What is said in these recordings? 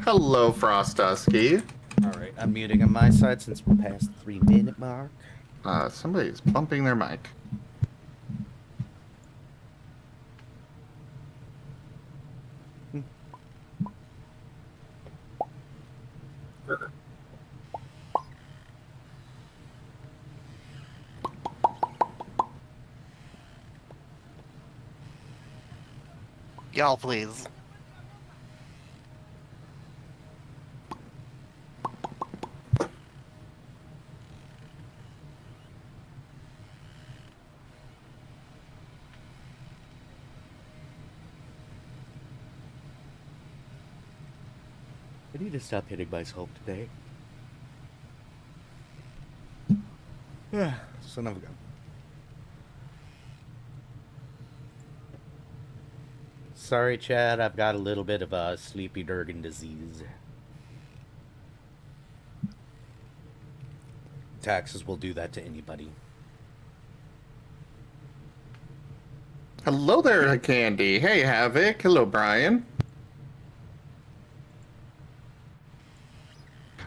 Hello, Frostusky. Alright, I'm muting on my side since we're past the 3-minute mark. Somebody's bumping their mic. Y'all, please. I need to stop hitting myself today. Son of a gun. Sorry, Chad, I've got a little bit of a sleepy Durgan disease. Taxes will do that to anybody. Hello there, Candy. Hey, Havoc. Hello, Brian.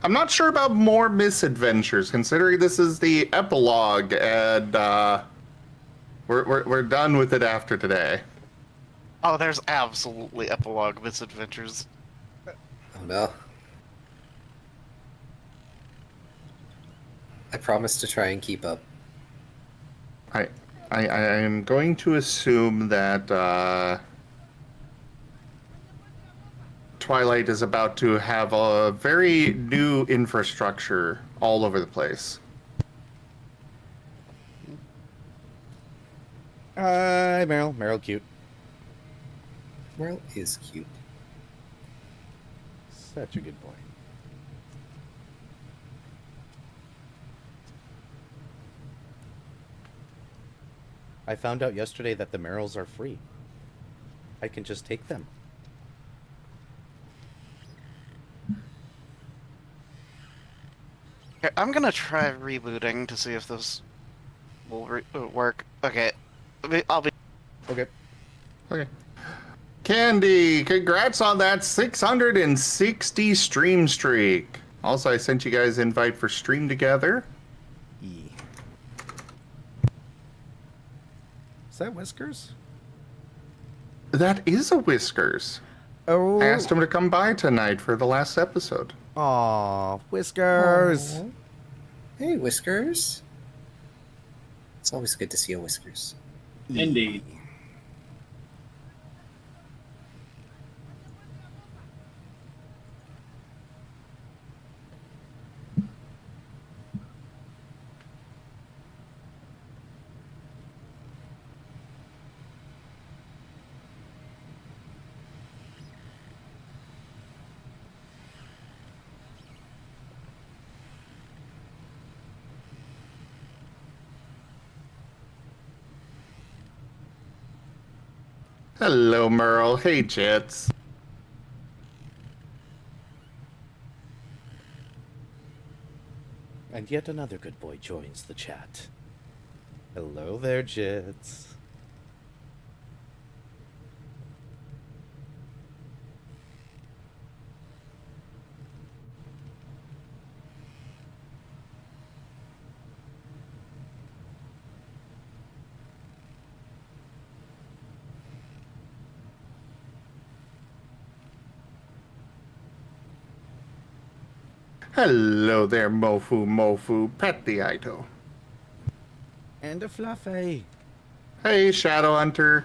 I'm not sure about more misadventures, considering this is the epilogue, and we're done with it after today. Oh, there's absolutely epilogue misadventures. Oh no. I promise to try and keep up. I am going to assume that Twilight is about to have a very new infrastructure all over the place. Hi, Meryl. Meryl, cute. Meryl is cute. Such a good boy. I found out yesterday that the Meryls are free. I can just take them. Okay, I'm gonna try rebooting to see if this will work. Okay, I'll be. Okay. Okay. Candy, congrats on that 660 stream streak. Also, I sent you guys an invite for Stream Together. E. Is that Whiskers? That is a Whiskers. Oh. I asked him to come by tonight for the last episode. Aw, Whiskers. Aww. Hey, Whiskers. It's always good to see a Whiskers. Indeed. Hello, Merle. Hey, Jits. And yet another good boy joins the chat. Hello there, Jits. Hello there, Mofu. Pet the Ito. And a Fluffy. Hey, Shadowhunter.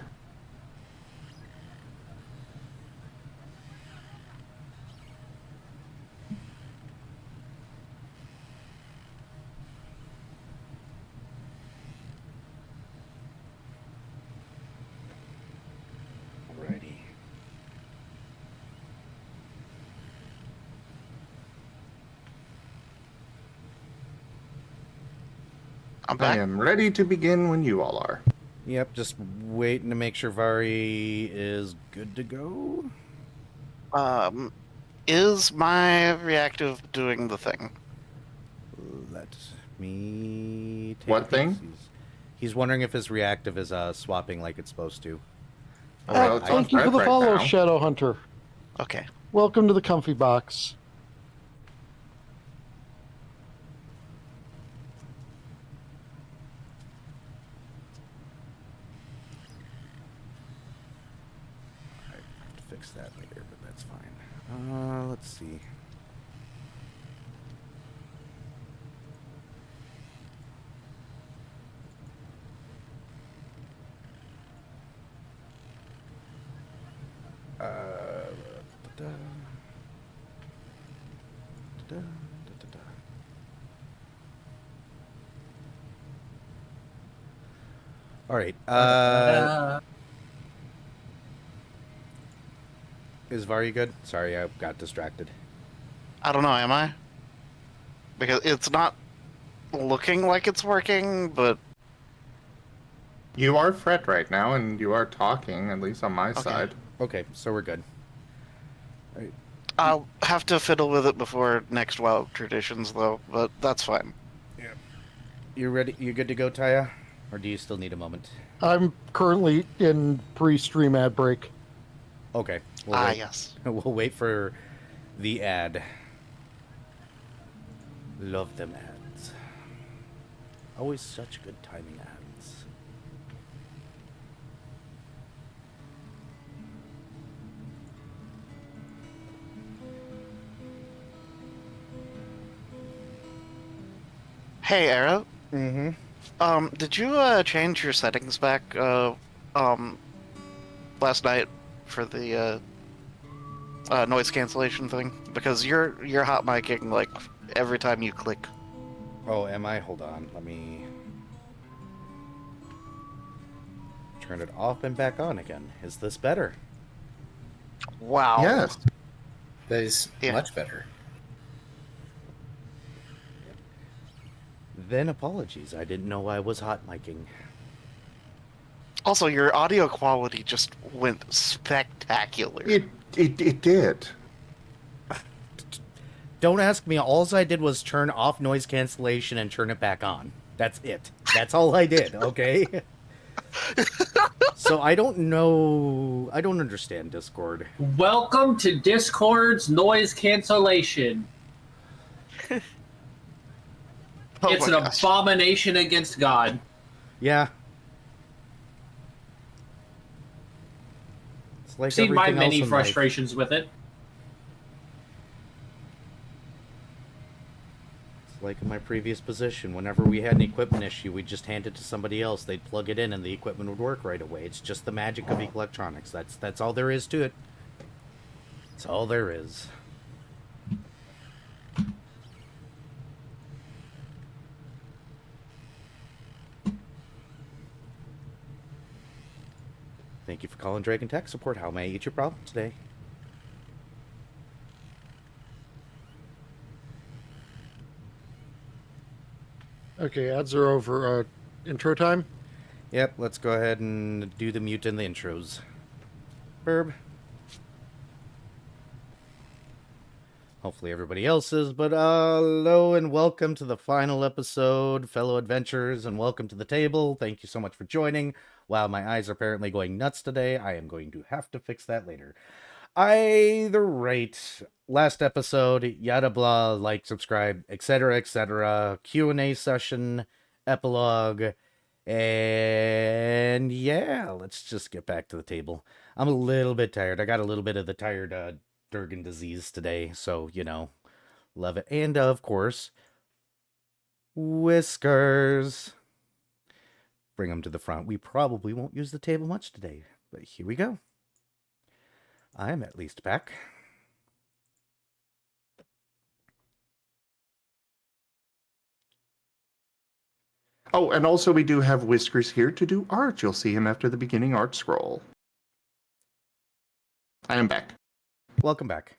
Alrighty. I'm I back. am ready to begin when you all are. Yep, just waiting to make sure Vari is good to go. Is my reactive doing the thing? Let me take What a peek. thing? He's wondering if his reactive is swapping like it's supposed to. Well, it's on Thank you for red the right follow, now. Shadowhunter. Okay. Welcome to the comfy box. I have to fix that later, but that's fine. Let's see. Da-da. Da-da, da-da-da. All right. Is Vari good? Sorry, I got distracted. I don't know, am I? Because it's not looking like it's working, but You are Fred right now, and you are talking, at least on my side. Okay, so we're good. All right. I'll have to fiddle with it before next WoW traditions, though, but that's fine. Yeah. You ready? You good to go, Taya? Or do you still need a moment? I'm currently in pre-stream ad break. Okay. We'll wait. Yes. We'll wait for the ad. Love them ads. Always such good timing ads. Hey, Arrow. Mm-hmm. Did you change your settings back last night for the noise cancellation thing? Because you're hot micing like every time you click. Oh, am I? Hold on. Let me turn it off and back on again. Is this better? Wow. Yes. That is Yeah. much better. Then apologies. I didn't know I was hot micing. Also, your audio quality just went spectacular. It did. Don't ask me. All I did was turn off noise cancellation and turn it back on. That's it. That's all I did, okay? So I don't know. I don't understand Discord. Welcome to Discord's noise cancellation. Oh It's an my gosh. abomination against God. Yeah. It's like Seen my everything else many in life. frustrations with it. It's like in my previous position. Whenever we had an equipment issue, we'd just hand it to somebody else. They'd plug it in, and the equipment would work right away. It's just the magic of electronics. That's all there is to it. That's all there is. Thank you for calling Dragon Tech Support. How may I eat your problem today? Okay, ads are over. Intro time? Yep, let's go ahead and do the mute and the intros. Burb. Hopefully everybody else is, but hello and welcome to the final episode, fellow adventurers, and welcome to the table. Thank you so much for joining. Wow, my eyes are apparently going nuts today. I am going to have to fix that later. Either rate, last episode, yada blah, like, subscribe, etc., Q&A session, epilogue, and yeah, let's just get back to the table. I'm a little bit tired. I got a little bit of the tired Durgan disease today, so, you know, love it. And, of course, Whiskers. Bring them to the front. We probably won't use the table much today, but here we go. I am at least back. Oh, and also we do have Whiskers here to do art. You'll see him after the beginning art scroll. I am back. Welcome back.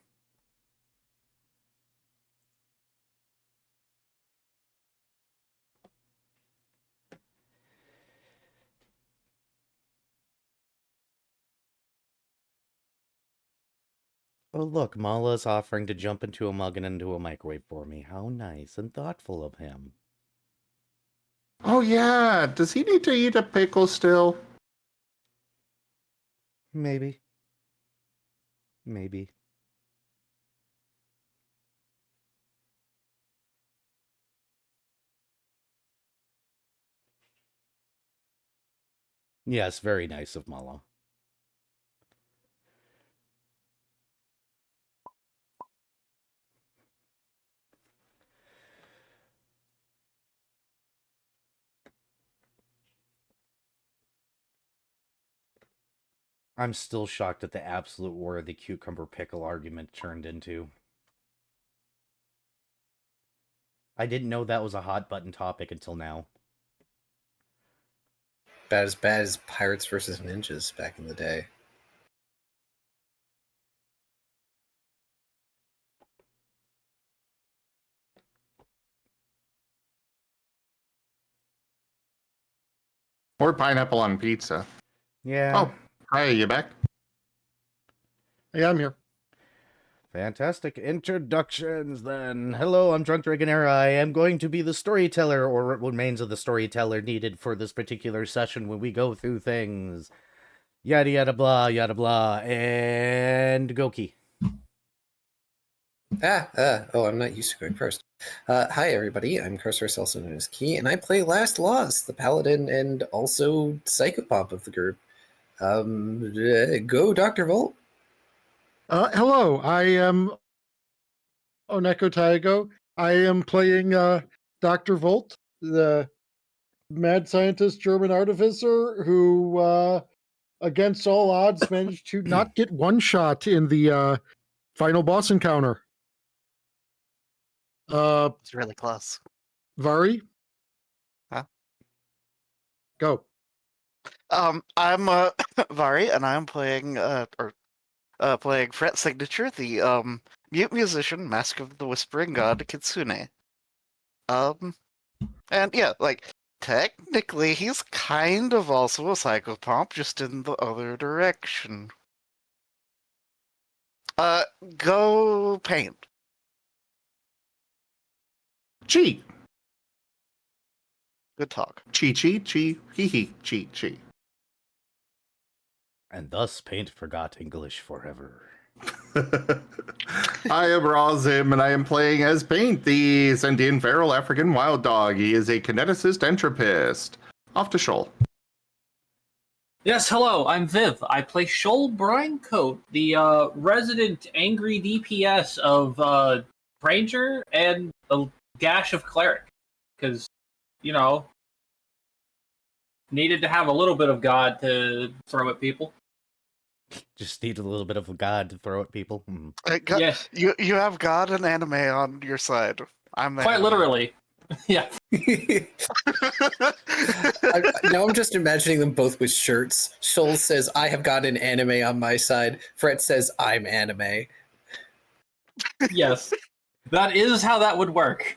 Oh, look, Mala's offering to jump into a mug and into a microwave for me. How nice and thoughtful of him. Oh yeah, does he need to eat a pickle still? Maybe. Maybe. Yes, very nice of Malo. I'm still shocked at the absolute war the cucumber pickle argument turned into. I didn't know that was a hot button topic until now. Bad as Pirates versus Ninjas back in the day. Or pineapple on pizza. Yeah. Oh, hi, you back? Yeah, I'm here. Fantastic introductions then. Hello, I'm Drunk Dragonair. I am going to be the storyteller, or what remains of the storyteller needed for this particular session when we go through things. Yada yada blah, and Goki. Oh, I'm not used to going first. Hi, everybody. I'm Cursor, also known as Key, and I play Last Lost, the paladin and also psychopomp of the group. Go, Dr. Volt. Hello, I am Oneko Taigo. I am playing Dr. Volt, the mad scientist German artificer who, against all odds, managed to not get one shot in the final boss encounter. It's really close. Vari? Huh? Go. I'm Vari, and I'm playing playing Fret Signature, the mute musician, Mask of the Whispering God, Kitsune. And yeah, like technically, he's kind of also a psychopomp, just in the other direction. Go paint. Chi. Good talk. Chi, hee hee, chi. And thus Paint forgot English forever. I am Razim, and I am playing as Paint, the sentient feral African wild dog. He is a kineticist entropist. Off to Shoal. Yes, hello, I'm Viv. I play Shoal Brinecoat, the resident angry DPS of Ranger and a gash of Cleric. Because, you know, needed to have a little bit of God to throw at people. Just need a little bit of a god to throw at people. Yes. You have God and anime on your side. I'm the Quite anime. literally. Yeah. Now I'm just imagining them both with shirts. Shoal says, I have got an anime on my side. Fret says, I'm anime. Yes. That is how that would work.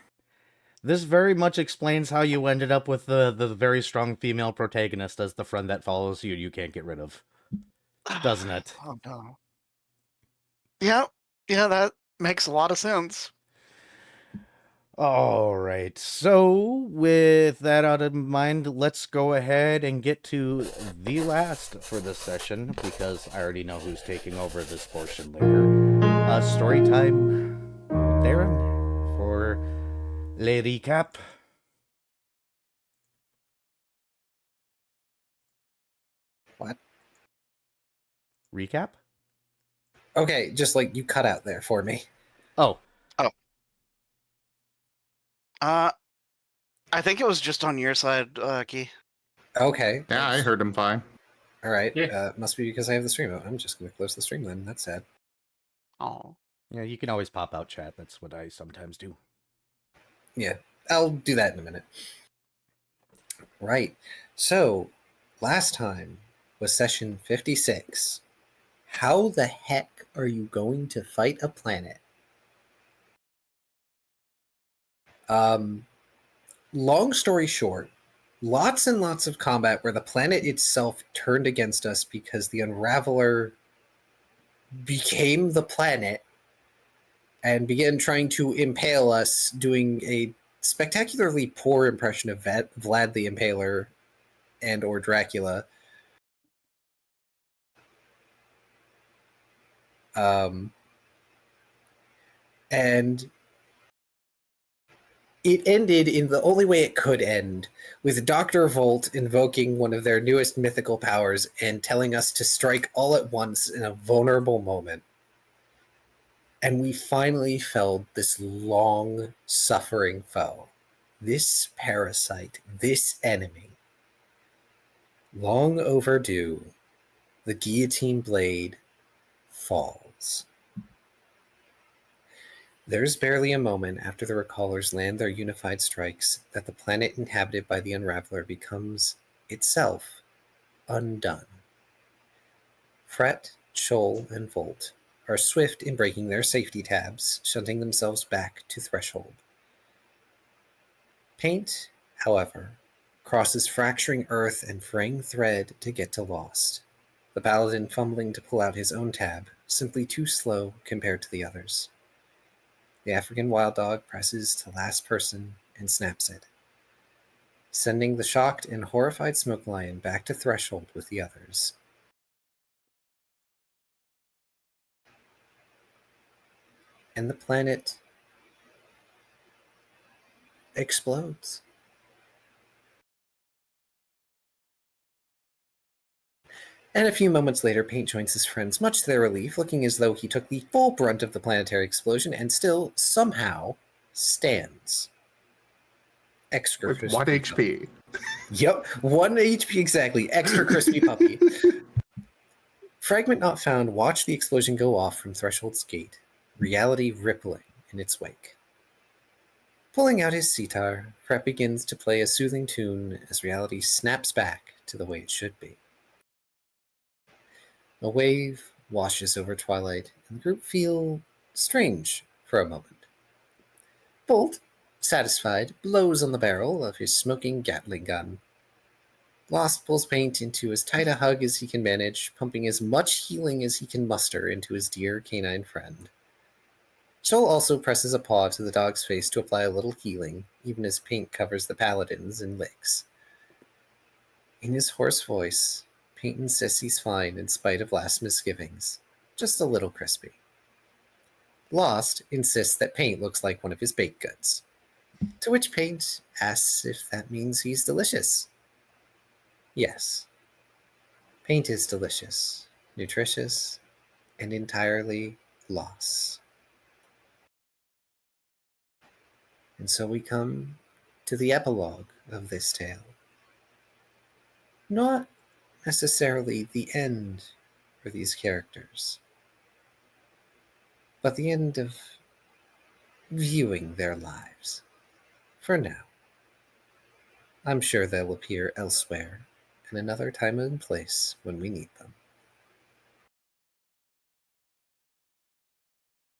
This very much explains how you ended up with the very strong female protagonist as the friend that follows you can't get rid of. Doesn't it? Oh no. Yeah, that makes a lot of sense. All right. So, with that out of mind, let's go ahead and get to the last for this session, because I already know who's taking over this portion later. Story time, Darren, for Le Recap. What? Recap? Okay, just like you cut out there for me. Oh. I think it was just on your side, Key. Okay. Yeah, I heard him fine. All right. Yeah. Must be because I have the stream out. I'm just going to close the stream then. That's sad. Oh. Yeah, you can always pop out chat. That's what I sometimes do. Yeah, I'll do that in a minute. Right. So, last time was session 56. How the heck are you going to fight a planet? Long story short, lots and lots of combat where the planet itself turned against us because the Unraveler became the planet and began trying to impale us, doing a spectacularly poor impression of Vlad the Impaler and or Dracula. And It ended in the only way it could end, with Dr. Volt invoking one of their newest mythical powers and telling us to strike all at once in a vulnerable moment. And we finally felled this long, suffering foe. This parasite, this enemy. Long overdue, the guillotine blade falls. There's barely a moment after the Recallers land their unified strikes that the planet inhabited by the Unraveler becomes, itself, undone. Fret, Shoal, and Volt are swift in breaking their safety tabs, shunting themselves back to Threshold. Paint, however, crosses fracturing earth and fraying thread to get to Lost, the Paladin fumbling to pull out his own tab, simply too slow compared to the others. The African wild dog presses to last person and snaps it, sending the shocked and horrified Smoke Lion back to Threshold with the others. And the planet explodes. And a few moments later, Paint joins his friends, much to their relief, looking as though he took the full brunt of the planetary explosion and still, somehow, stands. Extra With crispy 1 puppy. HP. Yep, 1 HP exactly. Extra crispy puppy. Fragment not found watched the explosion go off from Threshold's gate, reality rippling in its wake. Pulling out his sitar, Fret begins to play a soothing tune as reality snaps back to the way it should be. A wave washes over Twilight, and the group feel strange for a moment. Bolt, satisfied, blows on the barrel of his smoking Gatling gun. Lost pulls Paint into as tight a hug as he can manage, pumping as much healing as he can muster into his dear canine friend. Shoal also presses a paw to the dog's face to apply a little healing, even as Paint covers the paladins and licks. In his hoarse voice, Paint insists he's fine in spite of last misgivings, just a little crispy. Lost insists that Paint looks like one of his baked goods, to which Paint asks if that means he's delicious. Yes, Paint is delicious, nutritious, and entirely lost. And so we come to the epilogue of this tale. Not necessarily the end for these characters, but the end of viewing their lives. For now. I'm sure they'll appear elsewhere in another time and place when we need them.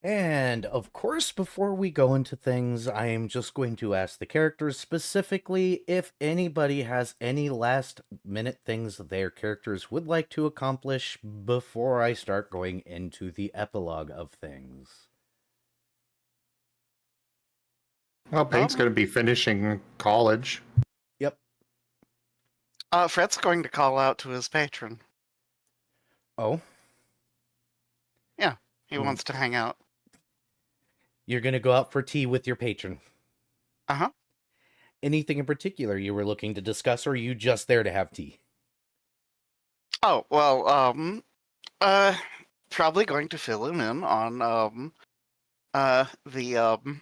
And of course, before we go into things, I am just going to ask the characters specifically if anybody has any last minute things their characters would like to accomplish before I start going into the epilogue of things. Well, Paint's going to be finishing college. Yep. Fret's going to call out to his patron. Oh, He wants to hang out. you're going to go out for tea with your patron. Uh-huh. Anything in particular you were looking to discuss, or are you just there to have tea? Oh, well, probably going to fill him in on, the,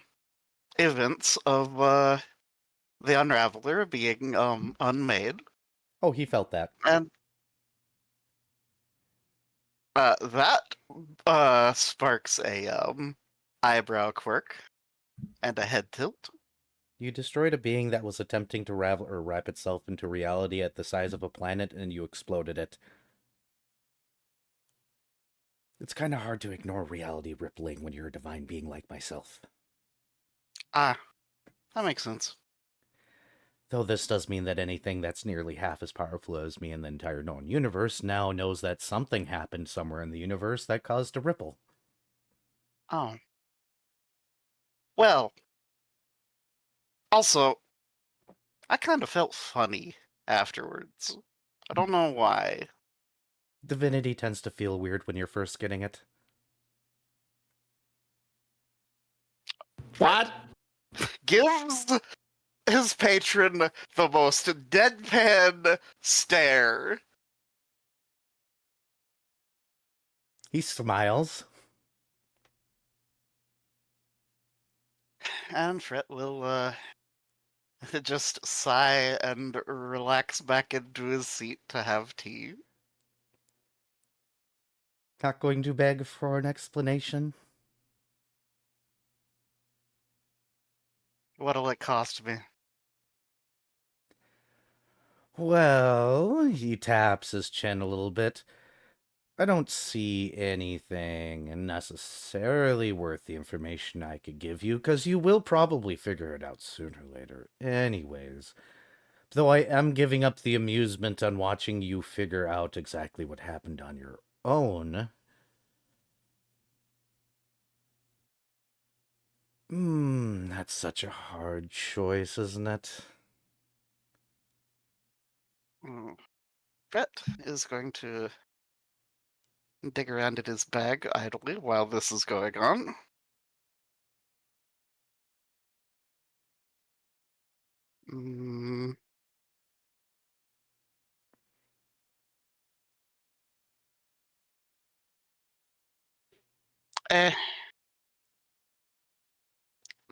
events of, the Unraveler being, unmade. Oh, he felt that. And, that, sparks a, eyebrow quirk and a head tilt. You destroyed a being that was attempting to wrap itself into reality at the size of a planet, and you exploded it. It's kind of hard to ignore reality rippling when you're a divine being like myself. Ah, that makes sense. Though this does mean that anything that's nearly half as powerful as me in the entire known universe now knows that something happened somewhere in the universe that caused a ripple. Oh. Well, also, I kind of felt funny afterwards. I don't know why. Divinity tends to feel weird when you're first getting it. What? gives his patron the most deadpan stare. He smiles. And Fret will just sigh and relax back into his seat to have tea. Not going to beg for an explanation. What'll it cost me? Well, he taps his chin a little bit. I don't see anything necessarily worth the information I could give you, because you will probably figure it out sooner or later. Anyways, though I am giving up the amusement on watching you figure out exactly what happened on your own. That's such a hard choice, isn't it? Fret is going to dig around in his bag idly while this is going on.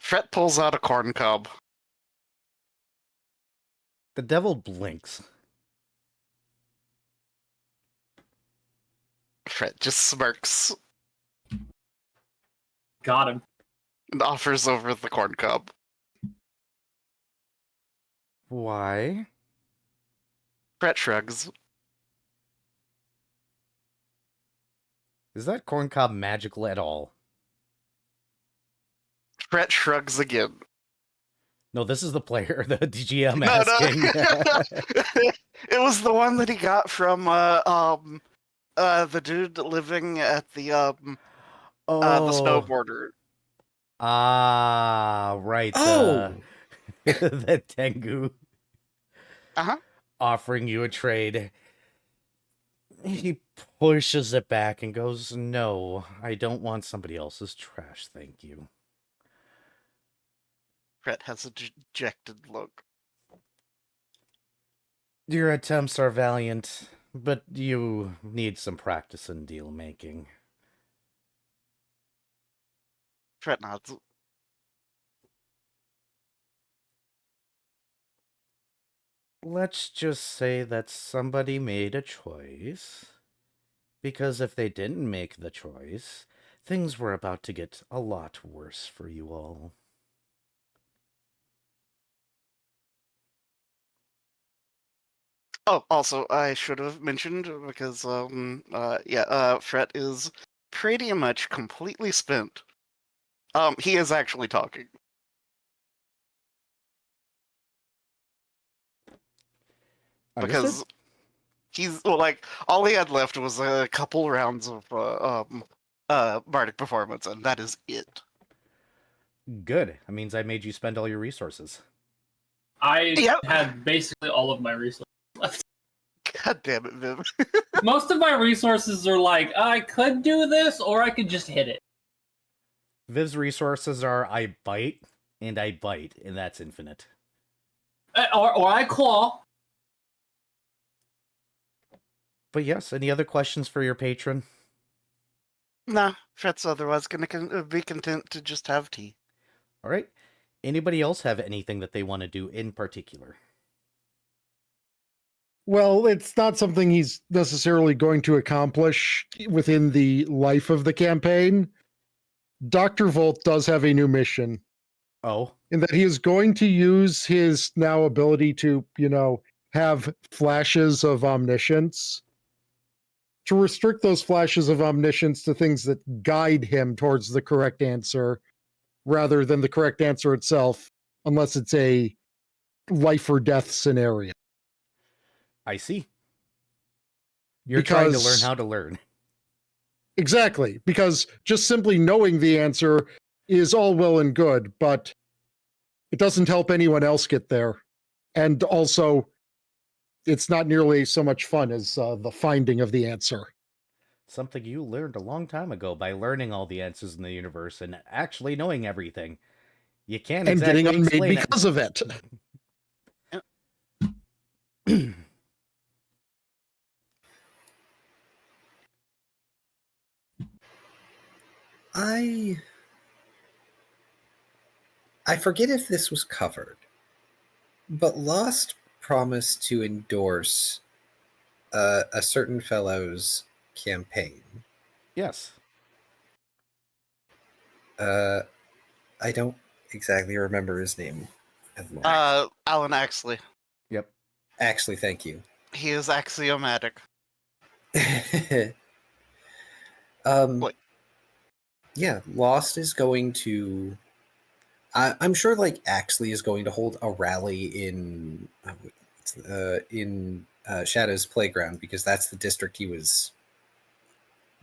Fret pulls out a corn cob. The devil blinks. Fret just smirks Got him. and offers over the corn cob. Why? Fret shrugs. Is that corncob magical at all? Fret shrugs again. No, this is the player, the GM No, asking. no. It was the one that he got from the dude living at the snowboarder. Ah, right. Oh, The Tengu Uh-huh. offering you a trade. He pushes it back and goes, "No, I don't want somebody else's trash, thank you." Fret has a dejected look. Your attempts are valiant, but you need some practice in deal making. Fret nods. Let's just say that somebody made a choice. Because if they didn't make the choice, things were about to get a lot worse for you all. Oh, also, I should have mentioned because Fret is pretty much completely spent. He is actually talking. Understood? Because he's like all he had left was a couple rounds of bardic performance, and that is it. Good. That means I made you spend all your resources. I Yep. had basically all of my resources left. God damn it, Viv. Most of my resources are like, I could do this, or I could just hit it. Viv's resources are I bite, and that's infinite. Or I claw. But yes, any other questions for your patron? Nah, Fret's otherwise gonna be content to just have tea. All right. Anybody else have anything that they want to do in particular? Well, it's not something he's necessarily going to accomplish within the life of the campaign. Dr. Volt does have a new mission Oh, in that he is going to use his now ability to, have flashes of omniscience to restrict those flashes of omniscience to things that guide him towards the correct answer rather than the correct answer itself, unless it's a life or death scenario. I see. You're trying to learn Because- how to learn. Exactly, because just simply knowing the answer is all well and good, but it doesn't help anyone else get there. And also, it's not nearly so much fun as the finding of the answer. Something you learned a long time ago by learning all the answers in the universe and actually knowing everything. You can't and exactly getting unmade explain it. because of it. I forget if this was covered, but Lost promised to endorse a certain fellow's campaign. Yes. I don't exactly remember his name at the moment. Alan Axley. Yep. Actually, thank you. He is axiomatic. Wait. Yeah, Lost is going to. I'm sure, like, Axley is going to hold a rally in Shadow's Playground, because that's the district he was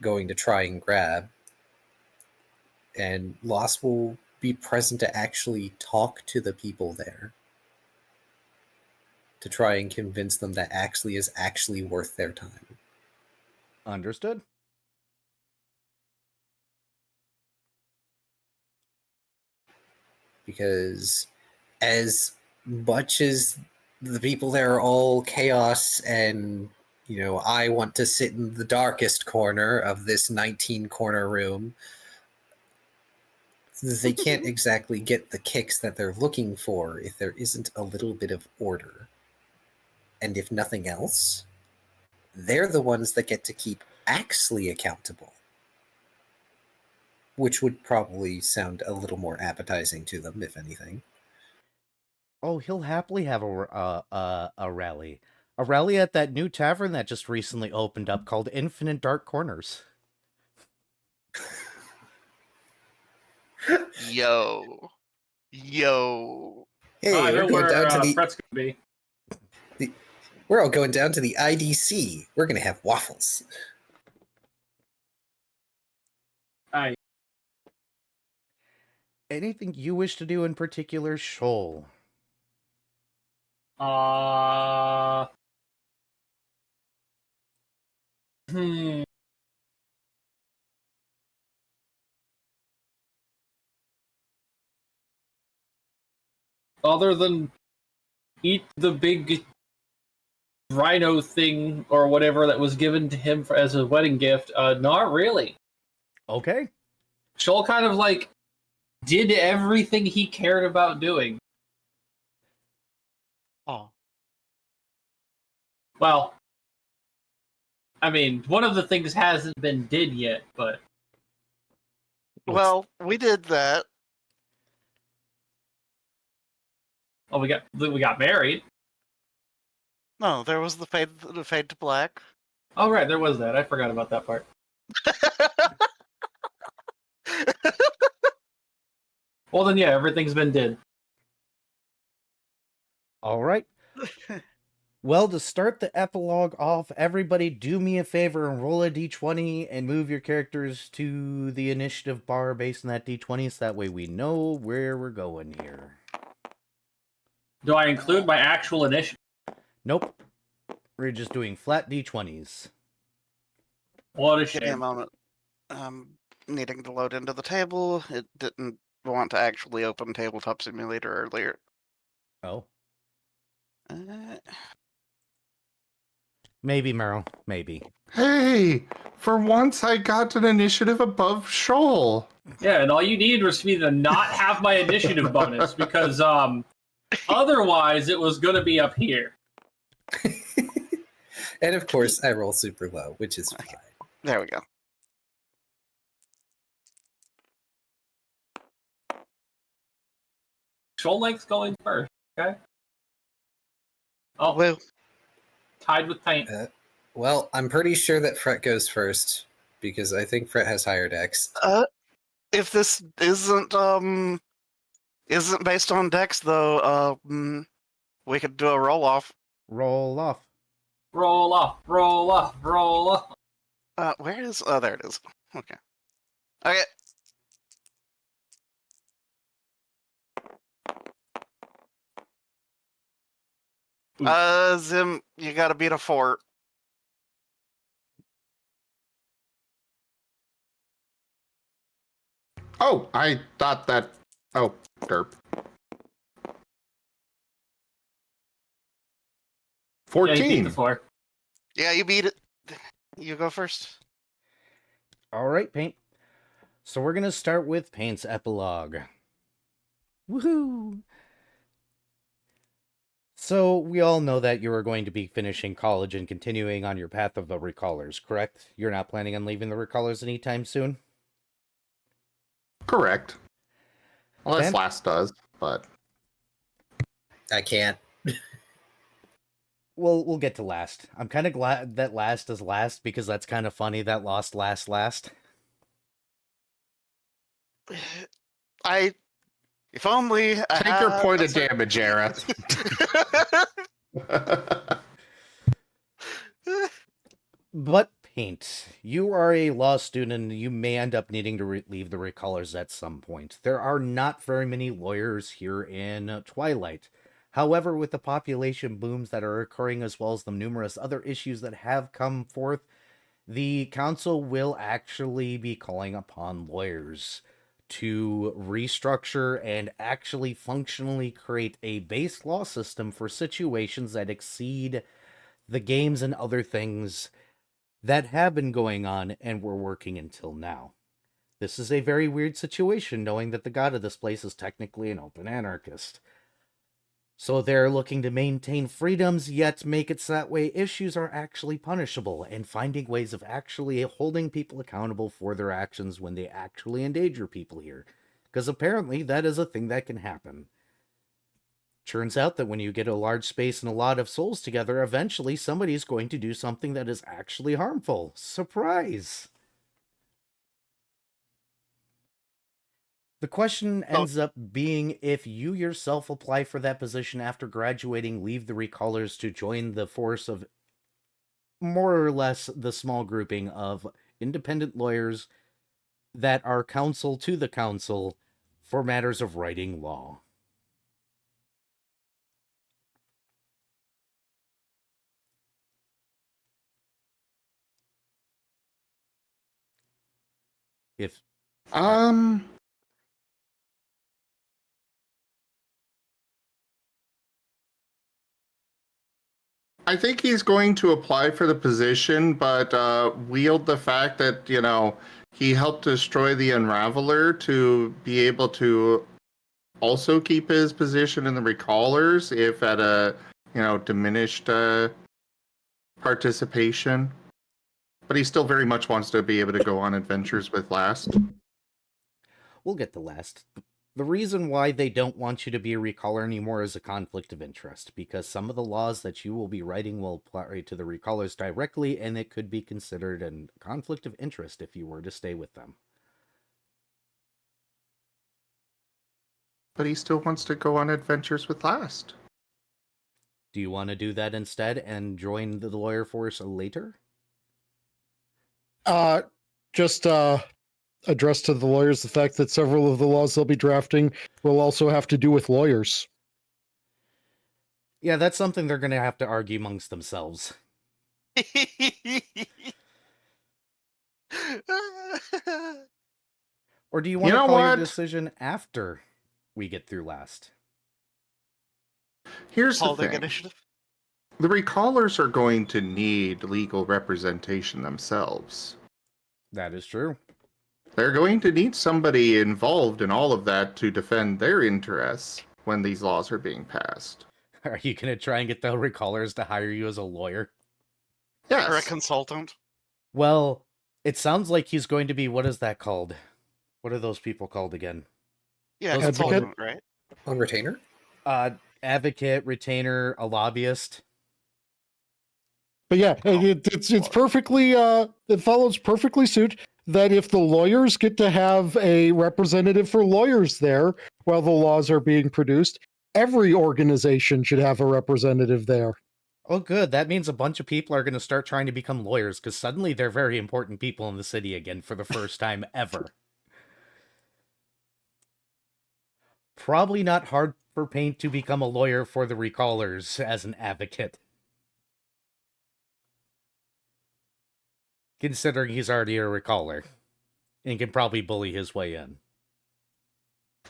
going to try and grab. And Lost will be present to actually talk to the people there, to try and convince them that Axley is actually worth their time. Understood. Because as much as the people there are all chaos, and I want to sit in the darkest corner of this 19 corner room, they can't exactly get the kicks that they're looking for if there isn't a little bit of order. And if nothing else, they're the ones that get to keep Axley accountable, which would probably sound a little more appetizing to them, if anything. Oh, he'll happily have a rally. A rally at that new tavern that just recently opened up called Infinite Dark Corners. Yo. Hey, I know we're going where down to the. Fret's gonna be. We're all going down to the IDC. We're going to have waffles. Aye. Anything you wish to do in particular, Shoal? Hmm. Other than eat the big rhino thing or whatever that was given to him as a wedding gift, not really. Okay. Shoal kind of like did everything he cared about doing. Oh. Well, I mean, one of the things hasn't been did yet, but Well, we did that. oh, we got married. No, there was the fade to black. Oh, right, there was that. I forgot about that part. Well, then, yeah, everything's been did. All right. Well, to start the epilogue off, everybody do me a favor and roll a d20 and move your characters to the initiative bar based on that d20, so that way we know where we're going here. Do I include my actual initiative? Nope. We're just doing flat d20s. What a Give me a shame. moment. Needing to load into the table. It didn't want to actually open Tabletop Simulator earlier. Oh. Uh, Maybe, Meryl. Maybe. Hey, for once I got an initiative above Shoal. Yeah, and all you needed was for me to not have my initiative bonus, because otherwise it was going to be up here. And of course, I roll super low, which is fine. there we go. Shoal Lake's going first, okay? Oh, Well, tied with Taint. Well, I'm pretty sure that Fret goes first, because I think Fret has higher dex. if this isn't based on Dex though, we could do a roll off. Roll off. Roll off, roll off, roll off. Where is? Oh, there it is. Okay. Okay. Zim, you gotta beat a 4. Oh, I thought that Oh, derp. Yeah, you beat the 14. 4. Yeah, you beat it. You go first. All right, Paint. So we're going to start with Paint's epilogue. Woohoo! So we all know that you are going to be finishing college and continuing on your path of the Recallers, correct? You're not planning on leaving the Recallers anytime soon? Correct. Unless Fan- Last does, but... I can't. We'll get to Last. I'm kind of glad that Last is last because that's kind of funny that Lost last. If only I Take your had point a of damage, Aerith. But Paint, you are a law student and you may end up needing to leave the Recallers at some point. There are not very many lawyers here in Twilight. However, with the population booms that are occurring as well as the numerous other issues that have come forth, the council will actually be calling upon lawyers to restructure and actually functionally create a base law system for situations that exceed the games and other things that have been going on and were working until now. This is a very weird situation, knowing that the god of this place is technically an open anarchist. So they're looking to maintain freedoms, yet make it so that way issues are actually punishable, and finding ways of actually holding people accountable for their actions when they actually endanger people here. Because apparently that is a thing that can happen. Turns out that when you get a large space and a lot of souls together, eventually somebody's going to do something that is actually harmful. Surprise! The question ends up being if you yourself apply for that position after graduating, leave the Recallers to join the force of more or less the small grouping of independent lawyers that are counsel to the council for matters of writing law. If I think he's going to apply for the position, but wield the fact that, he helped destroy the Unraveler to be able to also keep his position in the Recallers, if at a, diminished participation. But he still very much wants to be able to go on adventures with Last. We'll get to Last. The reason why they don't want you to be a Recaller anymore is a conflict of interest, because some of the laws that you will be writing will apply to the Recallers directly, and it could be considered a conflict of interest if you were to stay with them. But he still wants to go on adventures with Last. Do you want to do that instead and join the lawyer force later? Just address to the lawyers the fact that several of the laws they'll be drafting will also have to do with lawyers. Yeah, that's something they're going to have to argue amongst themselves. Or do you want to call your decision after we get through Last? Here's the Holding thing. initiative. The Recallers are going to need legal representation themselves. That is true. They're going to need somebody involved in all of that to defend their interests when these laws are being passed. Are you going to try and get the Recallers to hire you as a lawyer? Yes. Or a consultant. Well, it sounds like he's going to be, what is that called? What are those people called again? Yeah, Those consultant, right? On retainer? Advocate, retainer, a lobbyist. But yeah, it's perfectly it follows perfectly suit that if the lawyers get to have a representative for lawyers there while the laws are being produced, every organization should have a representative there. Oh, good. That means a bunch of people are going to start trying to become lawyers because suddenly they're very important people in the city again for the first time ever. Probably not hard for Paint to become a lawyer for the Recallers as an advocate. Considering he's already a Recaller. And can probably bully his way in.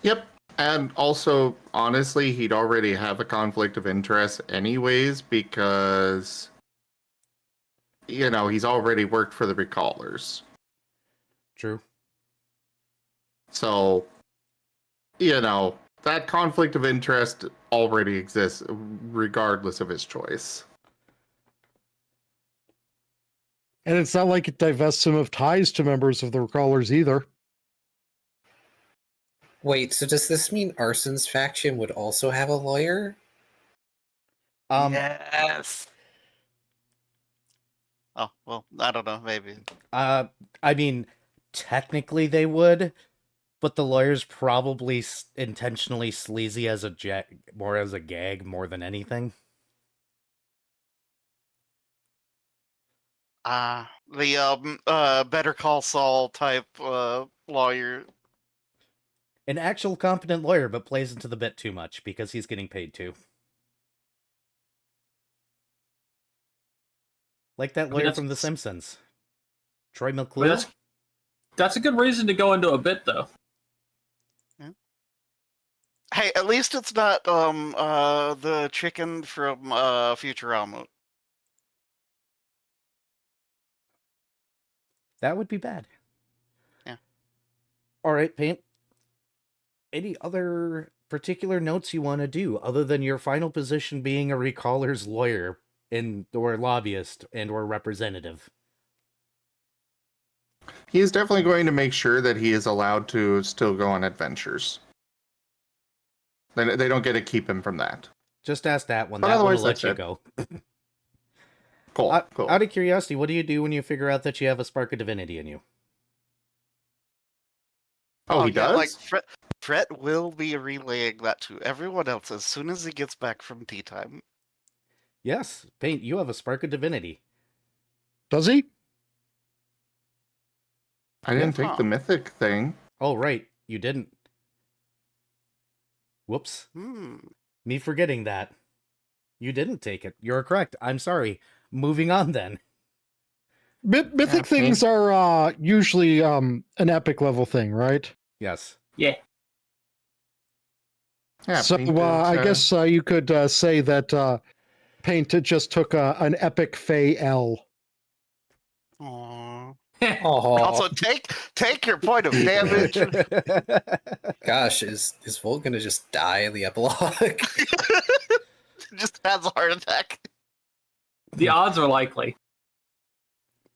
Yep. And also, honestly, he'd already have a conflict of interest anyways because, he's already worked for the Recallers. True. So, that conflict of interest already exists regardless of his choice. And it's not like it divests him of ties to members of the Recallers either. Wait, so does this mean Arson's faction would also have a lawyer? Yes. Oh, well, I don't know, maybe. I mean, technically they would, but the lawyer's probably intentionally sleazy as more as a gag more than anything. The Better Call Saul type lawyer. An actual competent lawyer, but plays into the bit too much because he's getting paid to. Like that lawyer from The Simpsons. Troy McClure? That's a good reason to go into a bit, though. Yeah. Hey, at least it's not the chicken from Futurama. That would be bad. Yeah. Alright, Paint. Any other particular notes you want to do, other than your final position being a Recaller's lawyer or lobbyist and or representative? He is definitely going to make sure that he is allowed to still go on adventures. They don't get to keep him from that. Just ask that one. But That one will otherwise, let that's you it. go. Cool. Cool. Out of curiosity, what do you do when you figure out that you have a spark of divinity in you? Oh, he yeah, does? Like Fred will be relaying that to everyone else as soon as he gets back from tea time. Yes, Paint, you have a spark of divinity. Does he? I didn't Huh. take the mythic thing. Oh, right. You didn't. Whoops. Hmm. Me forgetting that. You didn't take it. You're correct. I'm sorry. Moving on then. Mythic things are usually an epic level thing, right? Yes. Yeah. Yeah, So painted, I guess you could say that Paint just took an epic Fey L. Aww. Oh, Also, take your point of damage. gosh, is Volt gonna just die in the epilogue? Just has a heart attack. The odds are likely.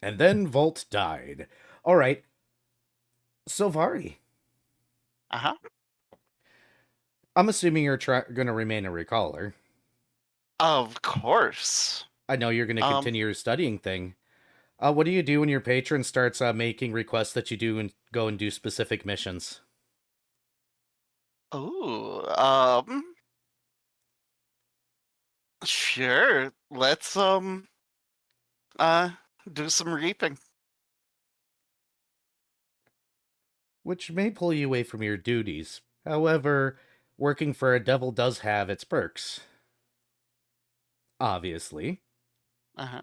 And then Volt died. All right. So, Vari, Uh-huh. I'm assuming you're going to remain a Recaller. Of course. I know you're going to continue your studying thing. What do you do when your patron starts making requests that you do and go and do specific missions? Ooh, sure. Let's do some reaping. Which may pull you away from your duties. However, working for a devil does have its perks. Obviously. Uh-huh.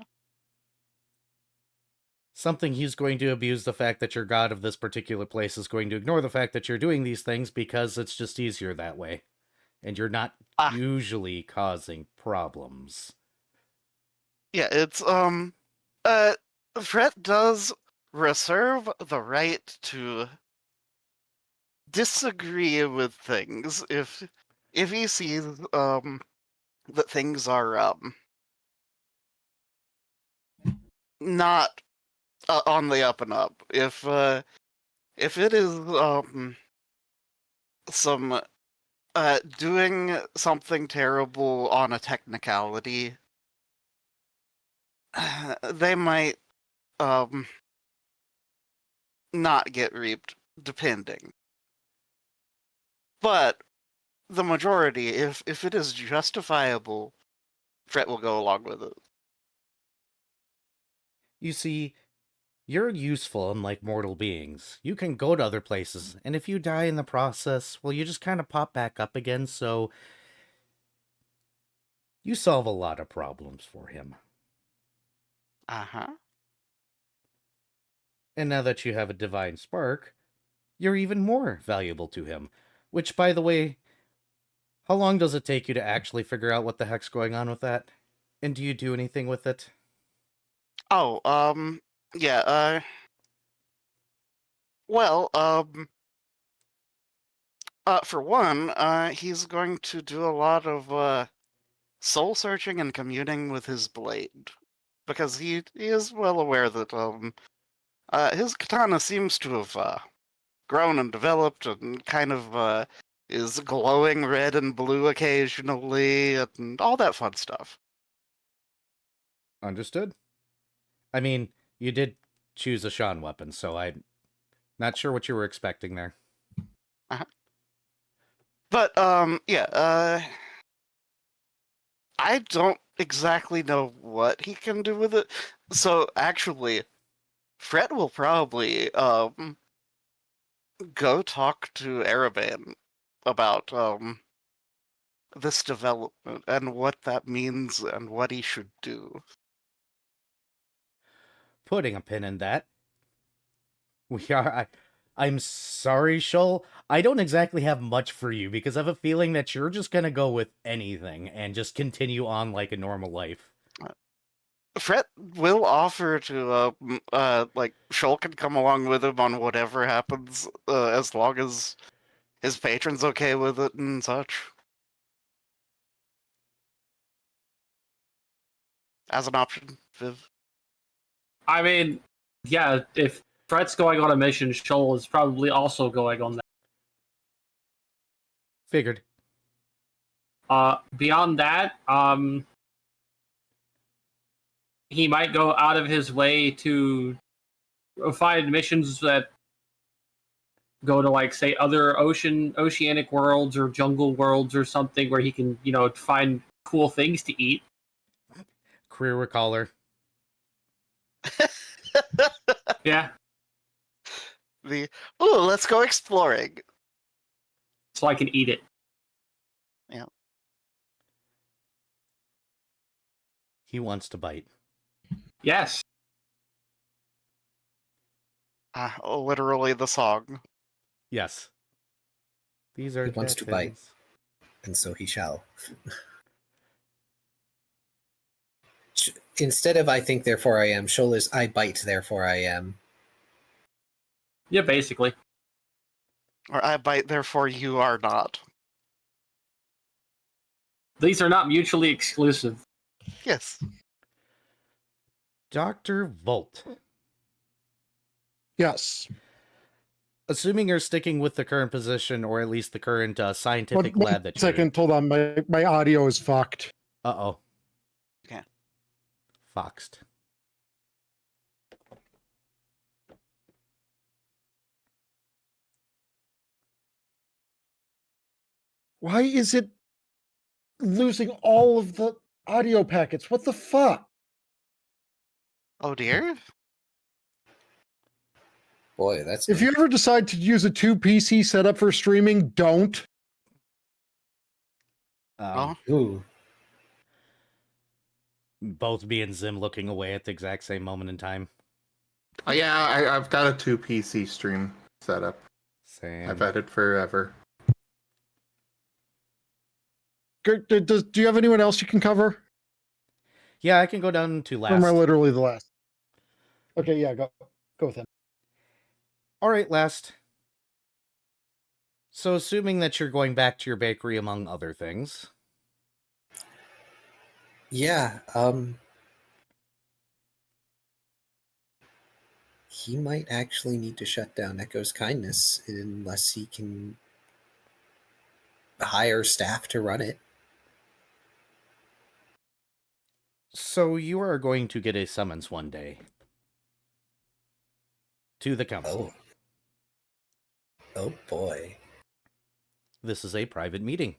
Something he's going to abuse the fact that you're god of this particular place is going to ignore the fact that you're doing these things because it's just easier that way. And you're not usually causing problems. Yeah, it's Fred does reserve the right to disagree with things if he sees that things are not on the up and up. If it is some doing something terrible on a technicality, they might not get reaped, depending. But the majority, if it is justifiable, Fred will go along with it. You see, you're useful unlike mortal beings. You can go to other places, and if you die in the process, well, you just kind of pop back up again, so you solve a lot of problems for him. Uh-huh. And now that you have a divine spark, you're even more valuable to him. Which, by the way, how long does it take you to actually figure out what the heck's going on with that? And do you do anything with it? Oh, yeah, well, for one, he's going to do a lot of, soul searching and communing with his blade. Because he is well aware that, his katana seems to have, grown and developed and kind of, is glowing red and blue occasionally and all that fun stuff. Understood. I mean, you did choose a Sean weapon, so I'm not sure what you were expecting there. But, yeah, I don't exactly know what he can do with it. So, actually, Fred will probably, go talk to Arabane about, this development and what that means and what he should do. Putting a pin in that. I'm sorry, Shoal. I don't exactly have much for you because I have a feeling that you're just gonna go with anything and just continue on like a normal life. Fred will offer to, like, Shoal can come along with him on whatever happens, as long as his patron's okay with it and such. As an option, Viv. I mean, yeah, if Fred's going on a mission, Shoal is probably also going on that. Figured. Beyond that, he might go out of his way to find missions that go to, like, say, other oceanic worlds or jungle worlds or something where he can, find cool things to eat. Career recaller. Yeah, Let's go exploring. so I can eat it. Yeah. He wants to bite. Yes. Literally the song. Yes. These are He wants to bite. things. And so he shall. Instead of I think, therefore I am, Shoal is I bite, therefore I am. Yeah, basically. Or I bite, therefore you are not. These are not mutually exclusive. Yes. Dr. Volt. Yes. Assuming you're sticking with the current position, or at least the current scientific One lab that you're second, hold on. My audio is fucked. in. Uh-oh. Okay. Foxed. Why is it losing all of the audio packets? What the fuck? Oh dear. Boy, that's If you ever decide to use a 2 PC setup for streaming, don't. Oh. Ooh. Both me and Zim looking away at the exact same moment in time. Yeah, I've got a 2 PC stream set up. Same. I've had it forever. Do you have anyone else you can cover? Yeah, I can go down to Or am I last. literally the last? Okay, yeah, go with him. All right, last. So, assuming that you're going back to your bakery, among other things. Yeah, he might actually need to shut down Echo's kindness unless he can hire staff to run it. So, you are going to get a summons one day. To the council. Oh boy. This is a private meeting.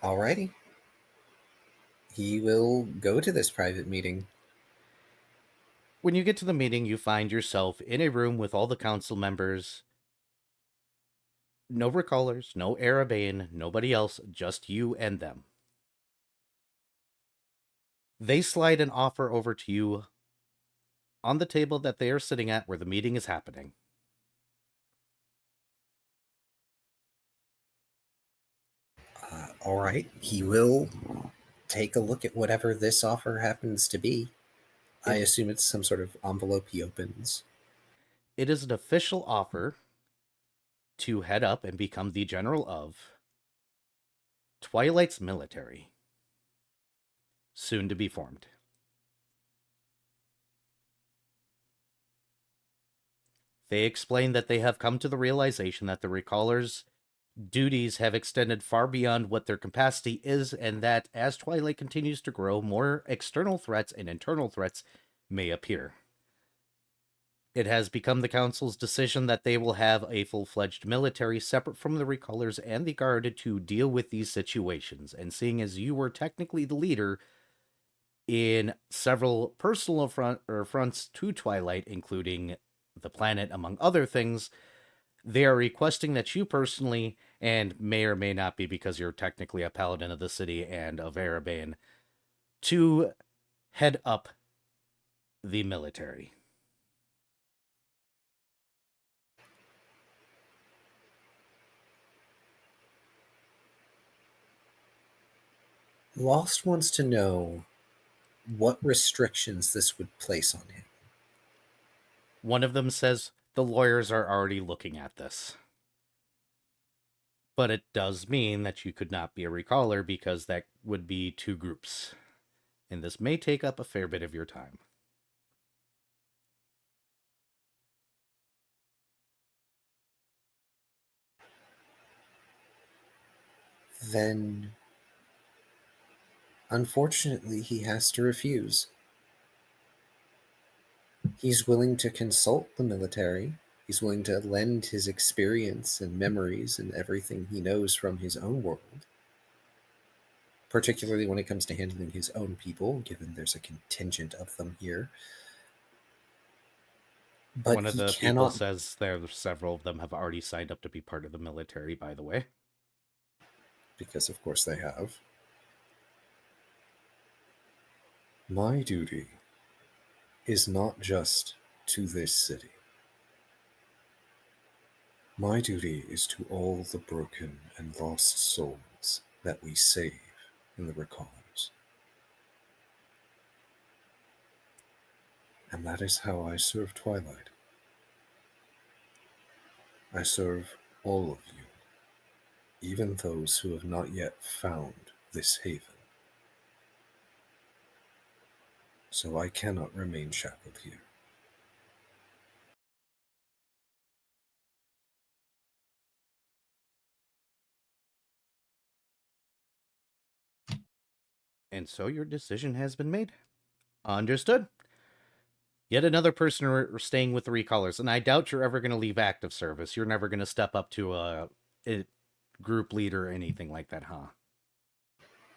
Alrighty. He will go to this private meeting. When you get to the meeting, you find yourself in a room with all the council members. No recallers, no Arabane, nobody else, just you and them. They slide an offer over to you on the table that they are sitting at where the meeting is happening. All right, he will take a look at whatever this offer happens to be. I assume it's some sort of envelope he opens. It is an official offer to head up and become the general of Twilight's military, soon to be formed. They explain that they have come to the realization that the Recallers' duties have extended far beyond what their capacity is, and that as Twilight continues to grow, more external threats and internal threats may appear. It has become the Council's decision that they will have a full-fledged military separate from the Recallers and the Guard to deal with these situations. And seeing as you were technically the leader in several personal fronts to Twilight, including the planet, among other things, they are requesting that you personally, and may or may not be because you're technically a paladin of the city and of Erebane, to head up the military. Lost wants to know what restrictions this would place on him. One of them says the lawyers are already looking at this. But it does mean that you could not be a recaller because that would be two groups. And this may take up a fair bit of your time. Then, unfortunately, he has to refuse. He's willing to consult the military. He's willing to lend his experience and memories and everything he knows from his own world, particularly when it comes to handling his own people, given there's a contingent of them here. But One of he the people cannot, says several of them have already signed up to be part of the military, by the way. because of course they have. My duty is not just to this city. My duty is to all the broken and lost souls that we save in the Recallers. And that is how I serve Twilight. I serve all of you, even those who have not yet found this haven. So I cannot remain shackled here. And so your decision has been made. Understood. Yet another person staying with the Recallers, and I doubt you're ever going to leave active service. You're never going to step up to a group leader or anything like that, huh?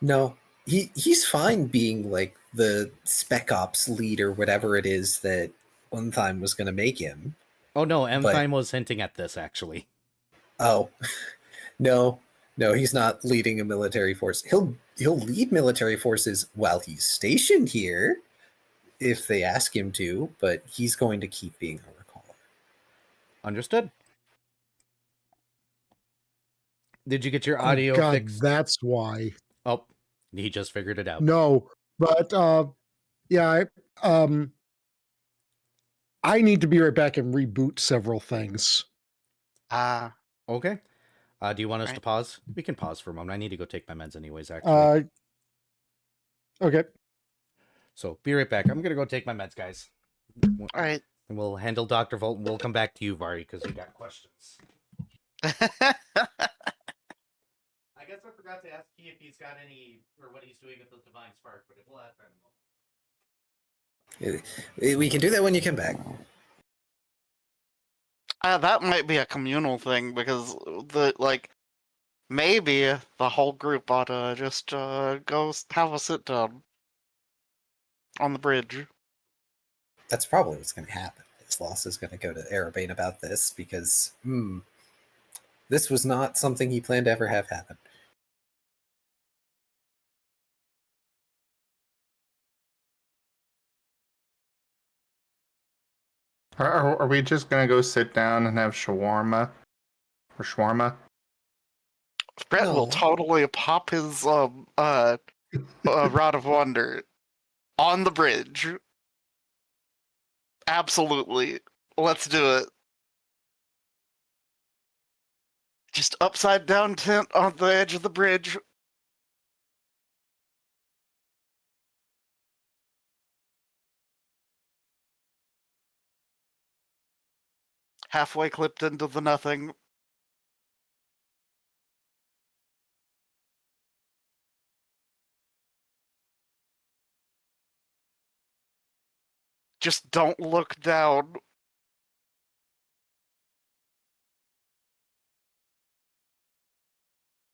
No, he's fine being like the spec ops lead or whatever it is that one time was going to make him. Oh no, But- Emthime was hinting at this, actually. Oh, no, he's not leading a military force. He'll lead military forces while he's stationed here, if they ask him to. But he's going to keep being a recaller. Understood. Did you get your Oh, audio God, fixed? that's why. Oh, he just figured it out. No, but yeah, I need to be right back and reboot several things. Okay. Do you want us Right. to pause? We can pause for a moment. I need to go take my meds anyways, actually. Okay. So be right back. I'm going to go take my meds, guys. All right. And we'll handle Dr. Volt, and we'll come back to you, Vari, because you got questions. I guess I forgot to ask Key if he's got any, or what he's doing with the Divine Spark, but we'll ask that in a moment. We can do that when you come back. That might be a communal thing because maybe the whole group ought to just go have a sit down on the bridge. That's probably what's going to happen. Sloss is going to go to Erebane about this because this was not something he planned to ever have happen. Are we just gonna go sit down and have shawarma? Or shawarma? Brett will No. totally pop his rod of wonder on the bridge. Absolutely. Let's do it. Just upside down tent on the edge of the bridge. Halfway clipped into the nothing. Just don't look down.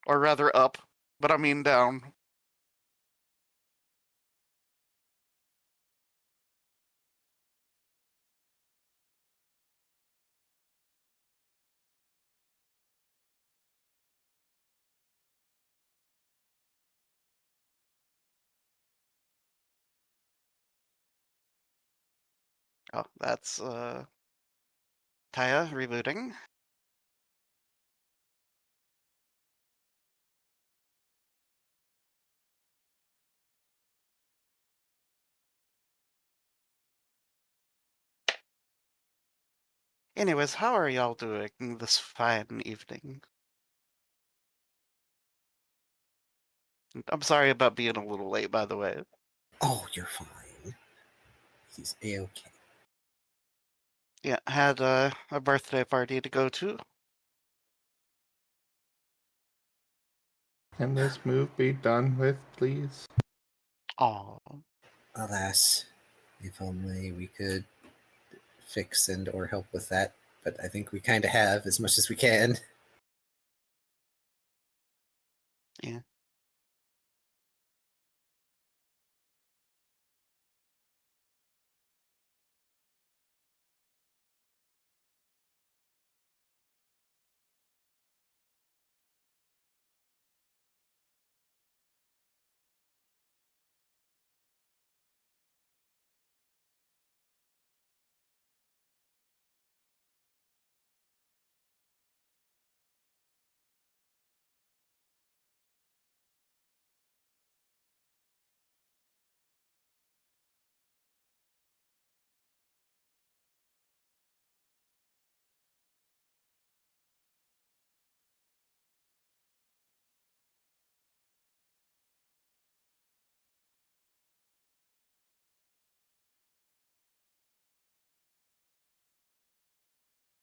Or rather up, but I mean down. Oh, that's Taya rebooting. Anyways, how are y'all doing this fine evening? I'm sorry about being a little late, by the way. Oh, you're fine. He's A-okay. Yeah, had a birthday party to go to. Can this move be done with, please? Oh, Alas, if only we could fix and or help with that. But I think we kind of have as much as we can. yeah.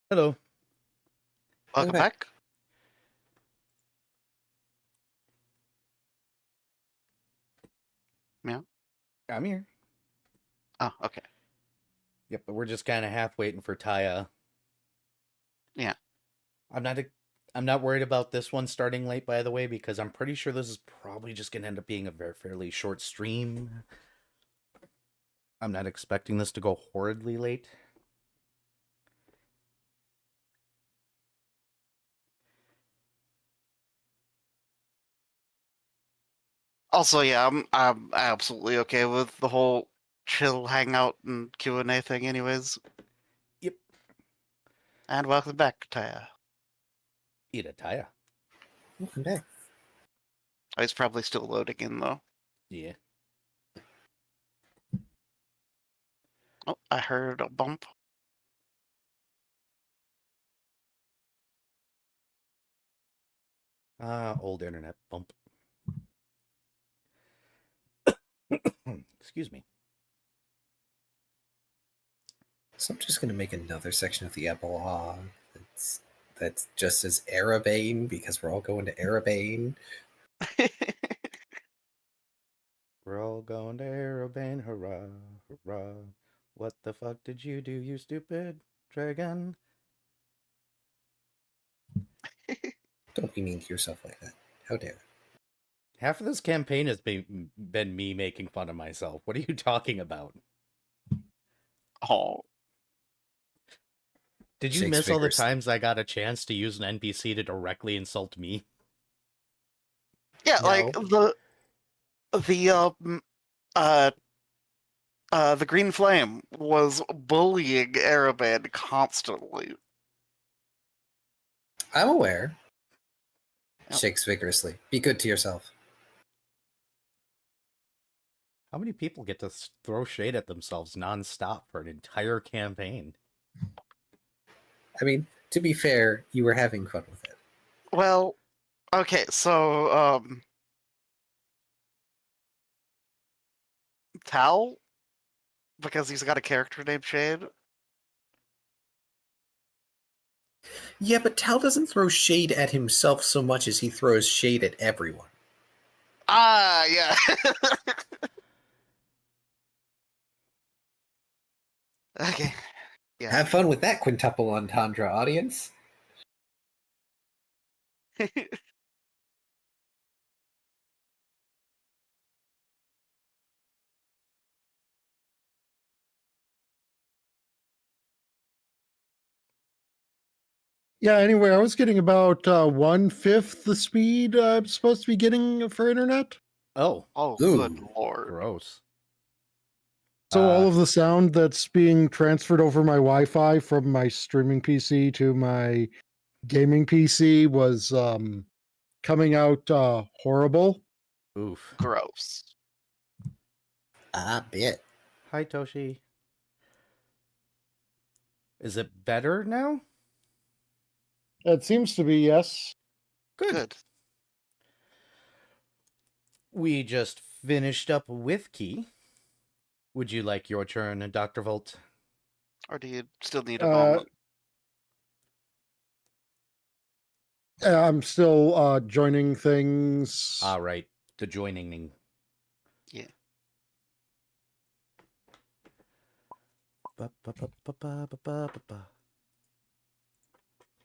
Hello. Welcome back. back. Yeah. I'm here. Oh, okay. Yep, but we're just kind of half waiting for Taya. Yeah. I'm not worried about this one starting late, by the way, because I'm pretty sure this is probably just going to end up being a fairly short stream. I'm not expecting this to go horridly late. Also, yeah, I'm absolutely okay with the whole chill hangout and Q&A thing anyways. Yep. And welcome back, Taya. Eat a Taya. Welcome back. Oh, he's probably still loading in, though. Yeah. Oh, I heard a bump. Old internet bump. Excuse me. So I'm just going to make another section of the epilogue that's just as Arabane, because we're all going to Arabane. We're all going to Arabane, hurrah, hurrah. What the fuck did you do, you stupid dragon? Don't be mean to yourself like that. How dare. Half of this campaign has been me making fun of myself. What are you talking about? Oh. Did you Six miss all the figures. times I got a chance to use an NPC to directly insult me? Yeah, No. like the uh The Green Flame was bullying Araban constantly. I'm aware. Yep. Shakes vigorously. Be good to yourself. How many people get to throw shade at themselves nonstop for an entire campaign? I mean, to be fair, you were having fun with it. Well, okay, so, Tal, because he's got a character named Shade. Yeah, but Tal doesn't throw shade at himself so much as he throws shade at everyone. Ah, yeah. Okay. Yeah. Have fun with that quintuple entendre, audience. Yeah, anyway, I was getting about 1/5 the speed I'm supposed to be getting for internet. Oh, Oh, Ooh. good lord. gross. So all of the sound that's being transferred over my Wi-Fi from my streaming PC to my gaming PC was coming out horrible. Oof. Gross. I bet. Hi, Toshi. Is it better now? It seems to be, yes. Good. We just finished up with Key. Would you like your turn, Dr. Volt? Or do you still need a Uh, moment? I'm still joining things. All right, the joining. Yeah.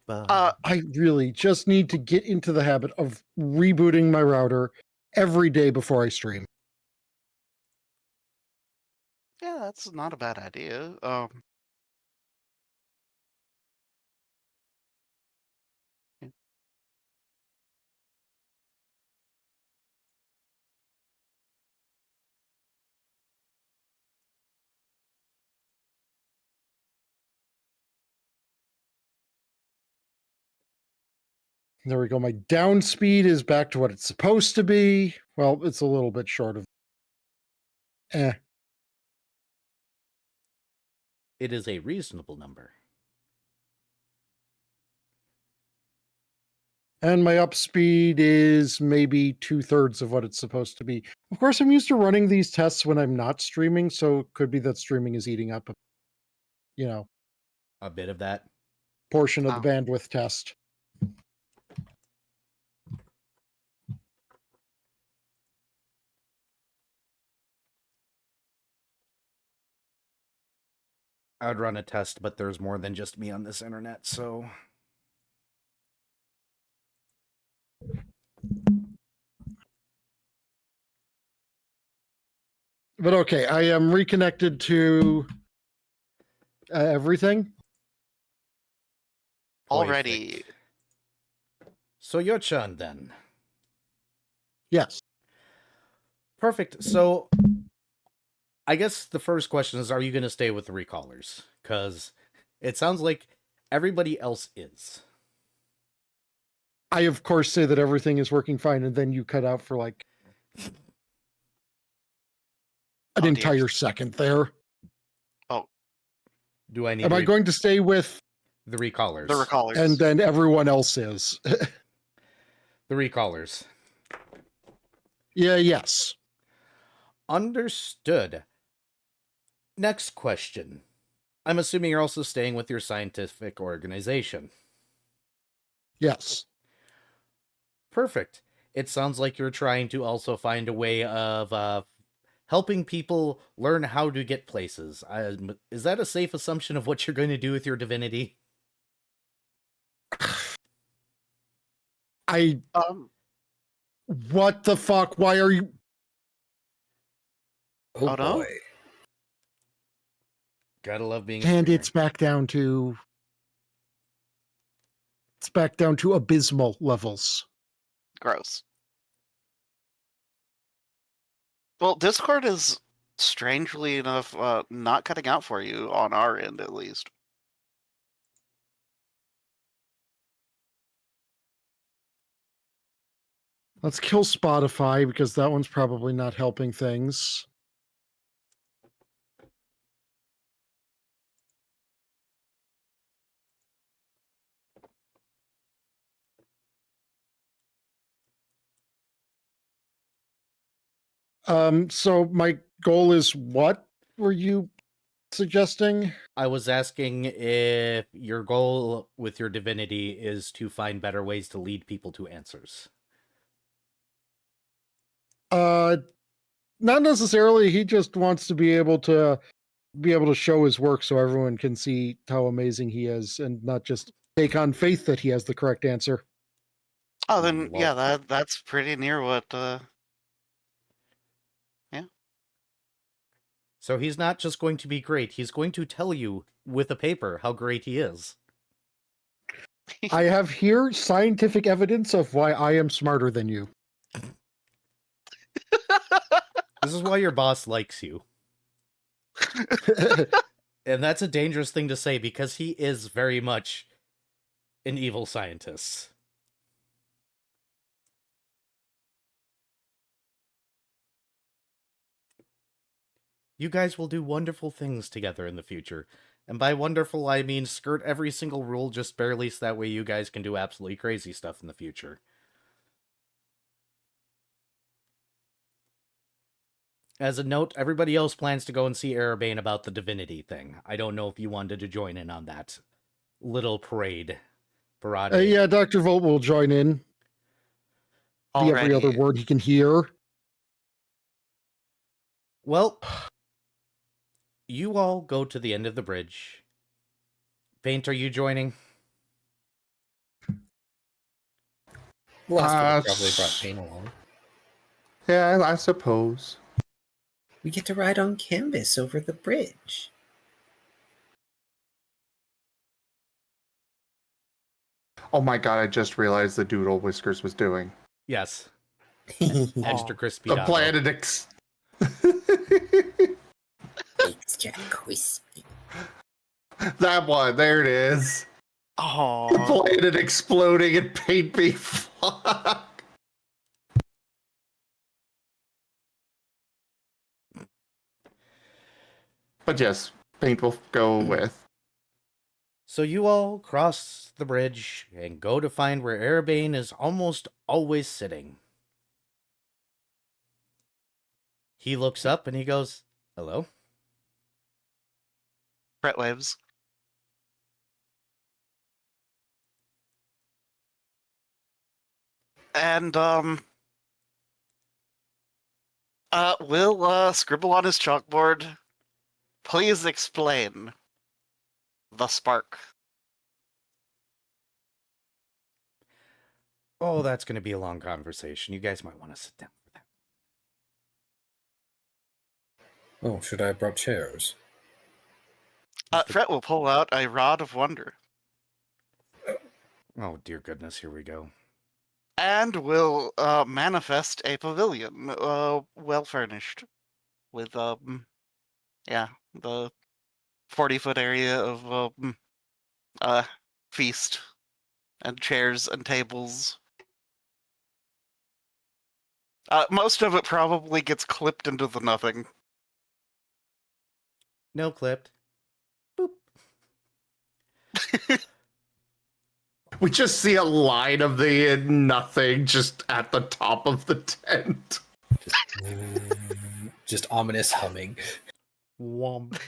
I really just need to get into the habit of rebooting my router every day before I stream. Yeah, that's not a bad idea. Yeah. There we go. My down speed is back to what it's supposed to be. Well, it's a little bit short of. It is a reasonable number. And my up speed is maybe 2/3 of what it's supposed to be. Of course, I'm used to running these tests when I'm not streaming, so it could be that streaming is eating up, A bit of that. portion of Oh. the bandwidth test. I'd run a test, but there's more than just me on this internet, so... But okay, I am reconnected to everything. Already. Perfect. So your turn, then. Yes. Perfect. So, I guess the first question is, are you going to stay with the recallers? Because it sounds like everybody else is. I, of course, say that everything is working fine, and then you cut out for like an Oh, entire dear. second there. Do I need Am I going to stay with, the recallers? The recallers. and then everyone else is? The recallers. Yeah, yes. Understood. Next question. I'm assuming you're also staying with your scientific organization. Yes. Perfect. It sounds like you're trying to also find a way of helping people learn how to get places. Is that a safe assumption of what you're going to do with your divinity? What the fuck? Why are you? Oh, Oh, no? boy. Gotta love being. And it's back down to. It's back down to abysmal levels. Gross. Well, Discord is strangely enough, not cutting out for you on our end, at least. Let's kill Spotify because that one's probably not helping things. So my goal is what were you suggesting? I was asking if your goal with your divinity is to find better ways to lead people to answers. Not necessarily. He just wants to be able to show his work so everyone can see how amazing he is and not just take on faith that he has the correct answer. Oh, then Well- yeah, that's pretty near what. So he's not just going to be great, he's going to tell you with a paper how great he is. I have here scientific evidence of why I am smarter than you. This is why your boss likes you. And that's a dangerous thing to say because he is very much an evil scientist. You guys will do wonderful things together in the future. And by wonderful, I mean skirt every single rule just barely so that way you guys can do absolutely crazy stuff in the future. As a note, everybody else plans to go and see Erebane about the divinity thing. I don't know if you wanted to join in on that little parade. Yeah, Dr. Volt will join in. The every other Already. word he can hear. Well, you all go to the end of the bridge. Paint, are you joining? Last one Uh, probably brought Payne along. Yeah, I suppose. We get to ride on canvas over the bridge. Oh my god, I just realized the Doodle Whiskers was doing. Yes. Extra Extra crispy. The doggo. planet crispy. That one, there it is. The Oh, planet exploding and paint being fuck. But yes, paint will go with. So you all cross the bridge and go to find where Erebane is almost always sitting. He looks up and he goes, "Hello?" Brett waves. And will scribble on his chalkboard. Please explain the spark. Oh, that's going to be a long conversation. You guys might want to sit down for that. Oh, should I have brought chairs? Fret will pull out a rod of wonder Oh, dear goodness, here we go. and will manifest a pavilion, well furnished, with the 40-foot area of feast and chairs and tables. Most of it probably gets clipped into the nothing. No clipped. Boop. We just see a line of the nothing just at the top of the tent. Just ominous humming. Womp.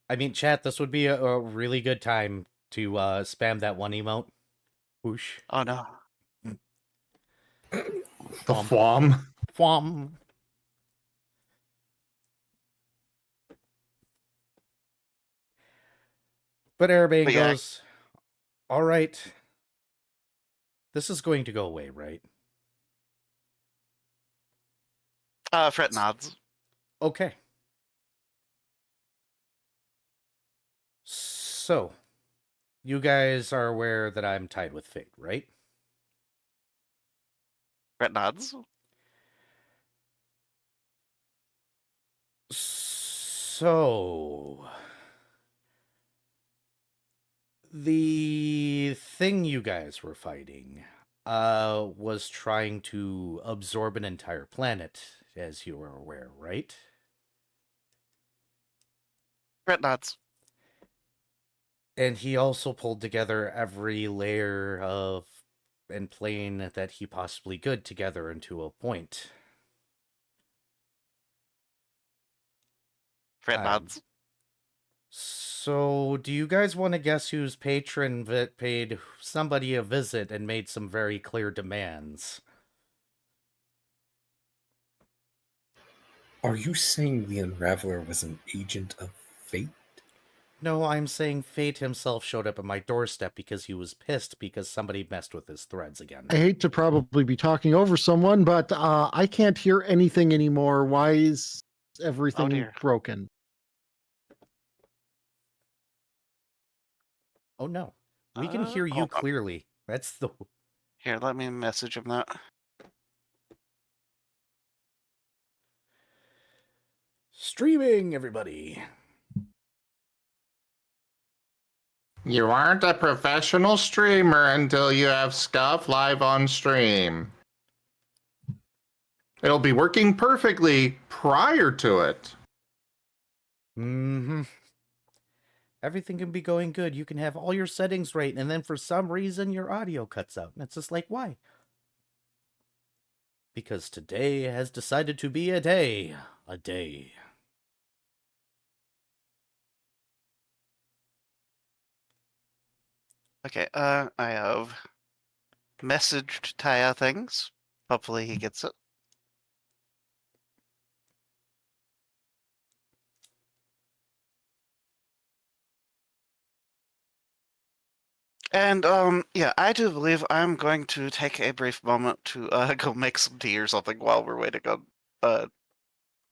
I mean, chat, this would be a really good time to spam that one emote. Whoosh. Oh no. The Fwam. Fwam. But Erebane But yeah. goes, "All right. This is going to go away, right?" Fret nods. Okay. So, you guys are aware that I'm tied with fate, right? Fret nods. So, the thing you guys were fighting was trying to absorb an entire planet, as you are aware, right? Crit nuts. And he also pulled together every layer of and plane that he possibly could together into a point. Crit Um, nuts. So, do you guys want to guess whose patron paid somebody a visit and made some very clear demands? Are you saying the Unraveler was an agent of fate? No, I'm saying Fate himself showed up at my doorstep because he was pissed because somebody messed with his threads again. I hate to probably be talking over someone, but I can't hear anything anymore. Why is everything dear. broken? Oh no. We can hear you hold on. clearly. That's the... Here, let me message him that. Streaming, everybody. You aren't a professional streamer until you have Scuff live on stream. It'll be working perfectly prior to it. Mm-hmm. Everything can be going good. You can have all your settings right, and then for some reason your audio cuts out. And it's just like, why? Because today has decided to be a day. A day. Okay, I have messaged Taya things. Hopefully he gets it. And, yeah, I do believe I'm going to take a brief moment to, go make some tea or something while we're waiting on,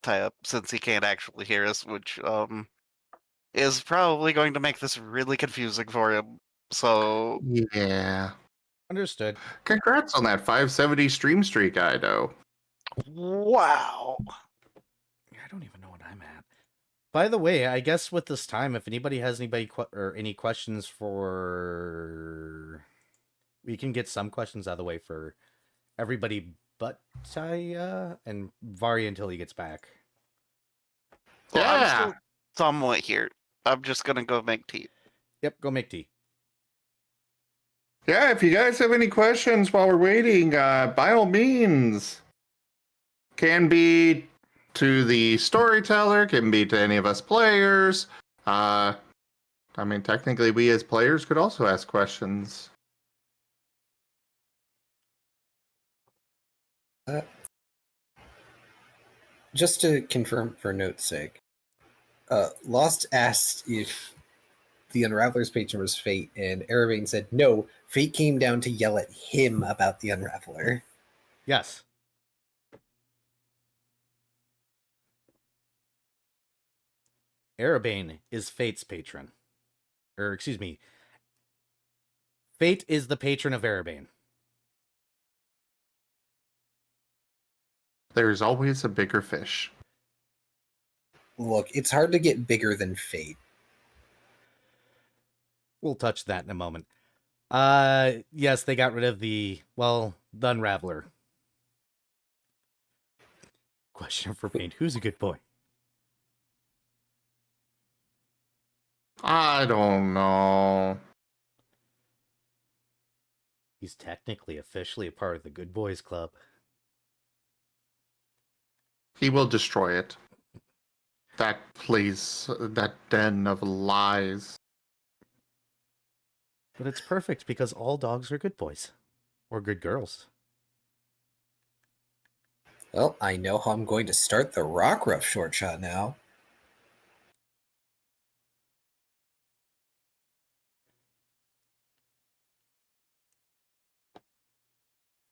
Taya, since he can't actually hear us, which, is probably going to make this really confusing for him. So, Yeah. Understood. Congrats on that 570 stream streak, Ido. wow. I don't even know what I'm at. By the way, I guess with this time, if anybody has any questions for... We can get some questions out of the way for everybody but Taya and Vari until he gets back. Well, I'm Yeah. still somewhat here. I'm just gonna go make tea. Yep, go make tea. Yeah, if you guys have any questions while we're waiting, by all means, can be to the storyteller, can be to any of us players. I mean, technically, we as players could also ask questions. Just to confirm for note's sake, Lost asked if the Unraveler's patron was Fate, and Erebane said no, Fate came down to yell at him about the Unraveler. Yes. Erebane is Fate's patron. Or, excuse me. Fate is the patron of Erebane. There's always a bigger fish. Look, it's hard to get bigger than Fate. We'll touch that in a moment. Yes, they got rid of the Unraveler. Question for Paint. Who's a good boy? I don't know. He's technically officially a part of the Good Boys Club. He will destroy it. That place, that den of lies. But it's perfect because all dogs are good boys. Or good girls. Well, I know how I'm going to start the Rockruff short shot now.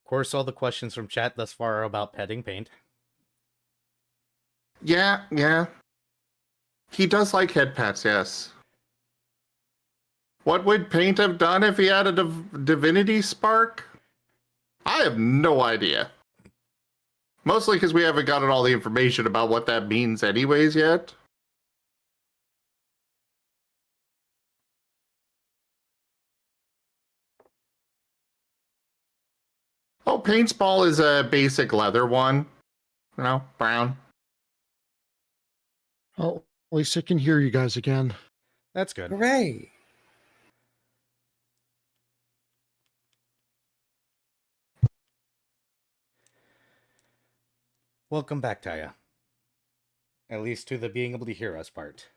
Of course, all the questions from chat thus far are about petting Paint. Yeah. He does like head pats, yes. What would Paint have done if he had a divinity spark? I have no idea. Mostly because we haven't gotten all the information about what that means anyways yet. Oh, paintball is a basic leather one. You know, brown. Well, at least I can hear you guys again. That's good. Hooray! Welcome back, Taya. At least to the being able to hear us part.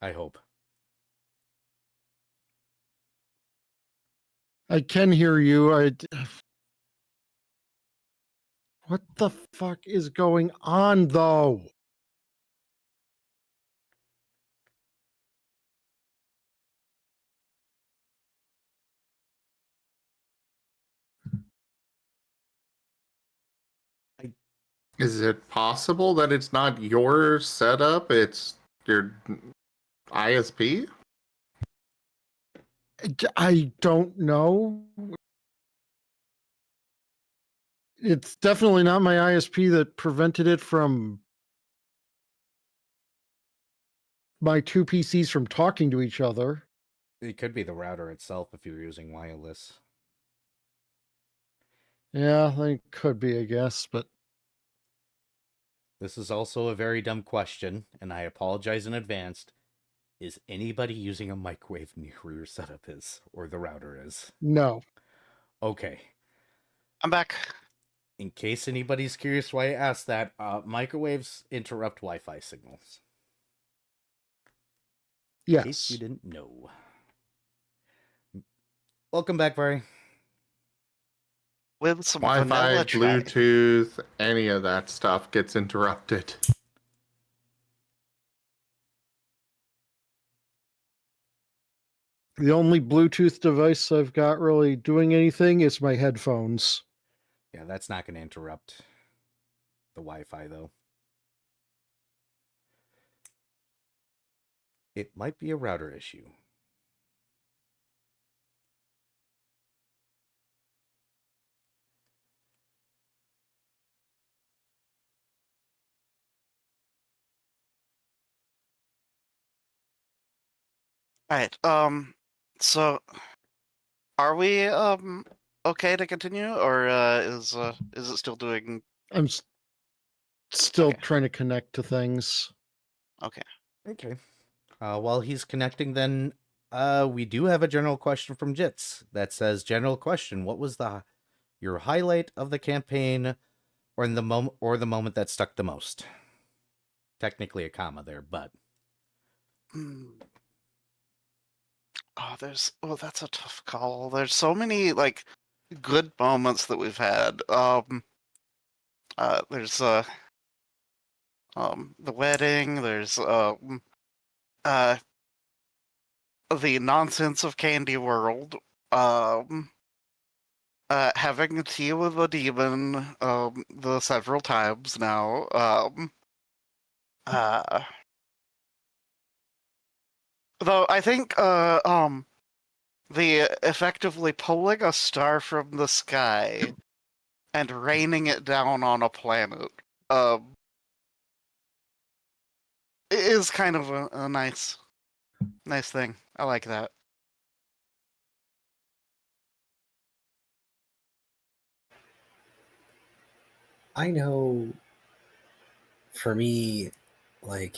I hope. I can hear you. What the fuck is going on, though? Is it possible that it's not your setup? It's your ISP? I don't know. It's definitely not my ISP that prevented it from my two PCs from talking to each other. It could be the router itself if you're using wireless. Yeah, they could be, I guess, but This is also a very dumb question, and I apologize in advance. Is anybody using a microwave near where your setup is, or the router is? no. Okay. I'm back. In case anybody's curious why I asked that, microwaves interrupt Wi-Fi signals. In case you Yes. didn't know. Welcome back, Barry. With some Wi-Fi, vanilla chai. Bluetooth, any of that stuff gets interrupted. The only Bluetooth device I've got really doing anything is my headphones. Yeah, that's not going to interrupt the Wi-Fi, though. It might be a router issue. Alright, so are we okay to continue, or is it still doing I'm still Okay. trying to connect to things. okay? Okay. While he's connecting, then we do have a general question from Jits that says, "General question: what was your highlight of the campaign, or in the moment that stuck the most?" Technically a comma there, but Hmm. That's a tough call. There's so many like good moments that we've had. There's the wedding. There's the nonsense of Candy World. Um, having tea with a demon. The several times now. Uh, though I think the effectively pulling a star from the sky and raining it down on a planet is kind of a nice thing. I like that. I know for me, like,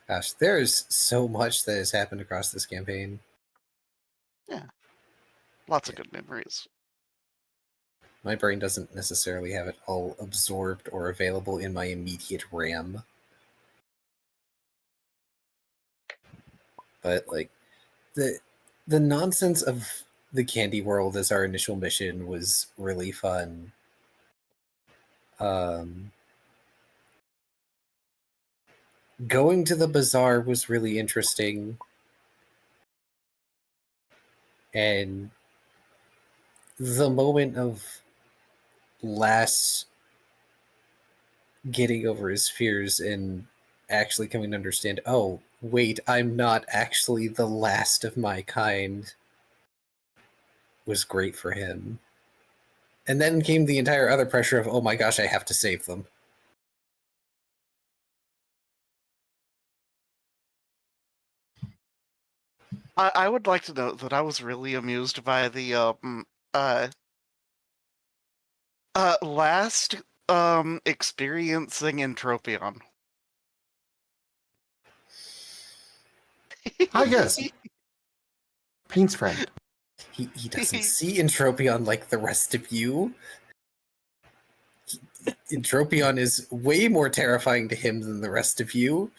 gosh, there's so much that has happened across this campaign. Lots of good memories. My brain doesn't necessarily have it all absorbed or available in my immediate RAM. But like the nonsense of the Candy World as our initial mission was really fun. Going to the bazaar was really interesting. And the moment of Lass getting over his fears and actually coming to understand, oh, wait, I'm not actually the last of my kind, was great for him. And then came the entire other pressure of, oh my gosh, I have to save them. I would like to note that I was really amused by the last experiencing Entropion. I guess. Pain's friend. He doesn't see Entropion like the rest of you. Entropion is way more terrifying to him than the rest of you.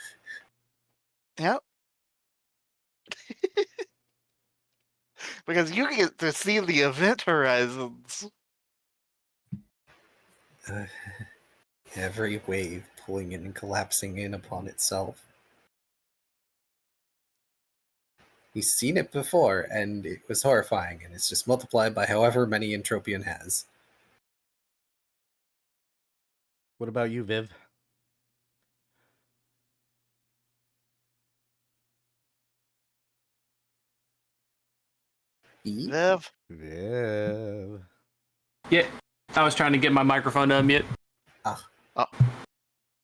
Yep. Because you get to see the event horizons. Every wave pulling in and collapsing in upon itself. He's seen it before, and it was horrifying, and it's just multiplied by however many Entropion has. What about you, Viv? Viv. Viv. Yeah, I was trying to get my microphone to unmute. Ah. Oh.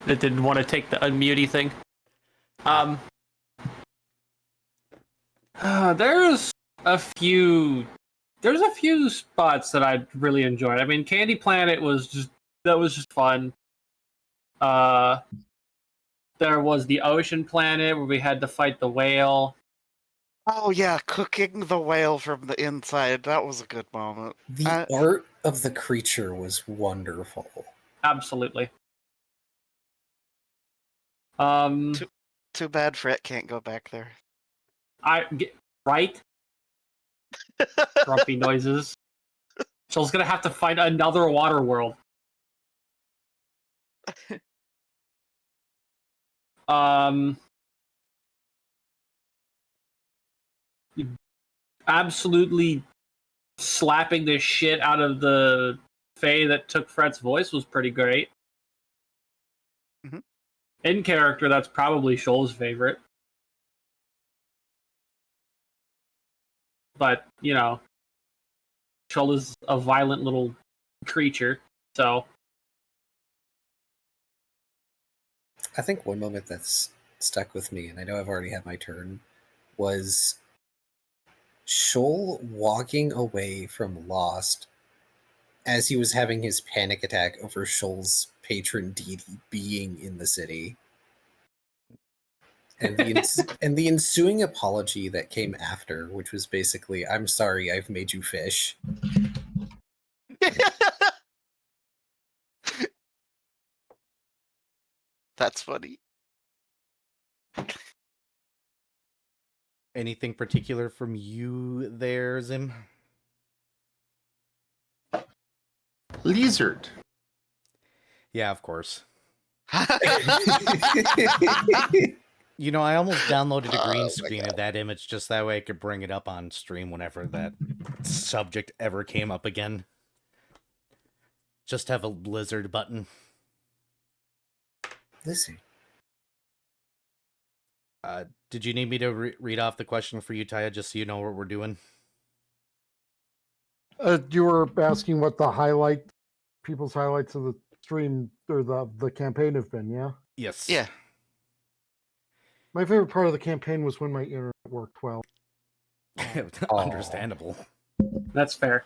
It didn't want to take the unmutey thing. There's a few spots that I really enjoyed. I mean, Candy Planet was just fun. There was the Ocean Planet where we had to fight the whale. Oh yeah, cooking the whale from the inside. That was a good moment. The art of the creature was wonderful. Absolutely. Too bad Fret can't go back there. Right? Grumpy noises. Joel's gonna have to find another water world. Absolutely slapping the shit out of the Fae that took Fret's voice was pretty great. Mhm. In character, that's probably Shoal's favorite. But, you know, Shoal is a violent little creature, so... I think one moment that's stuck with me, and I know I've already had my turn, was Shoal walking away from Lost as he was having his panic attack over Shoal's patron deity being in the city. And the ensuing apology that came after, which was basically, I'm sorry, I've made you fish. That's funny. Anything particular from you there, Zim? Lizard. Yeah, of course. You know, I almost downloaded a green screen of that image just that way I could bring it up on stream whenever that subject ever came up again. Just have a lizard button. Listen. Did you need me to read off the question for you, Taya, just so you know what we're doing? You were asking what people's highlights of the stream or the campaign have been, yeah? Yes. Yeah. My favorite part of the campaign was when my internet worked well. Understandable. That's fair.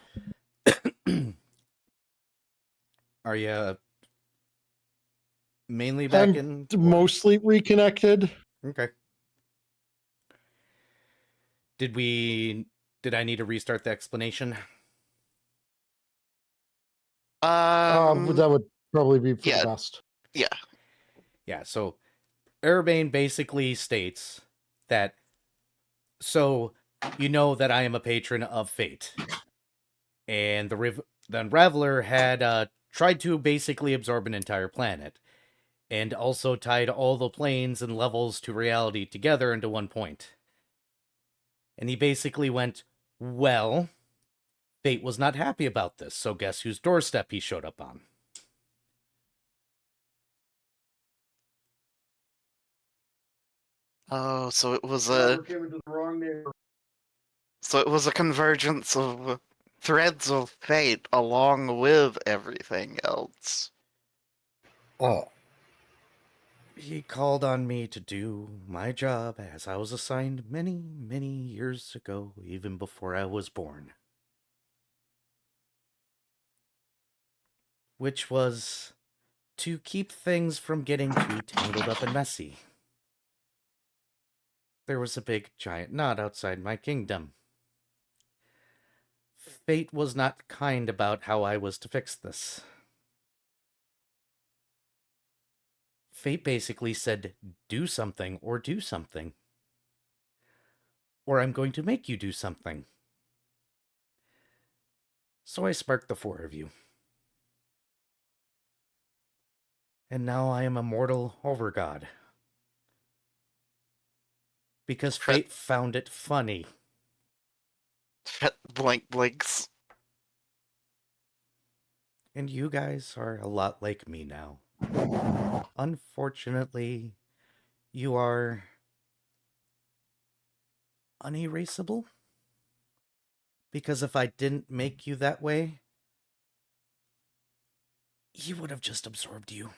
Are you mainly back I'm in? mostly reconnected. Okay. Did I need to restart the explanation? That would probably be for the best. Yeah. Yeah, so Erebane basically states that, so you know that I am a patron of fate. And the Unraveler had tried to basically absorb an entire planet, and also tied all the planes and levels to reality together into one point. And he basically went, well, fate was not happy about this, so guess whose doorstep he showed up on? Oh, so it was Came into the wrong neighborhood. so it was a convergence of threads of fate along with everything else. Oh, He called on me to do my job as I was assigned many, many years ago, even before I was born. Which was to keep things from getting too tangled up and messy. There was a big giant knot outside my kingdom. Fate was not kind about how I was to fix this. Fate basically said, do something or do something. Or I'm going to make you do something. So I sparked the four of you. And now I am a mortal overgod. Because fate found it funny. Fret blinks. And you guys are a lot like me now. Unfortunately, you are unerasable. Because if I didn't make you that way, he would have just absorbed you.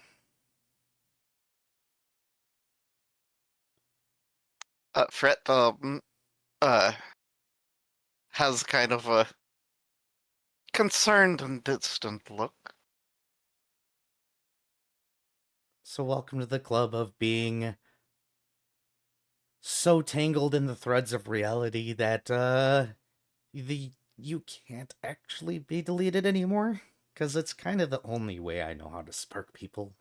Fret has kind of a concerned and distant look. So welcome to the club of being so tangled in the threads of reality that you can't actually be deleted anymore. Because it's kind of the only way I know how to spark people.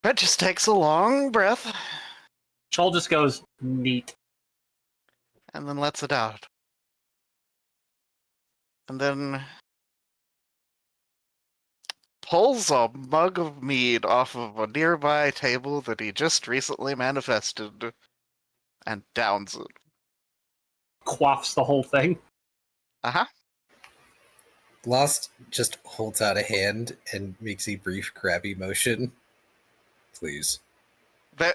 Fret just takes a long breath Shoal just goes, neat. and then lets it out. And then pulls a mug of mead off of a nearby table that he just recently manifested and downs it. Quaffs the whole thing. Uh-huh. Lost just holds out a hand and makes a brief grabby motion. Please.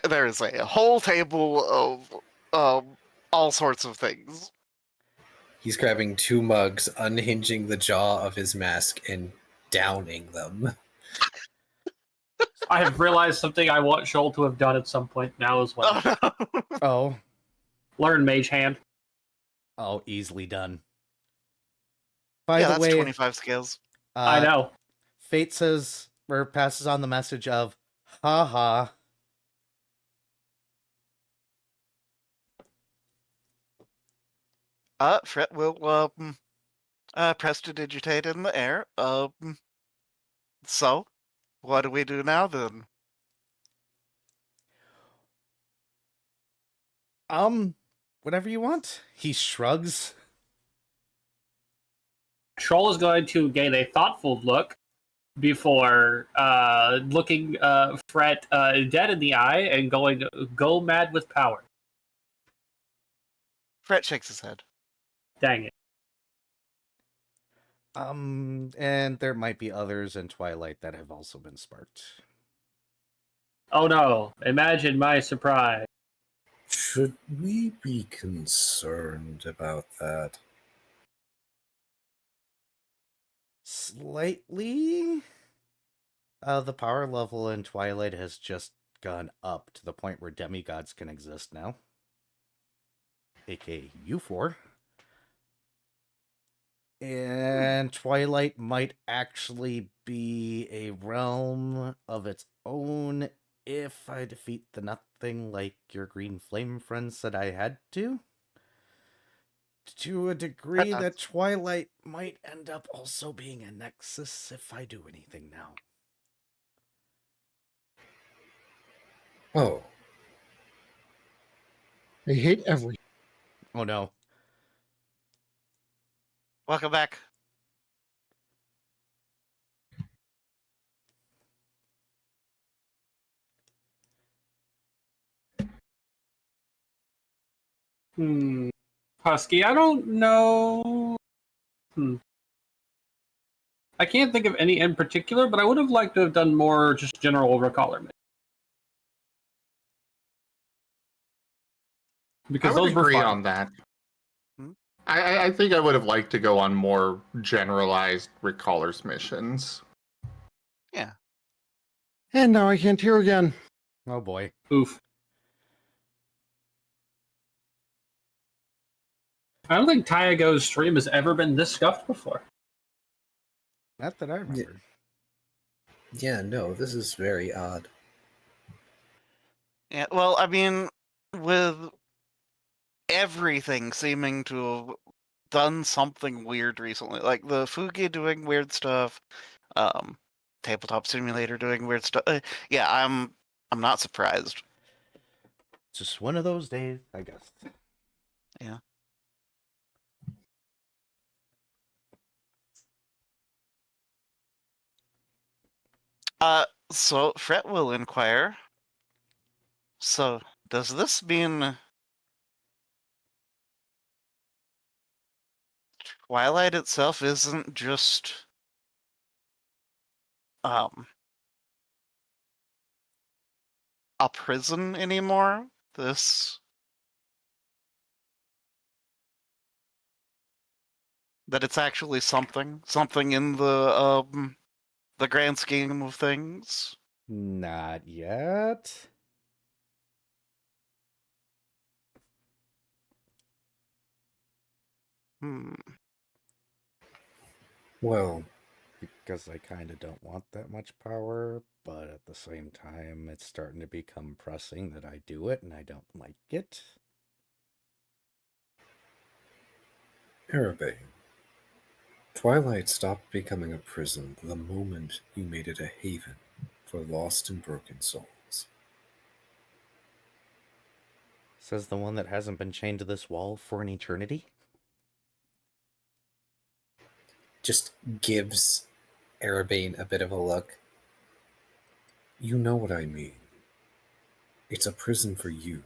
There is a whole table of all sorts of things. He's grabbing two mugs, unhinging the jaw of his mask, and downing them. I have realized something I want Shoal to have done at some point now as well. Oh, no. Oh. Learn Mage Hand. Oh, easily done. By Yeah, the that's way, 25 scales. I know. Fate says, or passes on the message of, haha. Fret will prestidigitate in the air. So, what do we do now then? Whatever you want. He shrugs. Troll is going to gain a thoughtful look before looking Fret dead in the eye and going to go mad with power. Fret shakes his head. Dang it. And there might be others in Twilight that have also been sparked. Oh no, imagine my surprise. Should we be concerned about that? Slightly. The power level in Twilight has just gone up to the point where demigods can exist now. AKA you four. And Twilight might actually be a realm of its own if I defeat the nothing like your green flame friend said I had to. To a degree that Twilight might end up also being a nexus if I do anything now. Oh. I hate everything. Oh no. Welcome back. Husky, I don't know. I can't think of any in particular, but I would have liked to have done more just general overcolorment. Because I would those were agree fun. on that. Hmm? I think I would have liked to go on more generalized recallers missions. Yeah. And now I can't hear again. Oh boy. Oof. I don't think Tyago's stream has ever been this scuffed before. Not that I remember. Yeah, no, this is very odd. Yeah, well, I mean, with everything seeming to have done something weird recently, like the Fugi doing weird stuff, Tabletop Simulator doing weird stuff. Yeah, I'm not surprised. Just one of those days, I guess. Yeah. So Fret will inquire. So, does this mean Twilight itself isn't just a prison anymore? That it's actually something in the grand scheme of things? Not yet. Hmm. Well, Because I kind of don't want that much power, but at the same time, it's starting to become pressing that I do it, and I don't like it. Arabane, Twilight stopped becoming a prison the moment you made it a haven for lost and broken souls. Says the one that hasn't been chained to this wall for an eternity. Just gives Arabane a bit of a look. You know what I mean. It's a prison for you,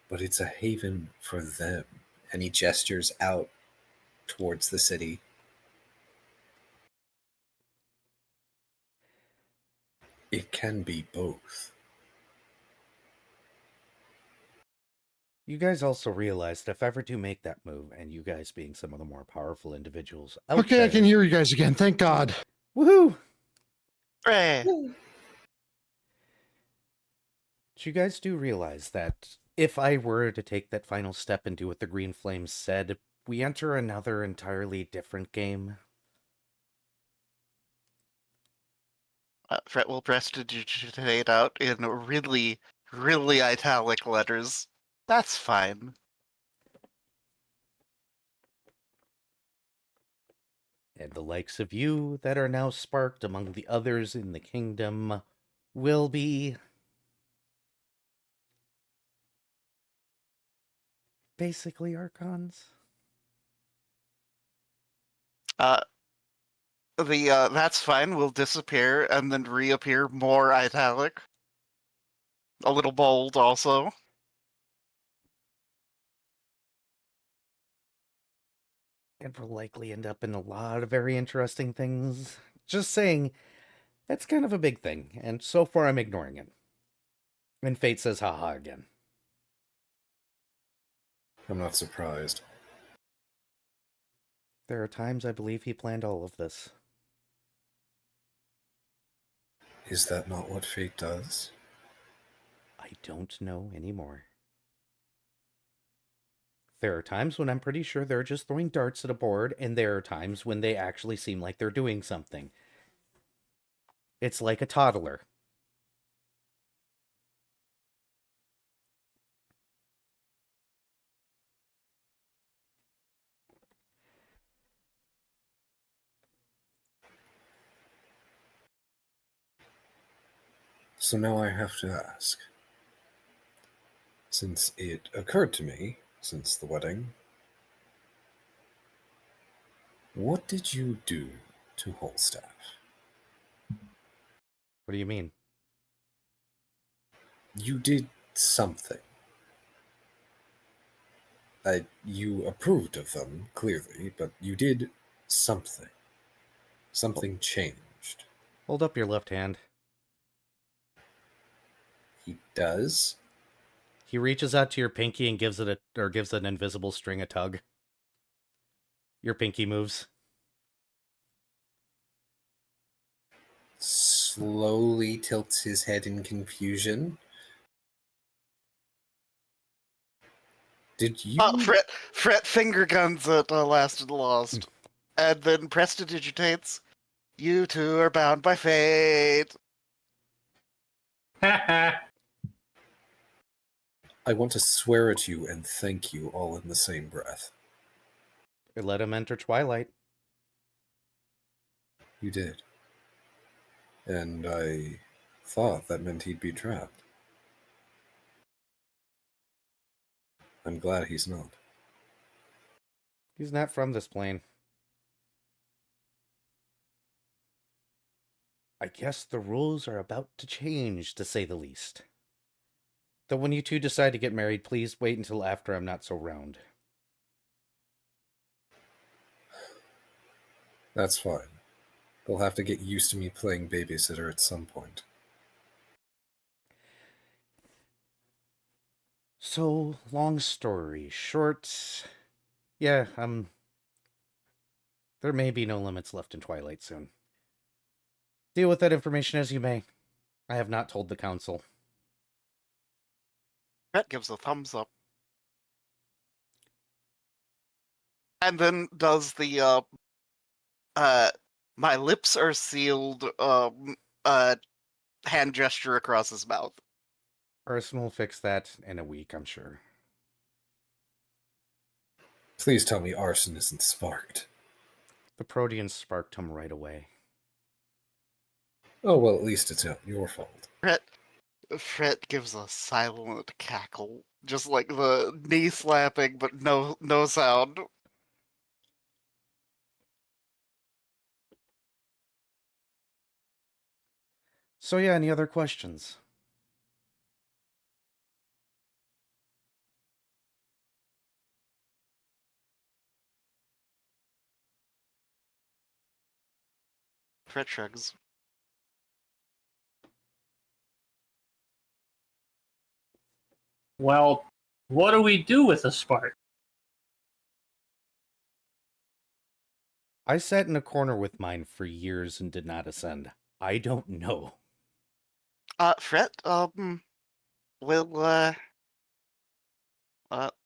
but it's a haven for them. And he gestures out towards the city. It can be both. You guys also realize that if I ever do make that move, and you guys being some of the more powerful individuals out Okay, there, I can hear you guys again. Thank God. woohoo! Hooray! But you guys do realize that if I were to take that final step and do what the Green Flames said, we enter another entirely different game. Fret will prestidigitate out in really, really italic letters. That's fine. And the likes of you that are now sparked among the others in the kingdom will be basically Archons. That's fine will disappear and then reappear more italic. A little bold also. And will likely end up in a lot of very interesting things. Just saying, that's kind of a big thing, and so far I'm ignoring it. And Fate says haha again. I'm not surprised. There are times I believe he planned all of this. Is that not what fate does? I don't know anymore. There are times when I'm pretty sure they're just throwing darts at a board, and there are times when they actually seem like they're doing something. It's like a toddler. So now I have to ask. Since it occurred to me, since the wedding, what did you do to Holstaff? What do you mean? You did something. You approved of them, clearly, but you did something. Something changed. Hold up your left hand. He does? He reaches out to your pinky and gives an invisible string a tug. Your pinky moves. Slowly tilts his head in confusion. Did you? Fret finger guns at Last and Lost, and then prestidigitates. You two are bound by fate. I want to swear at you and thank you all in the same breath. It let him enter Twilight. You did. And I thought that meant he'd be trapped. I'm glad he's not. He's not from this plane. I guess the rules are about to change, to say the least. Though when you two decide to get married, please wait until after I'm not so round. That's fine. They'll have to get used to me playing babysitter at some point. So, long story short, yeah, there may be no limits left in Twilight soon. Deal with that information as you may. I have not told the council. Fret gives a thumbs up. And then does the my lips are sealed hand gesture across his mouth. Arson will fix that in a week, I'm sure. Please tell me arson isn't sparked. The Proteans sparked him right away. Oh, well, at least it's not your fault. Fret gives a silent cackle, just like the knee slapping, but no sound. So yeah, any other questions? Fret shrugs. Well, what do we do with a spark? I sat in a corner with mine for years and did not ascend. I don't know. Fret, will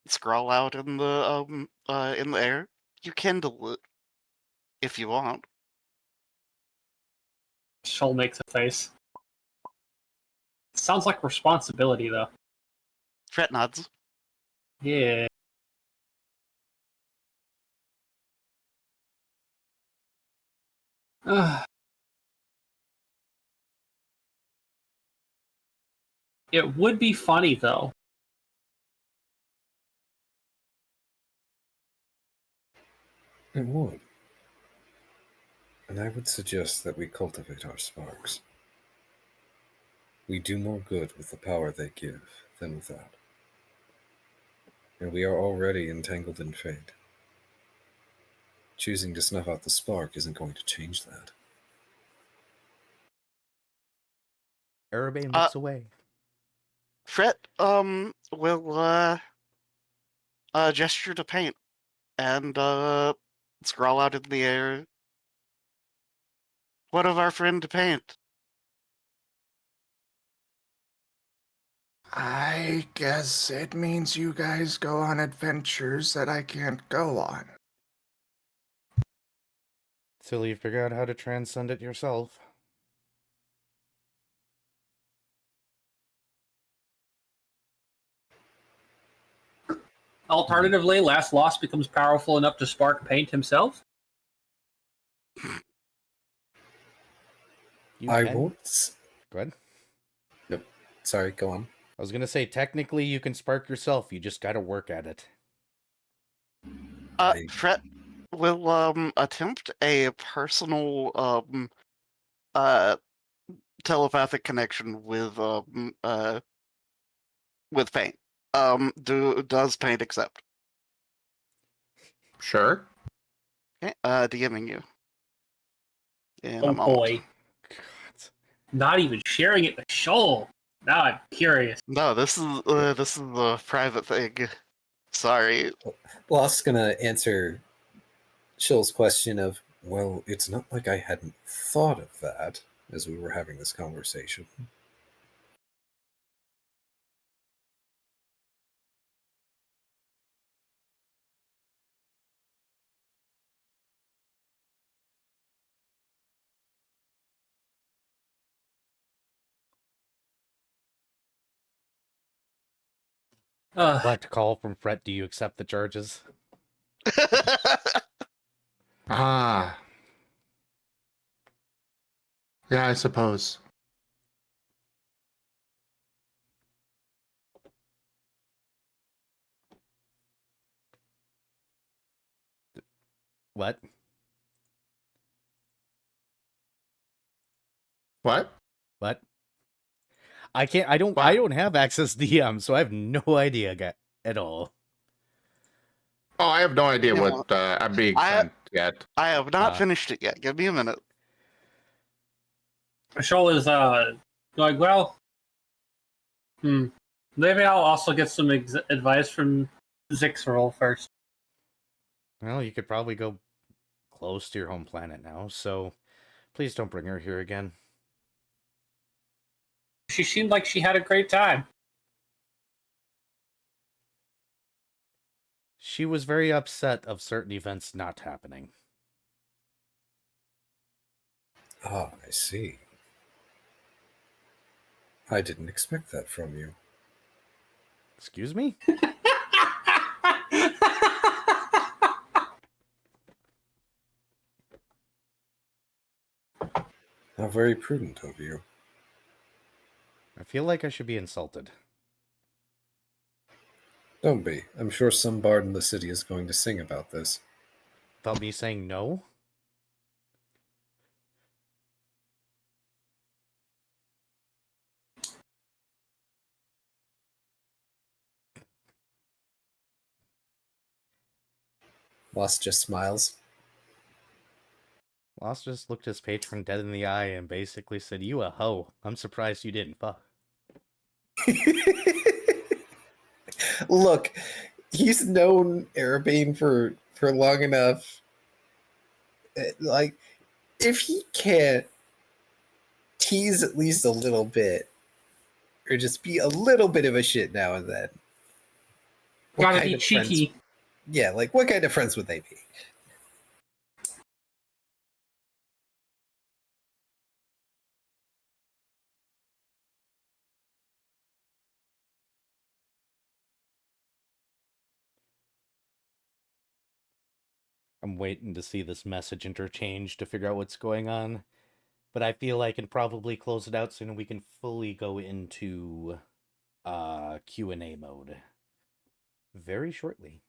scroll out in the air. You kindle it if you want. Shoal makes a face. Sounds like responsibility, though. Fret nods. Yeah. It would be funny, though. It would. And I would suggest that we cultivate our sparks. We do more good with the power they give than without. And we are already entangled in fate. Choosing to snuff out the spark isn't going to change that. Arabane looks away. Fret, will gesture to paint and scroll out in the air. What of our friend to paint? I guess it means you guys go on adventures that I can't go on. Till you figure out how to transcend it yourself. Alternatively, Last Lost becomes powerful enough to spark paint himself. I won't. Go ahead. Yep. Sorry, go on. I was gonna say, technically you can spark yourself, you just gotta work at it. Fret will attempt a personal telepathic connection with paint. Does paint accept? Sure. Okay, DMing you. In Oh a moment. boy. God. Not even sharing it with Shoal. Now I'm curious. No, this is a private thing. Sorry. Lost gonna answer Shill's question of, well, it's not like I hadn't thought of that as we were having this conversation. What call from Fret? Do you accept the charges? Ah. Yeah, I suppose. What? What? What? I can't. I don't. Wow. I don't have access to DM, so I have no idea at all. Oh, I have no idea You what I'm being sent yet. I have not Ah. finished it yet. Give me a minute. Shoal is going, well, maybe I'll also get some advice from Zixerl first. Well, you could probably go close to your home planet now, so please don't bring her here again. She seemed like she had a great time. She was very upset of certain events not happening. Ah, I see. I didn't expect that from you. Excuse me? How very prudent of you. I feel like I should be insulted. Don't be. I'm sure some bard in the city is going to sing about this. About me saying no? Lost just smiles. Lost just looked his patron dead in the eye and basically said, "You a hoe. I'm surprised you didn't fuck." Look, he's known Arabane for long enough. Like, if he can't tease at least a little bit, or just be a little bit of a shit now and then, what Gotta kind be of friends- cheeky. Yeah, like what kind of friends would they be? I'm waiting to see this message interchange to figure out what's going on. But I feel I can probably close it out soon and we can fully go into Q&A mode very shortly.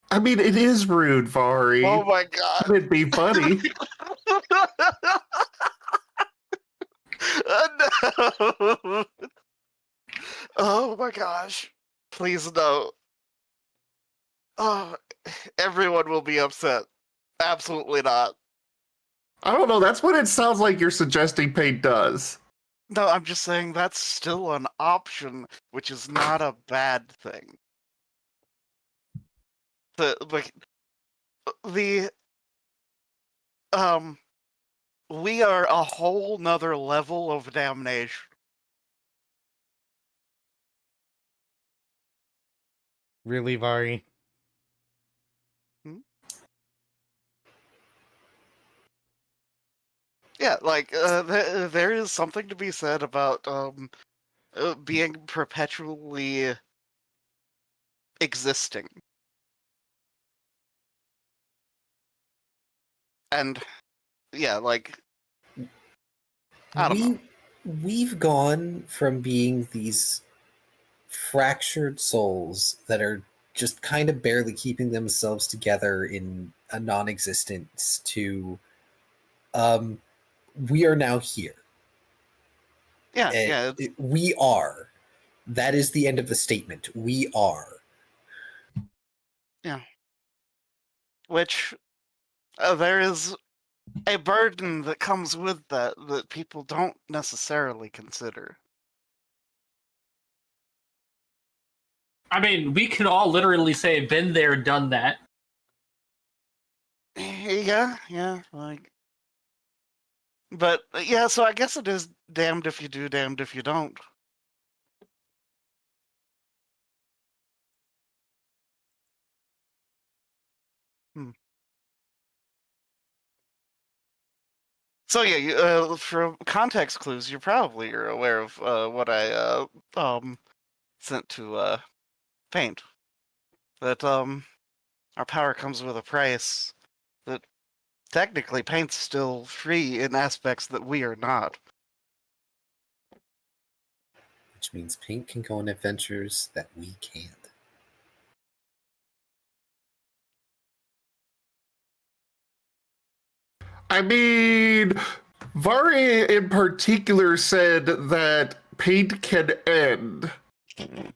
I mean, it is rude, Vari. Oh my god. Would it be funny? No. Oh my gosh. Please no. Oh, everyone will be upset. Absolutely not. I don't know. That's what it sounds like you're suggesting Paint does. No, I'm just saying that's still an option, which is not a bad thing. We are a whole nother level of damnation. Really, Vari? Yeah, like there is something to be said about being perpetually existing, and yeah, like I don't know. We've gone from being these fractured souls that are just kind of barely keeping themselves together in a non-existence to we are now here. Yeah, And yeah. we are. That is the end of the statement. We are. Which there is a burden that comes with that people don't necessarily consider. I mean, we can all literally say, been there, done that. Yeah, like. But yeah, so I guess it is damned if you do, damned if you don't. So yeah, for context clues, you probably are aware of what I sent to Paint. That our power comes with a price. That technically Paint's still free in aspects that we are not. Which means Pink can go on adventures that we can't. I mean, Vari in particular said that paint can end.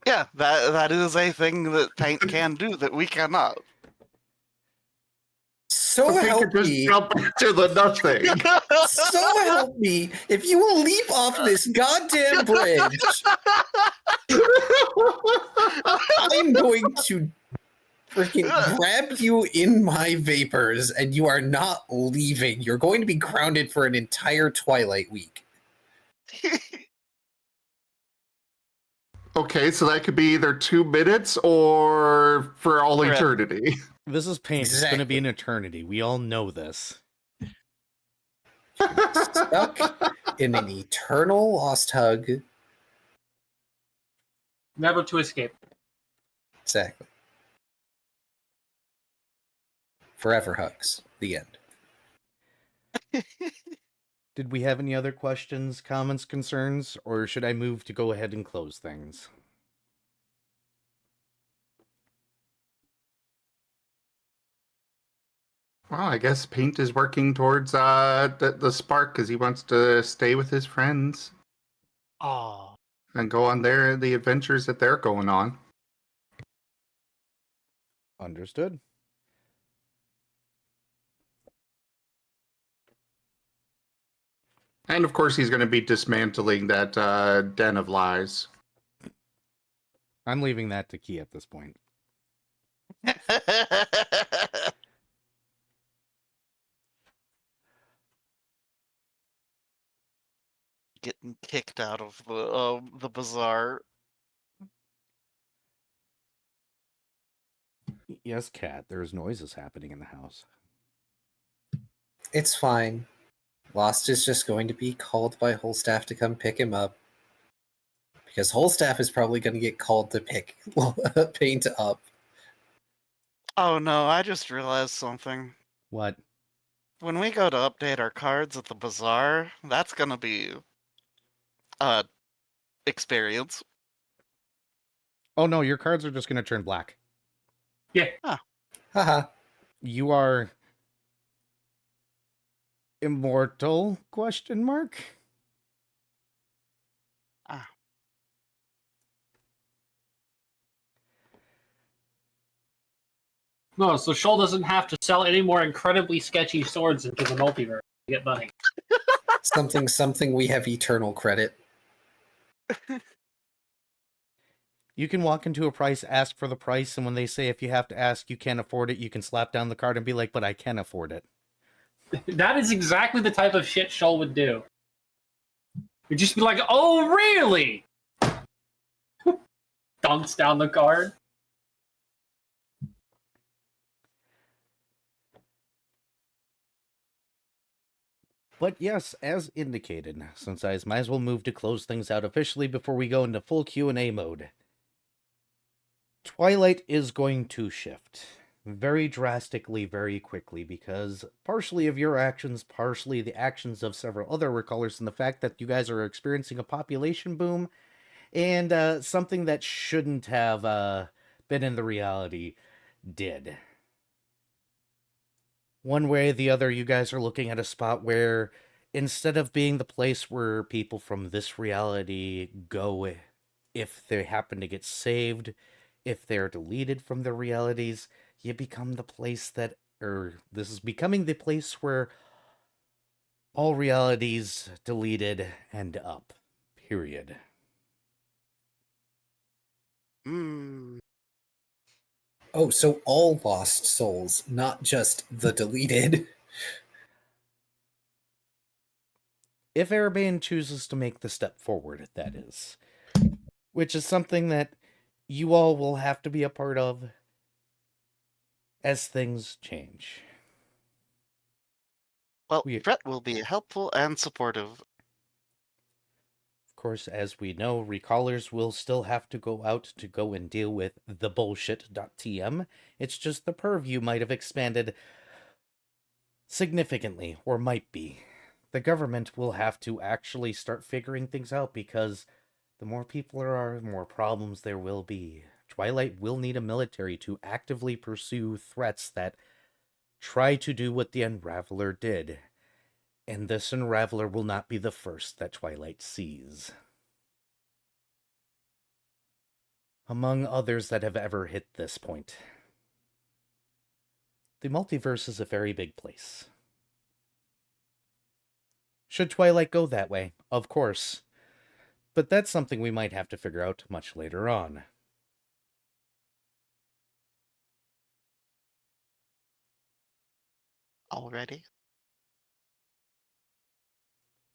Yeah, that is a thing that Paint can do that we cannot. So Paint help can just me. jump into the nothing. So help me. If you will leap off this goddamn bridge, I'm going to freaking grab you in my vapors and you are not leaving. You're going to be grounded for an entire Twilight week. Okay, so that could be either 2 minutes or for all Forever. eternity. This is Paint. It's going to be Exactly. an eternity. We all know this. Stuck in an eternal lost hug. Never to escape. Exactly. Forever hugs. The end. Did we have any other questions, comments, concerns, or should I move to go ahead and close things? Well, I guess Paint is working towards the spark because he wants to stay with his friends Oh. and go on the adventures that they're going on. Understood. And of course, he's going to be dismantling that den of lies. I'm leaving that to Key at this point. Getting kicked out of the bazaar. Yes, Cat, there's noises happening in the house. It's fine. Lost is just going to be called by Holstaff to come pick him up. Because Holstaff is probably going to get called to pick Paint up. Oh no, I just realized something. What? When we go to update our cards at the bazaar, that's gonna be experience. Oh no, your cards are just going to turn black. Yeah. Haha. You are immortal? Question mark. No, so Shoal doesn't have to sell any more incredibly sketchy swords into the multiverse to get money. Something we have eternal credit. You can walk into a price, ask for the price, and when they say if you have to ask, you can't afford it, you can slap down the card and be like, but I can afford it. That is exactly the type of shit Shoal would do. He'd just be like, oh, really? Dunks down the card. But yes, as indicated, since I might as well move to close things out officially before we go into full Q&A mode. Twilight is going to shift very drastically, very quickly, because partially of your actions, partially the actions of several other recallers, and the fact that you guys are experiencing a population boom, and something that shouldn't have been in the reality did. One way or the other, you guys are looking at a spot where instead of being the place where people from this reality go if they happen to get saved, if they're deleted from their realities, you become the place that, or this is becoming the place where all realities deleted end up. Period. Hmm. Oh, so all lost souls, not just the deleted. If Erebane chooses to make the step forward, that is. Which is something that you all will have to be a part of as things change. Well, We- Brett will be helpful and supportive. Of course, as we know, recallers will still have to go out to go and deal with the bullshit.tm. It's just the purview might have expanded significantly, or might be. The government will have to actually start figuring things out because the more people there are, the more problems there will be. Twilight will need a military to actively pursue threats that try to do what the Unraveler did. And this Unraveler will not be the first that Twilight sees. Among others that have ever hit this point. The multiverse is a very big place. Should Twilight go that way? Of course. But that's something we might have to figure out much later on. Already?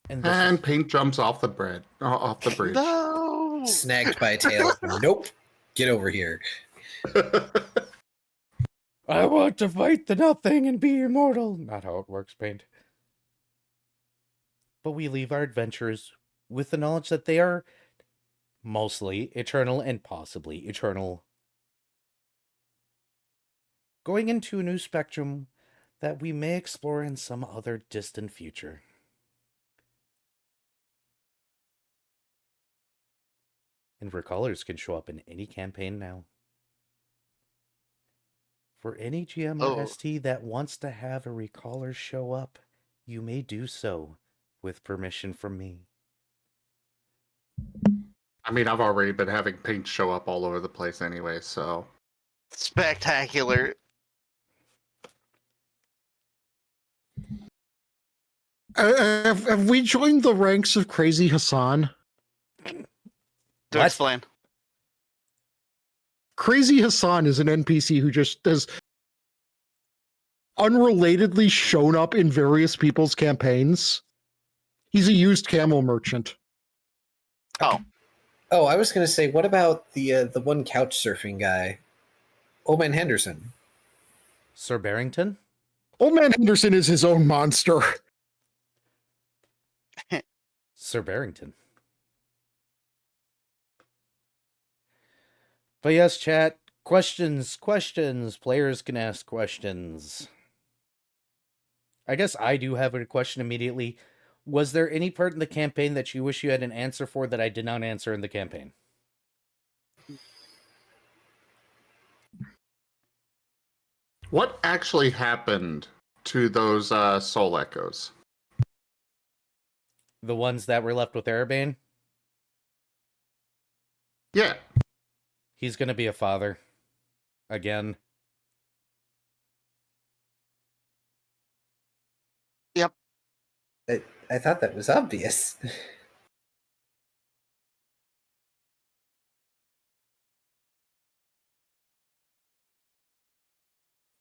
And this And is... paint jumps off the off the bridge. No! Snagged by a tail. Nope. Get over here. I want to fight the nothing and be immortal. Not how it works, Paint. But we leave our adventurers with the knowledge that they are mostly eternal and possibly eternal. Going into a new spectrum that we may explore in some other distant future. And recallers can show up in any campaign now. For any GM or Oh. ST that wants to have a recaller show up, you may do so with permission from me. I mean, I've already been having paint show up all over the place anyway, so. Spectacular. Have we joined the ranks of Crazy Hassan? To What? explain. Crazy Hassan is an NPC who just has unrelatedly shown up in various people's campaigns. He's a used camel merchant. Oh. Oh, I was going to say, what about the one couch surfing guy? Old Man Henderson. Sir Barrington? Old Man Henderson is his own monster. Sir Barrington. But yes, chat, questions. Players can ask questions. I guess I do have a question immediately. Was there any part in the campaign that you wish you had an answer for that I did not answer in the campaign? What actually happened to those soul echoes? The ones that were left with Erebane? Yeah. He's gonna be a father. Again. Yep. I thought that was obvious.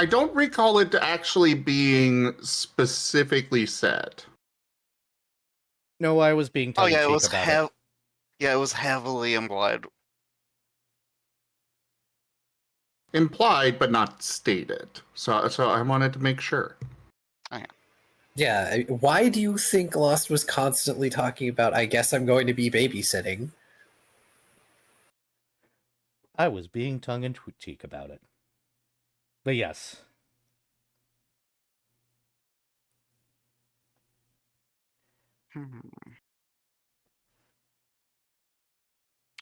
I don't recall it actually being specifically said. No, I was being Oh yeah, tongue-in-cheek about it. Yeah, it was heavily implied. Implied, but not stated. So I wanted to make sure. Yeah, why do you think Lost was constantly talking about, I guess I'm going to be babysitting? I was being tongue-in-cheek about it. But yes.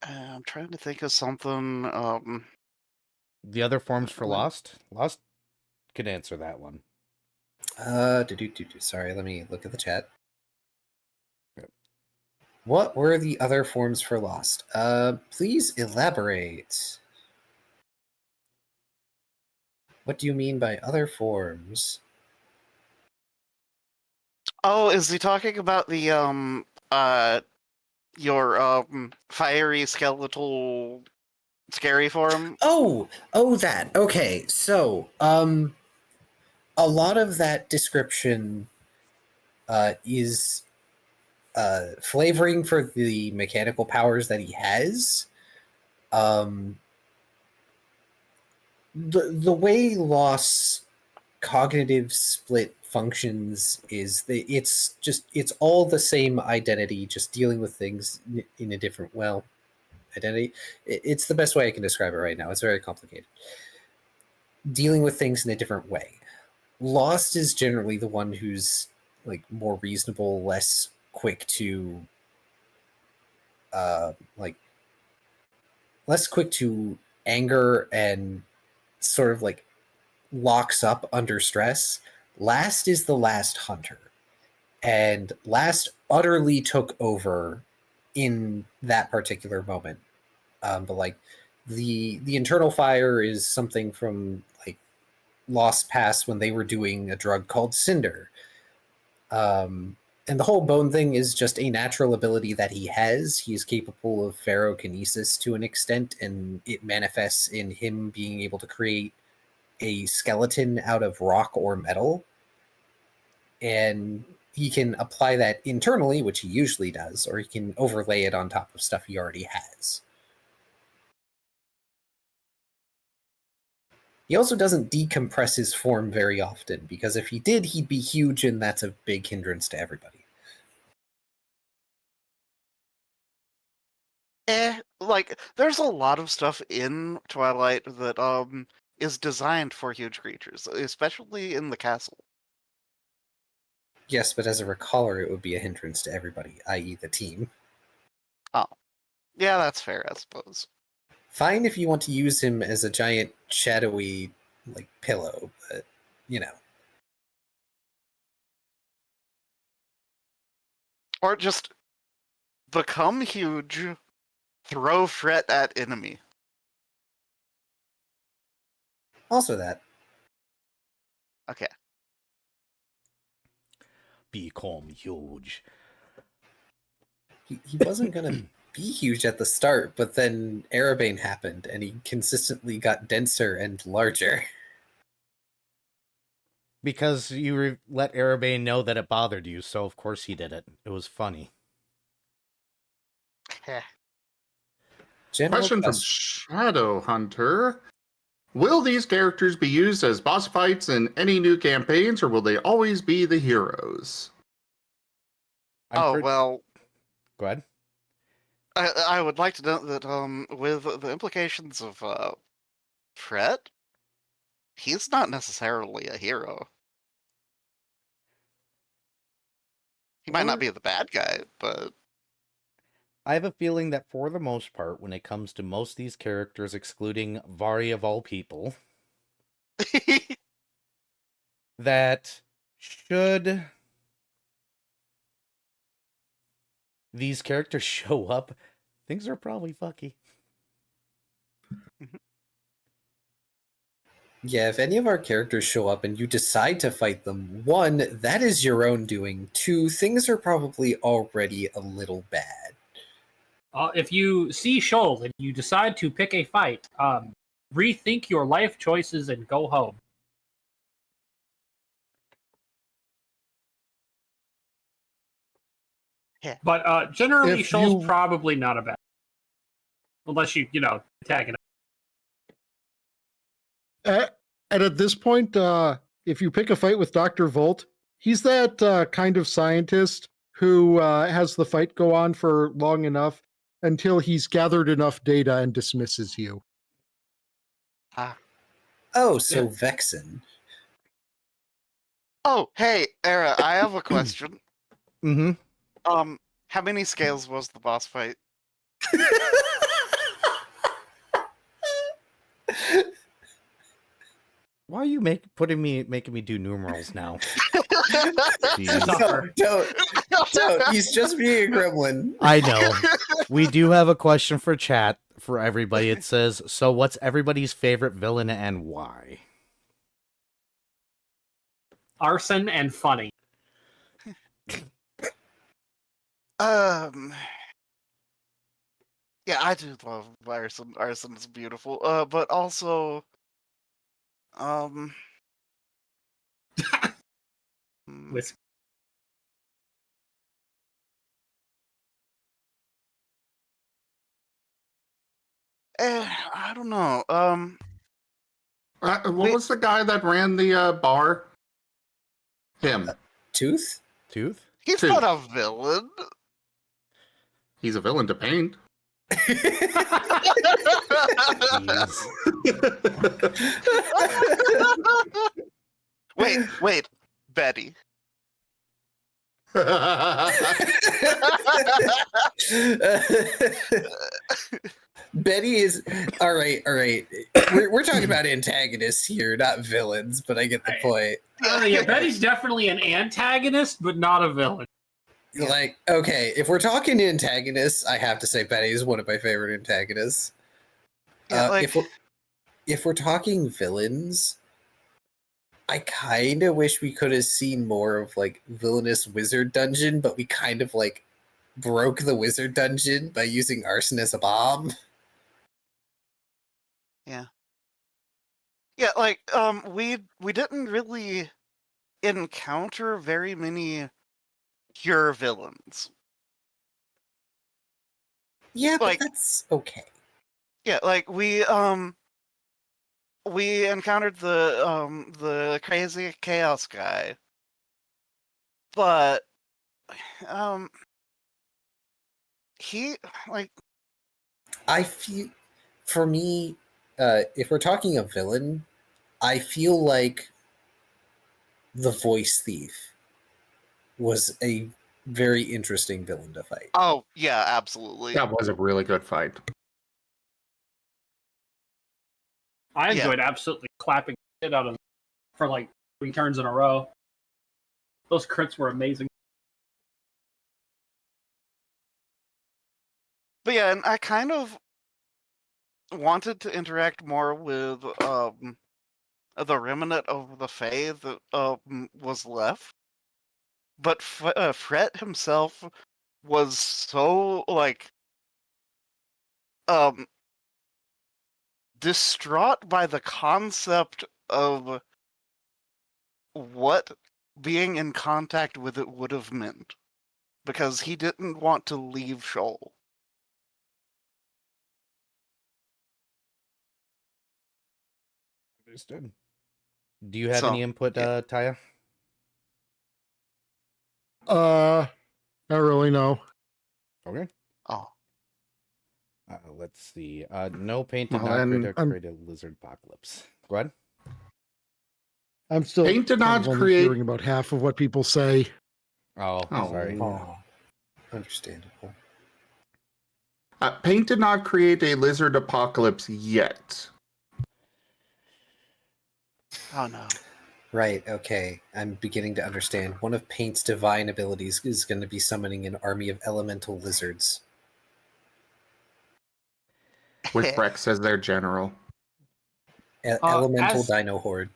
I'm trying to think of something. The other forms for Well- Lost? Lost could answer that one. Sorry, let me look at the chat. What were the other forms for Lost? Please elaborate. What do you mean by other forms? Oh, is he talking about the your fiery skeletal scary form? Oh, that. Okay, so a lot of that description is flavoring for the mechanical powers that he has. The way Lost's cognitive split functions is it's all the same identity, just dealing with things in a different identity. It's the best way I can describe it right now. It's very complicated. Dealing with things in a different way. Lost is generally the one who's like more reasonable, less quick to like less quick to anger and sort of like locks up under stress. Last is the last hunter. And Last utterly took over in that particular moment. But like the internal fire is something from like Lost Past when they were doing a drug called Cinder. And the whole bone thing is just a natural ability that he has. He is capable of ferrokinesis to an extent, and it manifests in him being able to create a skeleton out of rock or metal. And he can apply that internally, which he usually does, or he can overlay it on top of stuff he already has. He also doesn't decompress his form very often, because if he did, he'd be huge, and that's a big hindrance to everybody. Like there's a lot of stuff in Twilight that is designed for huge creatures, especially in the castle. Yes, but as a recaller, it would be a hindrance to everybody, i.e. the team. Oh. Yeah, that's fair, I suppose. Fine if you want to use him as a giant shadowy like pillow, but you know. Or just become huge, throw fret at enemy. Also that. Okay. Become huge. He wasn't gonna be huge at the start, but then Erebane happened and he consistently got denser and larger. Because you let Erebane know that it bothered you, so of course he did it. It was funny. General Question from Shadowhunter. Will these characters be used as boss fights in any new campaigns, or will they always be the heroes? Well, Go ahead. I would like to note that with the implications of Fret, he's not necessarily a hero. He might not be the bad guy, but I have a feeling that for the most part, when it comes to most of these characters, excluding Vari of all people, that should these characters show up, things are probably fucky. Yeah, if any of our characters show up and you decide to fight them, one, that is your own doing. Two, things are probably already a little bad. If you see Shoal and you decide to pick a fight, rethink your life choices and go home. Yeah. But generally, If Shoal's you- probably not a bad, unless you tag it. And at this point, if you pick a fight with Dr. Volt, he's that kind of scientist who has the fight go on for long enough until he's gathered enough data and dismisses you. Oh, so Vexen. Oh, hey, Era, I have a question. Mm-hmm. How many scales was the boss fight? Why are you making me do numerals now? Jeez. Suffer. Don't. He's just being a gremlin. I know. We do have a question for chat for everybody. It says, so what's everybody's favorite villain and why? Arson and funny. Yeah, I do love Arson. Arson is beautiful. But also, hmm, With I don't know. What Wait. was the guy that ran the bar? Him. Tooth? Tooth? He's Two. not a villain. He's a villain to paint. Wait, Betty. Betty is all right. We're talking about antagonists here, not villains. But I get the point. yeah, Betty's definitely an antagonist, but not a villain. Like, okay, if we're talking antagonists, I have to say Betty is one of my favorite antagonists. Yeah, like, if we're talking villains, I kind of wish we could have seen more of like villainous wizard dungeon, but we kind of like broke the wizard dungeon by using arson as a bomb. yeah, like we didn't really encounter very many pure villains. Yeah, but Like- that's okay. Yeah, like we encountered the crazy chaos guy, but he like I feel, for me, if we're talking a villain, I feel like the voice thief was a very interesting villain to fight. oh yeah, absolutely. That was a really good fight. I Yeah. enjoyed absolutely clapping shit out of him for like 3 turns in a row. Those crits were amazing. But yeah, and I kind of wanted to interact more with the remnant of the Fae that was left, but Fret himself was so like distraught by the concept of what being in contact with it would have meant, because he didn't want to leave Shoal. Understood. Do you have So, any input, yeah. Taya? Not really, no. Okay. Oh, Let's see. No, Paint did Well, not then, create a lizard apocalypse. Go ahead. I'm still Paint did kind not of only create- hearing about half of what people say. Oh, Oh. sorry. Oh, understandable. Paint did not create a lizard apocalypse yet. oh no. Right, okay. I'm beginning to understand. One of Paint's divine abilities is going to be summoning an army of elemental lizards. With Rex as their general. Elemental as- dino horde.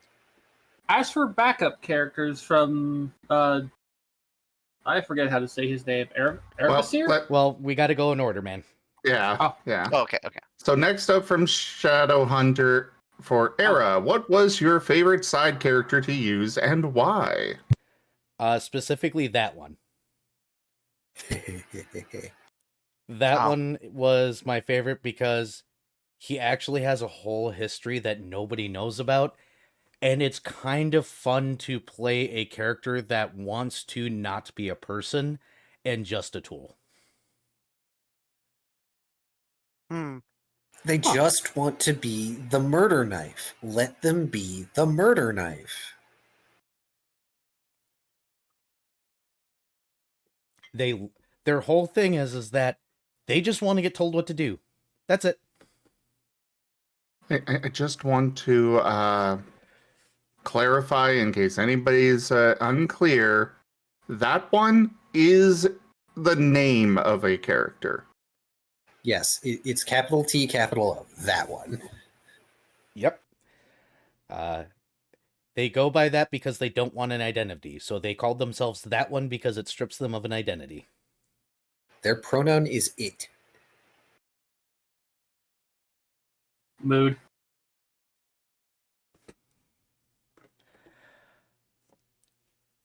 As for backup characters from I forget how to say his name. Arabasir? Well, we got to go in order, man. Yeah, Oh. yeah. Okay. So next up from Shadowhunter for Era, what was your favorite side character to use and why? Specifically that one. That Wow. one was my favorite because he actually has a whole history that nobody knows about. And it's kind of fun to play a character that wants to not be a person and just a tool. They just want to be the murder knife. Let them be the murder knife. Their whole thing is that they just want to get told what to do. That's it. I just want to clarify in case anybody's unclear, that one is the name of a character. Yes, it's capital T, capital O. That one. Yep. They go by that because they don't want an identity. So they called themselves that one because it strips them of an identity. Their pronoun is it. Mood.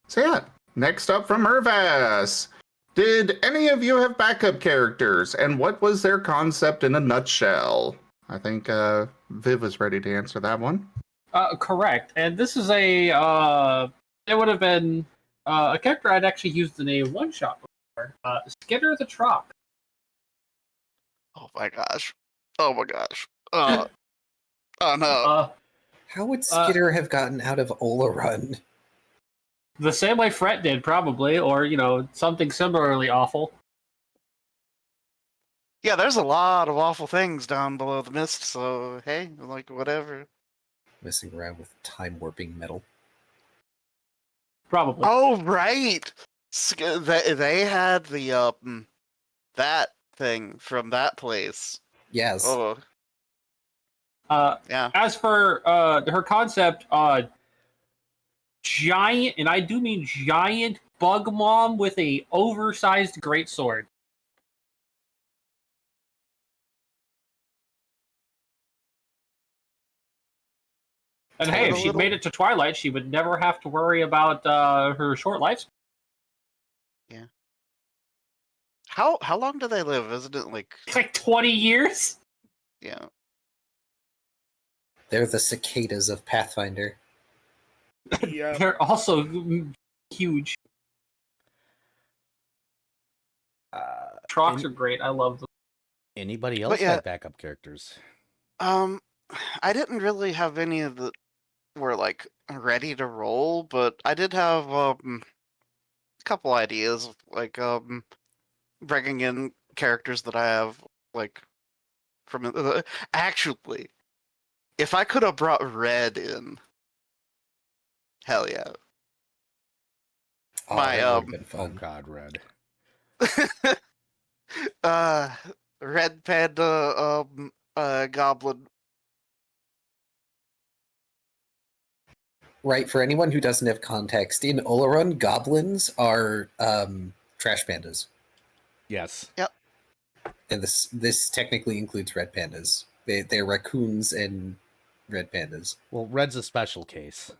So yeah, next up from Mervas. Did any of you have backup characters, and what was their concept in a nutshell? I think Viv was ready to answer that one. Correct. And this is it would have been a character I'd actually used in a one-shot before. Skitter the Troc. Oh my gosh. Oh my gosh. Oh no. How would Skitter have gotten out of Ola Run? The same way Fret did, probably, or, something similarly awful. Yeah, there's a lot of awful things down below the mist, so hey, like, whatever. Messing around with time warping metal. Probably. Oh, right! They had the, that thing from that place. Yes. Oh, yeah. As for her concept, giant, and I do mean giant, bug mom with a oversized greatsword. And hey, if she'd made it to Twilight, she would never have to worry about her short life. Yeah. How long do they live? Isn't it like 20 years? Yeah. They're the cicadas of Pathfinder. Yeah. They're also huge. Trocs are great. I love them. Anybody else yeah. have backup characters? I didn't really have any of the were like ready to roll, but I did have a couple ideas, like bringing in characters that I have like from actually, if I could have brought Red in, hell yeah. Oh, My that would have been Oh fun. God, Red. Red Panda Goblin. Right, for anyone who doesn't have context, in Olarun, goblins are trash pandas. Yes. And this technically includes red pandas. They're raccoons and red pandas. Well, Red's a special case.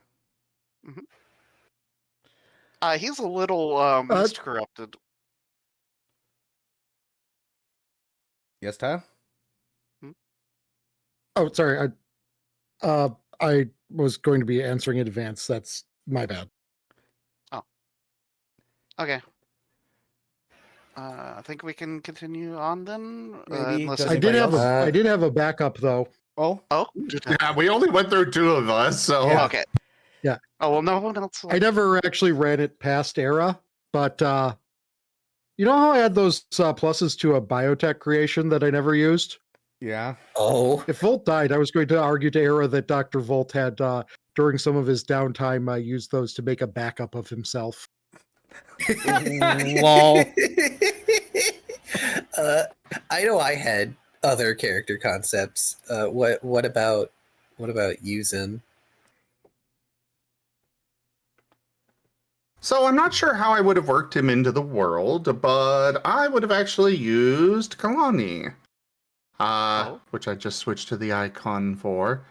He's a little mist corrupted. Yes, Tyler? Oh, sorry. I was going to be answering in advance. That's my bad. Oh. Okay. I think we can continue on then. Maybe. Unless Does I did anybody have else? I did have a backup though. Oh, Oh. Yeah, we only went through two of us, so Yeah. Okay. Yeah. Oh well, no one else. I never actually ran it past Era, but you know how I had those pluses to a biotech creation that I never used? yeah. Oh, If Volt died, I was going to argue to Era that Dr. Volt had, during some of his downtime, used those to make a backup of himself. Lol. I know I had other character concepts. What about you, Zin? So I'm not sure how I would have worked him into the world, but I would have actually used Kalani, which I just switched to the icon for.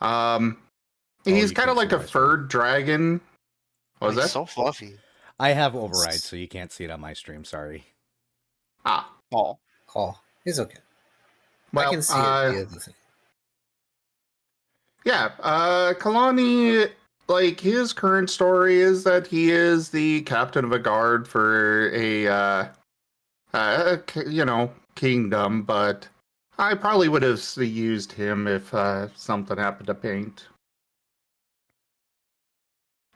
He's you kind of can't like see a my screen. furred dragon. What was He's that? so fluffy. I have override, so you can't see it on my stream. Sorry. Ah, Oh. Oh, it's okay. well, I can see it. The other thing. Yeah, Kalani, like, his current story is that he is the captain of a guard for a kingdom, but I probably would have used him if something happened to paint.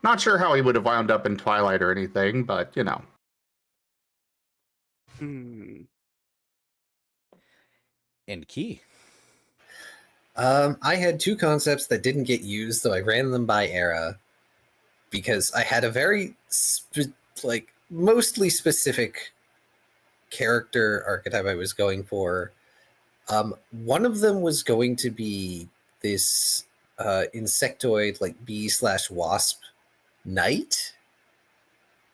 Not sure how he would have wound up in Twilight or anything, but, you know. Hmm. And Key. I had two concepts that didn't get used, though I ran them by era because I had a very mostly specific character archetype I was going for. One of them was going to be this insectoid, like bee/wasp knight,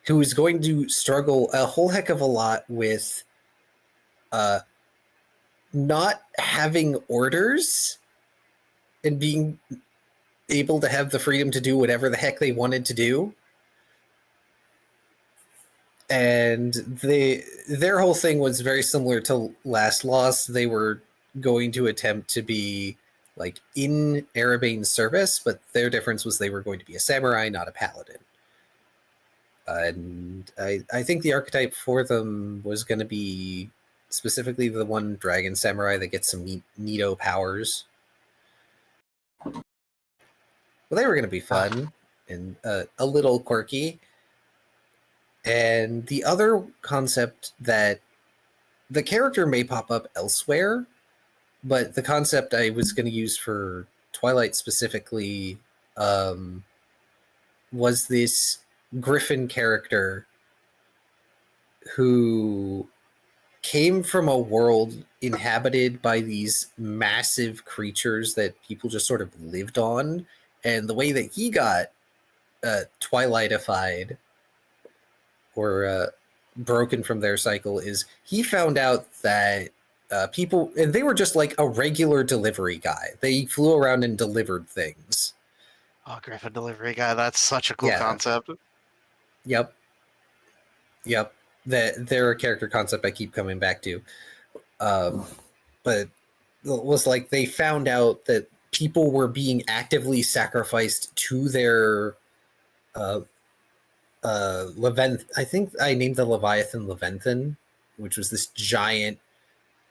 who is going to struggle a whole heck of a lot with not having orders and being able to have the freedom to do whatever the heck they wanted to do. And their whole thing was very similar to Last Lost. They were going to attempt to be like in Arabane's service, but their difference was they were going to be a samurai, not a paladin. And I think the archetype for them was going to be specifically the one dragon samurai that gets some neato powers. Well, they were going to be fun and a little quirky. And the other concept that the character may pop up elsewhere, but the concept I was going to use for Twilight specifically was this Griffin character who came from a world inhabited by these massive creatures that people just sort of lived on. And the way that he got Twilightified or broken from their cycle is he found out that people, and they were just like a regular delivery guy. They flew around and delivered things. Oh, Griffin delivery guy, that's such a cool concept. Yep. They're a character concept I keep coming back to. But it was like they found out that people were being actively sacrificed to their I think I named the Leviathan Levanthan, which was this giant,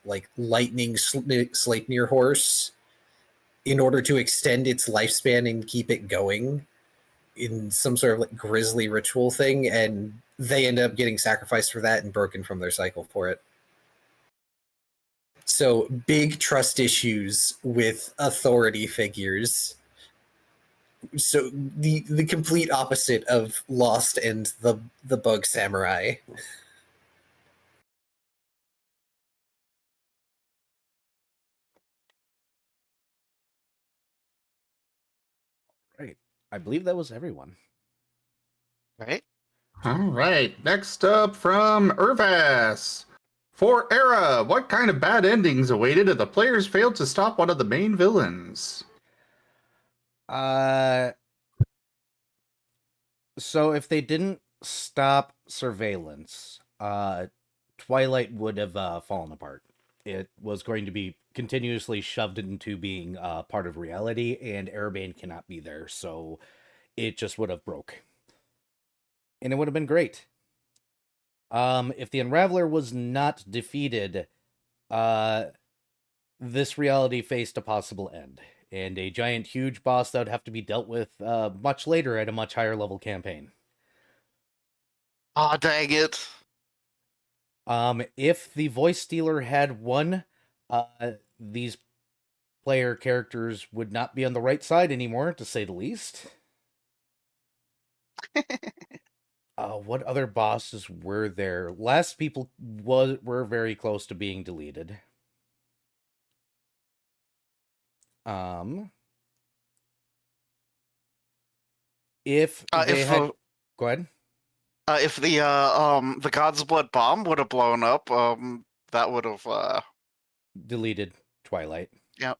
like lightning Sleipnir horse, in order to extend its lifespan and keep it going in some sort of like grisly ritual thing, and they end up getting sacrificed for that and broken from their cycle for it. So big trust issues with authority figures. So the complete opposite of Lost and the Bug Samurai. Right. I believe that was everyone. Right? All right. Next up from Irvas. For Era, what kind of bad endings awaited if the players failed to stop one of the main villains? So if they didn't stop surveillance, Twilight would have fallen apart. It was going to be continuously shoved into being part of reality, and Arabane cannot be there, so it just would have broke. And it would have been great. If the Unraveler was not defeated, this reality faced a possible end, and a giant, huge boss that would have to be dealt with much later at a much higher level campaign. Aw, dang it. If the voice stealer had won, these player characters would not be on the right side anymore, to say the least. What other bosses were there? Last people were very close to being deleted. If they had... Go ahead. If the God's Blood bomb would have blown up, that would have deleted Twilight. Yep.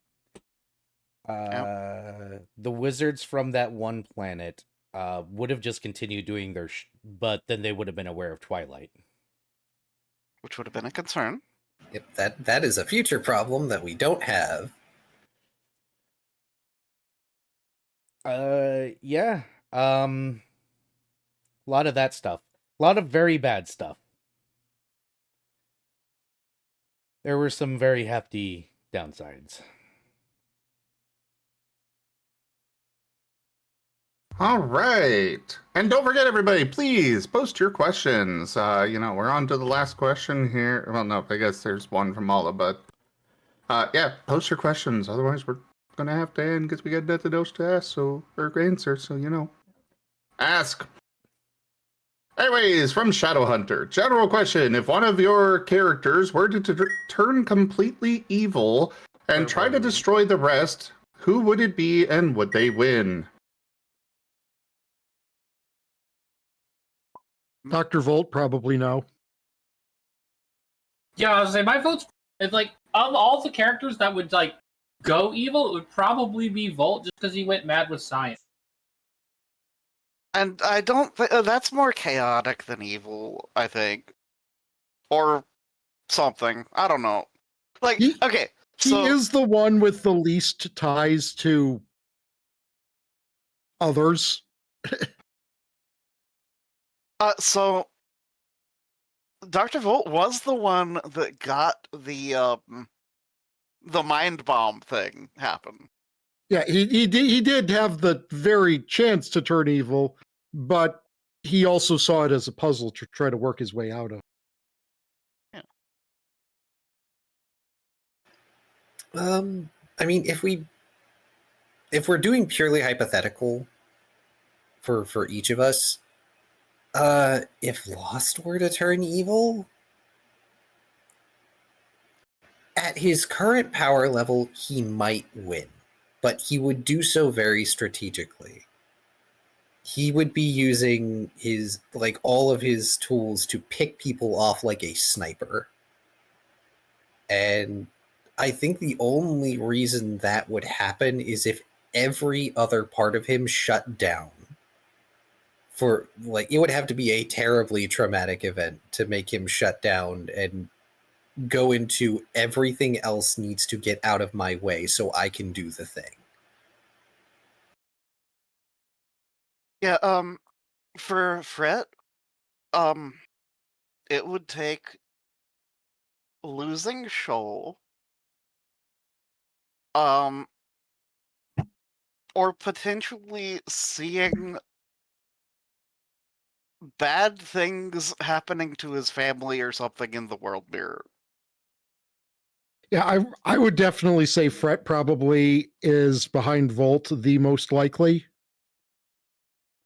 The wizards from that one planet would have just continued doing their but then they would have been aware of Twilight, which would have been a concern. Yep, that is a future problem that we don't have. Yeah. A lot of that stuff. A lot of very bad stuff. There were some very hefty downsides. All right. And don't forget, everybody, please post your questions. We're on to the last question here. Well, no, I guess there's one from Mala, but yeah, post your questions. Otherwise, we're gonna have to end because we got nothing else to ask, or answer, so ask. Anyways, from Shadowhunter, general question: if one of your characters were to turn completely evil and try to destroy the rest, who would it be, and would they win? Dr. Volt, probably no. Yeah, I was saying my vote's it's like of all the characters that would like go evil, it would probably be Volt just because he went mad with science. And I don't think that's more chaotic than evil, I think. Or something. I don't know. Like, okay. He is the one with the least ties to others. So Dr. Volt was the one that got the mind bomb thing happen. Yeah, he did have the very chance to turn evil, but he also saw it as a puzzle to try to work his way out of. Yeah. I mean, if we're doing purely hypothetical for each of us, if Lost were to turn evil, at his current power level, he might win, but he would do so very strategically. He would be using his all of his tools to pick people off like a sniper. And I think the only reason that would happen is if every other part of him shut down. For it would have to be a terribly traumatic event to make him shut down and go into everything else needs to get out of my way so I can do the thing. Yeah, for Fret, it would take losing Shoal, or potentially seeing bad things happening to his family or something in the world mirror. Yeah, I would definitely say Fret probably is behind Volt the most likely.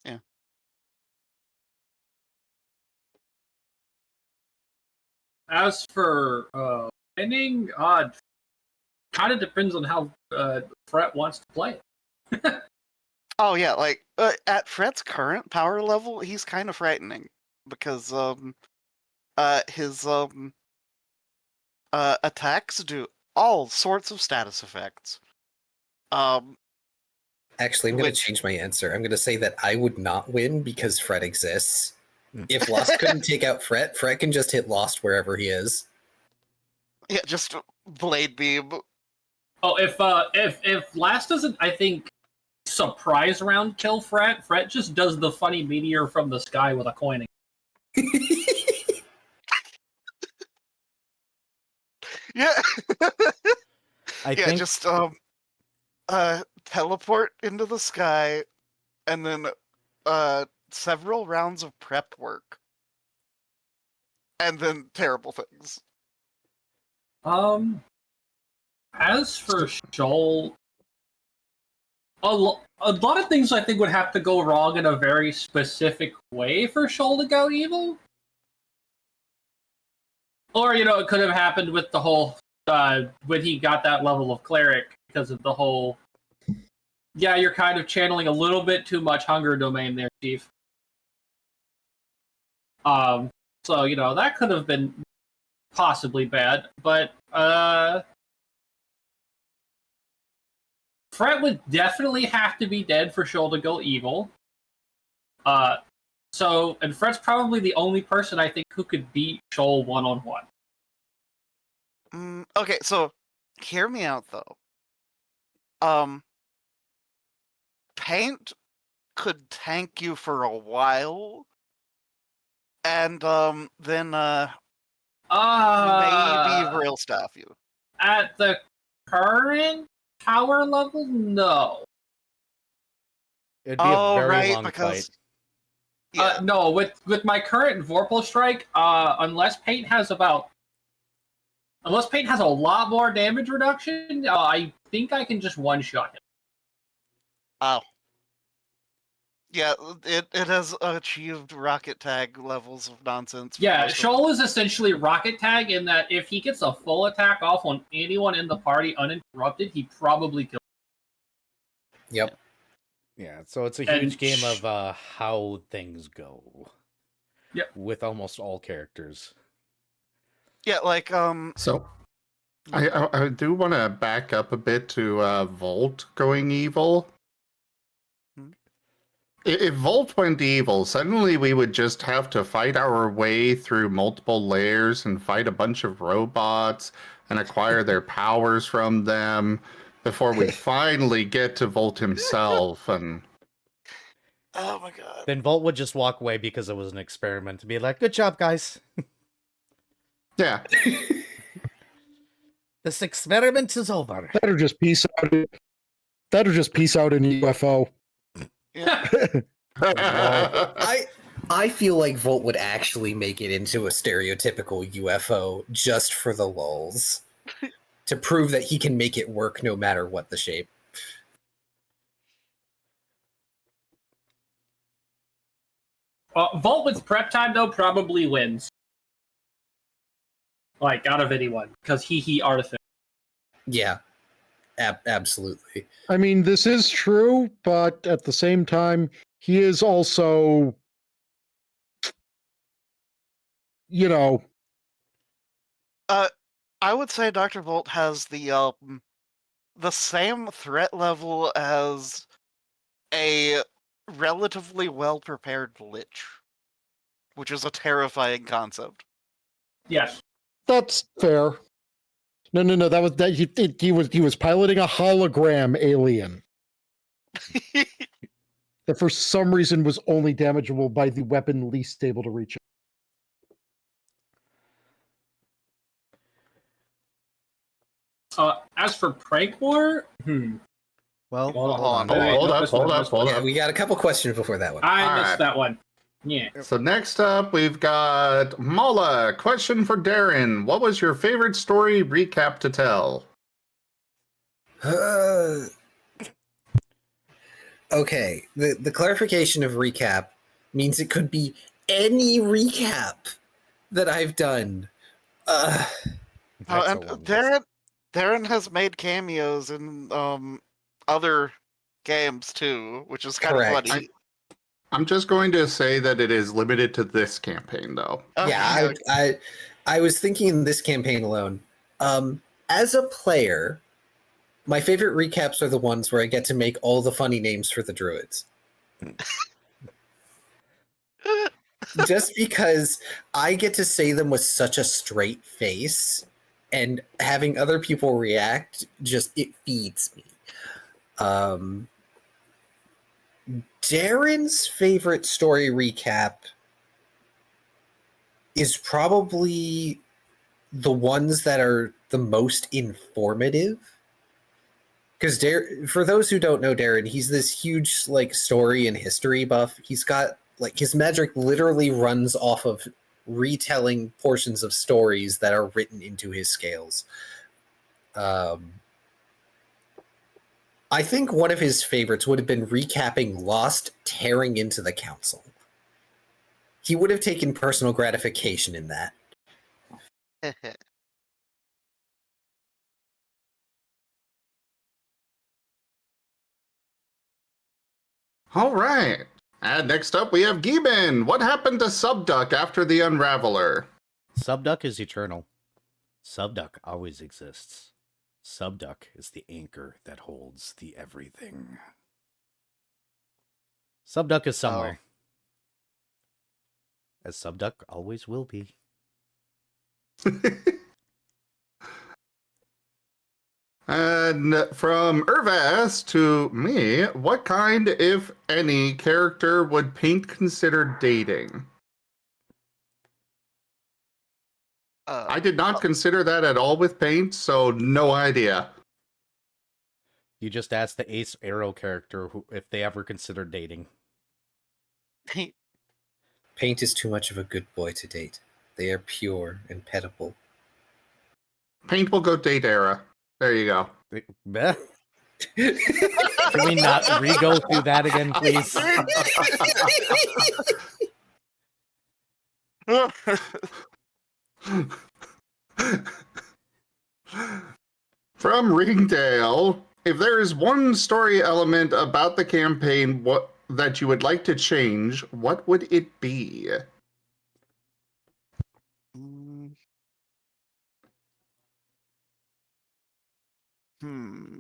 Yeah. As for winning, kind of depends on how Fret wants to play it. Oh yeah, at Fret's current power level, he's kind of frightening because his attacks do all sorts of status effects. Actually, I'm going to change my answer. I'm going to say that I would not win because Fret exists. If Lost couldn't take out Fret, Fret can just hit Lost wherever he is. Yeah, just blade beam. Oh, if Last doesn't, I think, surprise round kill Fret, Fret just does the funny meteor from the sky with a coin. Yeah. I think just teleport into the sky and then several rounds of prep work. And then terrible things. As for Shoal, a lot of things I think would have to go wrong in a very specific way for Shoal to go evil. Or, it could have happened with the whole, when he got that level of cleric, because of the whole, yeah, you're kind of channeling a little bit too much hunger domain there, Chief. So, that could have been possibly bad, but, Fret would definitely have to be dead for Shoal to go evil. And Fret's probably the only person I think who could beat Shoal one-on-one. Okay, so hear me out though. Paint could tank you for a while, and then maybe real staff you. At the current power level, no. it'd be a very right, long because fight. yeah. No, with my current Vorpal Strike, unless Paint has a lot more damage reduction, I think I can just one-shot him. Oh. Yeah, it has achieved rocket tag levels of nonsense. for Yeah, most of- Shoal is essentially rocket tag in that if he gets a full attack off on anyone in the party uninterrupted, he probably kills. Yep. Yeah, so it's a And huge game of how things go. Yep. With almost all characters. Yeah, like, So, I do want to back up a bit to Volt going evil. Hmm? If Volt went evil, suddenly we would just have to fight our way through multiple layers and fight a bunch of robots and acquire their powers from them before we finally get to Volt himself. And oh my god. Then Volt would just walk away because it was an experiment to be like, good job, guys. yeah, This experiment is over. That'll just peace out. That'll just peace out in UFO. Yeah. I feel like Volt would actually make it into a stereotypical UFO just for the lulz. To prove that he can make it work no matter what the shape. Vault with prep time, though, probably wins. Like, out of anyone. Because he artifact. Yeah. Absolutely. I mean, this is true, but at the same time, he is also, you know, I would say Dr. Volt has the same threat level as a relatively well-prepared Lich, which is a terrifying concept. Yes. that's fair. No. That was he was piloting a hologram alien that for some reason was only damageable by the weapon least able to reach. As for Prank War, Well, Hold hold on. on. hold up. Yeah, we got a couple questions before that one. I Alright. missed that one. Yeah. So next up, we've got Mala. Question for Darren. What was your favorite story recap to tell? Okay, the clarification of recap means it could be any recap that I've done. That's a And long list. Darren has made cameos in other games too, which is kind Correct. of funny. I'm just going to say that it is limited to this campaign, though. Yeah, I was thinking in this campaign alone. As a player, my favorite recaps are the ones where I get to make all the funny names for the druids. Just because I get to say them with such a straight face, and having other people react, just it feeds me. Darren's favorite story recap is probably the ones that are the most informative. Because for those who don't know Darren, he's this huge like story and history buff. He's got like his magic literally runs off of retelling portions of stories that are written into his scales. I think one of his favorites would have been recapping Lost tearing into the council. He would have taken personal gratification in that. All right. And next up, we have Gibbon. What happened to Subduck after the Unraveler? Subduck is eternal. Subduck always exists. Subduck is the anchor that holds the everything. Subduck is somewhere. As Subduck always will be. And from Irvas to me, what kind, if any, character would Paint consider dating? I did not consider that at all with Paint, so no idea. You just asked the Ace Arrow character if they ever considered dating. Paint is too much of a good boy to date. They are pure and petable. Paint will go date era. There you go. Can we not re-go through that again, please? From Ringdale, if there is one story element about the campaign that you would like to change, what would it be? Hmm.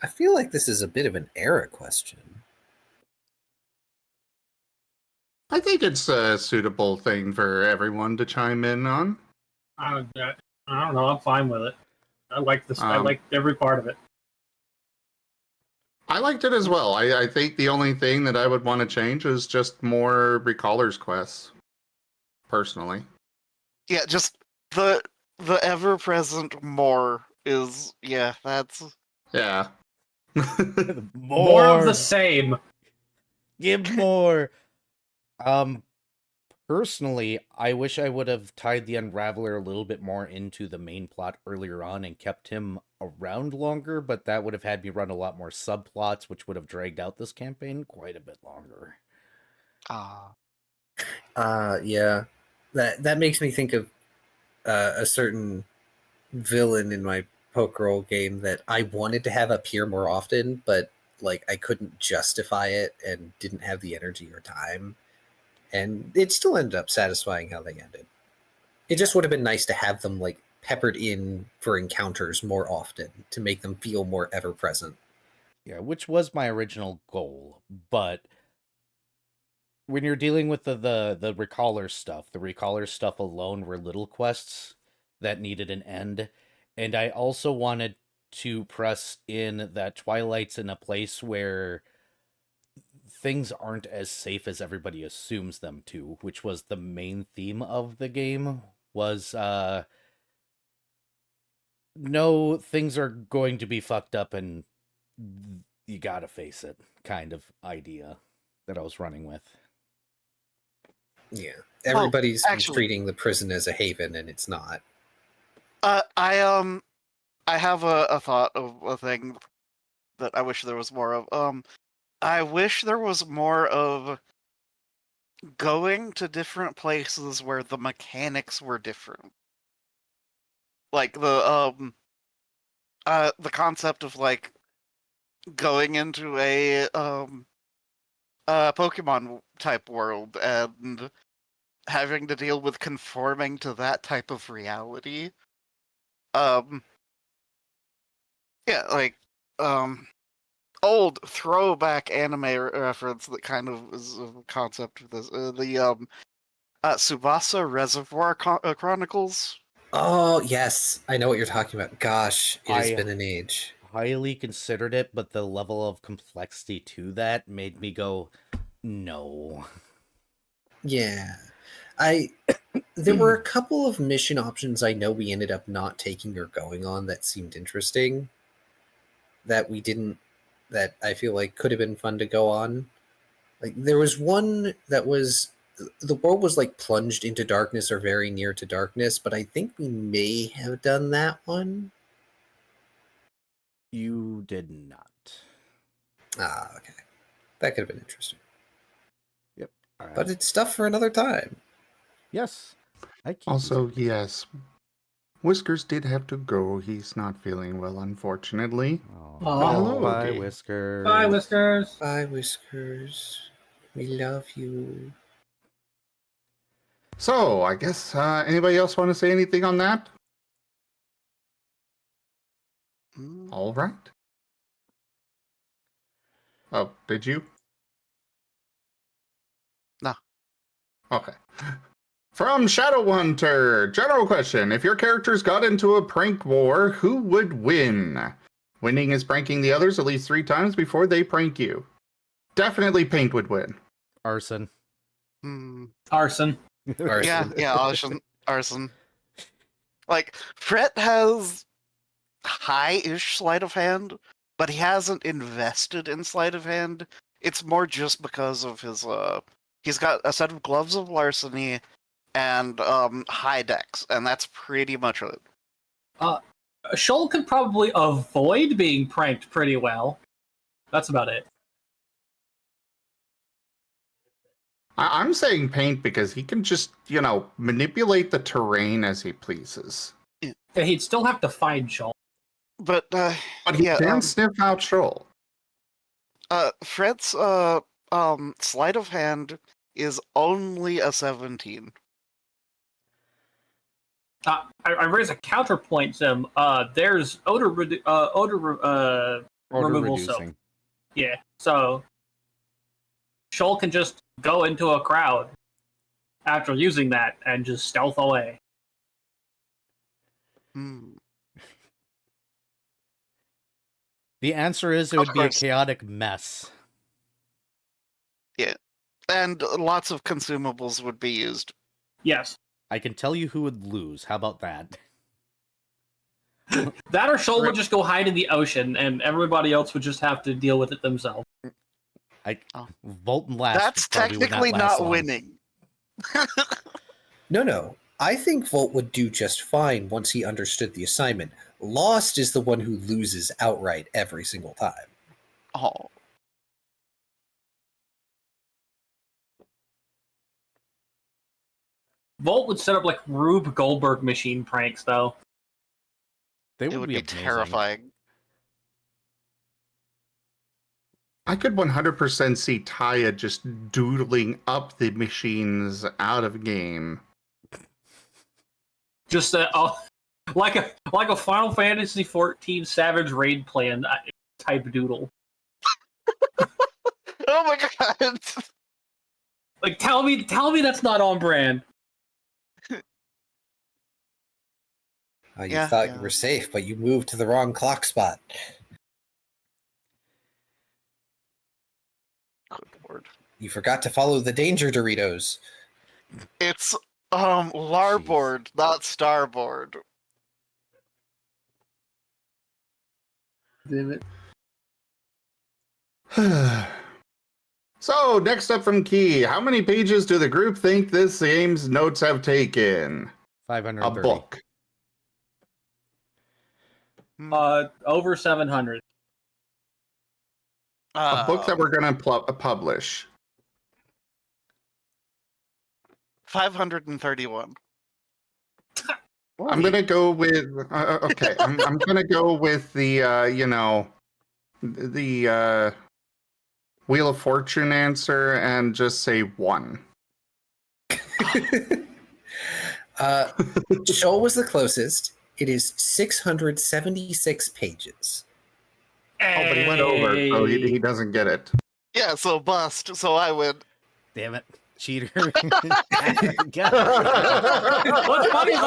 I feel like this is a bit of an era question. I think it's a suitable thing for everyone to chime in on. I don't know. I'm fine with it. I like this. I Um, like every part of it. I liked it as well. I think the only thing that I would want to change is just more Recallers quests, personally. Yeah, just the ever-present more is that's Yeah. More of the same. Give more. Personally, I wish I would have tied the Unraveler a little bit more into the main plot earlier on and kept him around longer, but that would have had me run a lot more subplots, which would have dragged out this campaign quite a bit longer. Yeah. That makes me think of a certain villain in my poker roll game that I wanted to have appear more often, but like I couldn't justify it and didn't have the energy or time. And it still ended up satisfying how they ended. It just would have been nice to have them like peppered in for encounters more often to make them feel more ever present. Yeah, which was my original goal, but when you're dealing with the Recaller stuff, the Recaller stuff alone were little quests that needed an end, and I also wanted to press in that Twilight's in a place where things aren't as safe as everybody assumes them to, which was the main theme of the game, was no, things are going to be fucked up and you gotta face it kind of idea that I was running with. Yeah. Everybody's actually- treating the prison as a haven and it's not. I have a thought of a thing that I wish there was more of. I wish there was more of going to different places where the mechanics were different. Like the concept of like going into a Pokemon type world and having to deal with conforming to that type of reality. Yeah, like old throwback anime reference that kind of is a concept of this. The Tsubasa Reservoir Chronicles. Oh, yes. I know what you're talking about. Gosh, it has I- been an age. Highly considered it, but the level of complexity to that made me go, no. Yeah. There were a couple of mission options I know we ended up not taking or going on that seemed interesting that we didn't, that I feel like could have been fun to go on. Like there was one that was the world was like plunged into darkness or very near to darkness, but I think we may have done that one. You did not. Ah, okay. That could have been interesting. Yep. All right. But it's stuff for another time. Yes. I keep Also, yes, Whiskers did have to go. He's not feeling well, unfortunately. Oh, Hello, bye, okay. Whiskers. Bye, Whiskers. Bye, Whiskers. We love you. So, I guess anybody else want to say anything on that? All right. Oh, did you? No. Okay. From Shadow Hunter, general question. If your characters got into a prank war, who would win? Winning is pranking the others at least 3 times before they prank you. Definitely Paint would win. Arson. Arson. Arson. Yeah, arson. Like, Fred has high-ish sleight of hand, but he hasn't invested in sleight of hand. It's more just because of his, he's got a set of gloves of larceny and high dex, and that's pretty much it. Shoal could probably avoid being pranked pretty well. That's about it. I'm saying paint because he can just, manipulate the terrain as he pleases. And he'd still have to find Shoal. But But he yeah, can sniff out Shoal. Fred's sleight of hand is only a 17. I raise a counterpoint, Sim. There's odor Order removal soap. reducing. Yeah, so Shoal can just go into a crowd after using that and just stealth away. Hmm. The answer is it Of would be a course. chaotic mess. And lots of consumables would be used. Yes. I can tell you who would lose. How about that? That or Shoal would just go hide in the ocean, and everybody else would just have to deal with it themselves. Volt and Last. That's probably would technically not last not long. winning. No. I think Volt would do just fine once he understood the assignment. Lost is the one who loses outright every single time. Oh. Volt would set up like Rube Goldberg machine pranks, though. They It would be amazing. terrifying. I could 100% see Taya just doodling up the machines out of game. Just like a Final Fantasy XIV Savage Raid plan type doodle. Oh my god! Like, tell me that's not on brand. You thought you were safe, but you moved to the wrong clock spot. Good lord. You forgot to follow the danger Doritos. It's larboard, not starboard. Damn it. So, next up from Key, how many pages do the group think this game's notes have taken? 530. A book. Over 700. A book that we're going to publish. 531. I'm going to go with, okay, I'm going to go with the, the Wheel of Fortune answer and just say 1. Shoal was the closest. It is 676 pages. Oh, but he went over, so he doesn't get it. Yeah, so bust, so I win. Damn it. Cheater. What's funny is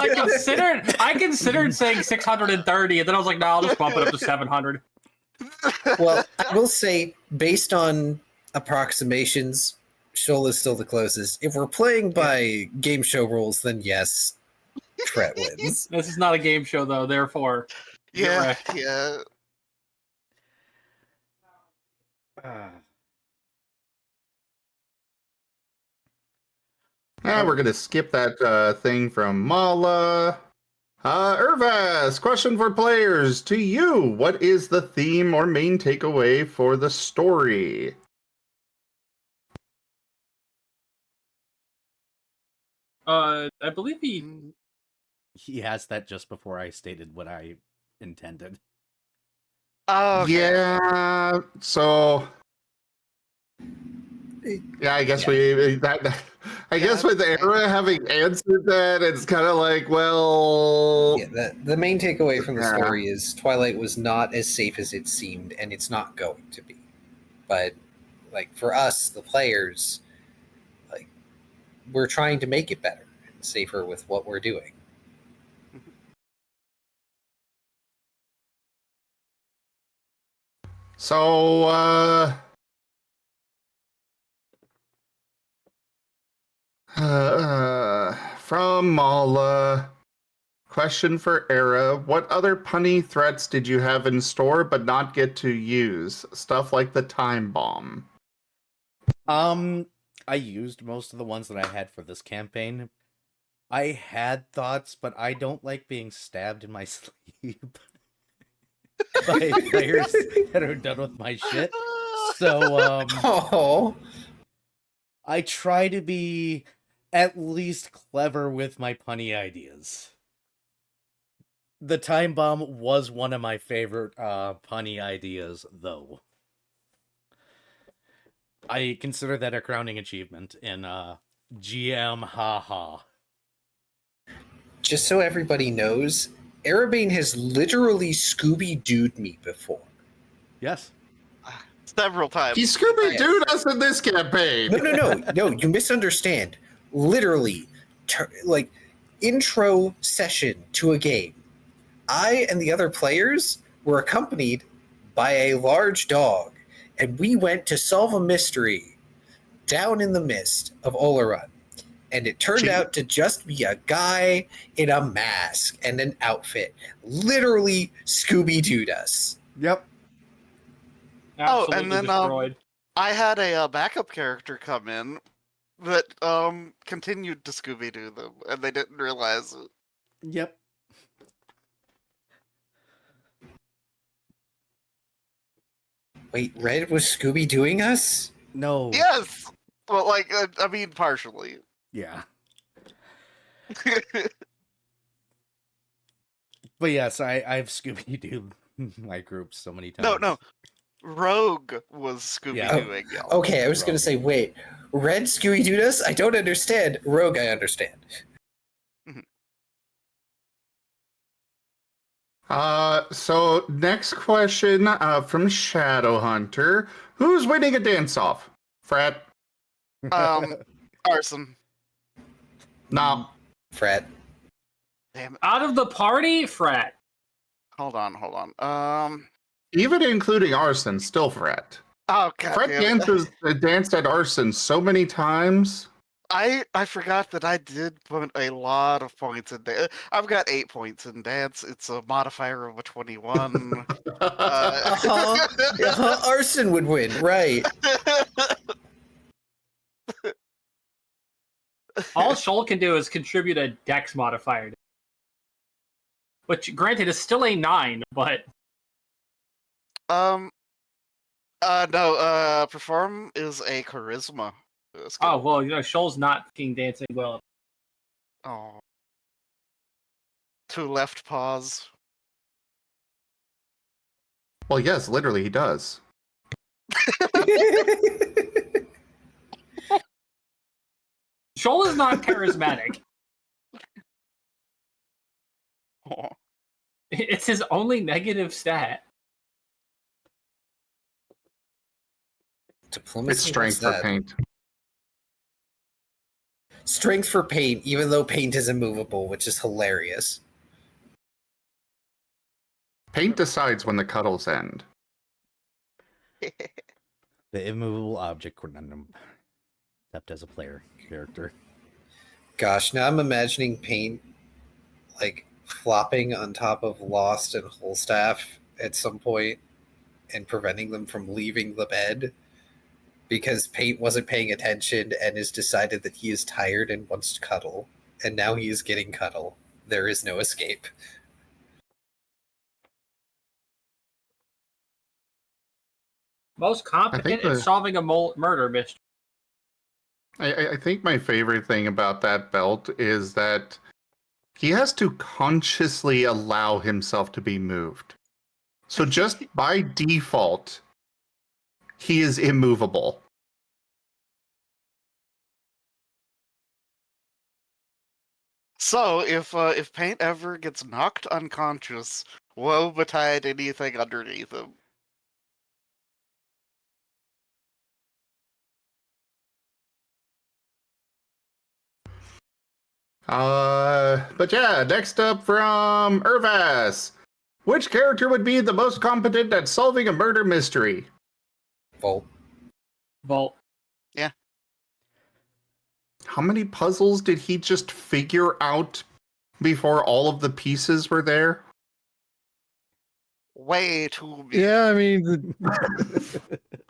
I considered saying 630, and then I was like, no, I'll just bump it up to 700. Well, I will say, based on approximations, Shoal is still the closest. If we're playing by game show rules, then yes, Tret wins. This is not a game show, though, therefore. Yeah, Correct. yeah. We're going to skip that thing from Mala. Irvas, question for players. To you, what is the theme or main takeaway for the story? I believe He asked that just before I stated what I intended. Oh, okay. Yeah, so... Yeah, I guess I guess with Era having answered that, it's kind of like, well, Yeah, the main takeaway from the story is Twilight was not as safe as it seemed, and it's not going to be. But like for us, the players, like we're trying to make it better and safer with what we're doing. so from Mala, question for Era: what other punny threats did you have in store but not get to use? Stuff like the time bomb. I used most of the ones that I had for this campaign. I had thoughts, but I don't like being stabbed in my sleep by players that are done with my shit. So, Oh, I try to be at least clever with my punny ideas. The time bomb was one of my favorite punny ideas, though. I consider that a crowning achievement in GM haha. just so everybody knows, Arabane has literally Scooby-Dooed me before. Yes. Several times. He Scooby-Dooed us in this campaign. No, you misunderstand. Literally, like, intro session to a game. I and the other players were accompanied by a large dog, and we went to solve a mystery down in the mist of Oleron. And it turned out to just be a guy in a mask and an outfit. Literally Scooby-Dooed us. Yep. Absolutely and then, destroyed. I had a backup character come in that continued to Scooby-Doo them, and they didn't realize it. Yep. Wait, Red was Scooby-Dooing us? No. Yes! Well, like, I mean, partially. Yeah. But yes, I've Scooby-Dooed my group so many times. No. Rogue was Scooby-Dooing y'all. Okay, I was going to say, wait, Red Scooby-Dooed us? I don't understand. Rogue, I understand. So next question from Shadowhunter. Who's winning a dance-off? Frat? Arson. No. Fred. Damn it. Out of the party, Frat. Hold on. Even including Arson, still Frat. Oh, god Frat damn it. danced at Arson so many times. I forgot that I did put a lot of points in dance. I've got 8 points in dance. It's a modifier of a 21. Arson would win, right. All Shoal can do is contribute a dex modifier. Which, granted, is still a 9, but... No, perform is a charisma. Oh, well, Shoal's not fucking dancing well. Oh. 2 left paws. Well, yes, literally he does. Shoal is not charismatic. Oh. It's his only negative stat. Diplomacy, It's strength what's for that? paint. Strength for paint, even though paint is immovable, which is hilarious. Paint decides when the cuddles end. The immovable object conundrum. Except as a player character. Gosh, now I'm imagining paint like flopping on top of Lost and Holstaff at some point and preventing them from leaving the bed because Paint wasn't paying attention and has decided that he is tired and wants to cuddle. And now he is getting cuddle. There is no escape. Most competent in solving a murder mystery. I think my favorite thing about that belt is that he has to consciously allow himself to be moved. So just by default, he is immovable. So, if Paint ever gets knocked unconscious, woe betide anything underneath him. But yeah, next up from Irvas. Which character would be the most competent at solving a murder mystery? Volt. Yeah. How many puzzles did he just figure out before all of the pieces were there? Way too many. Yeah, I mean,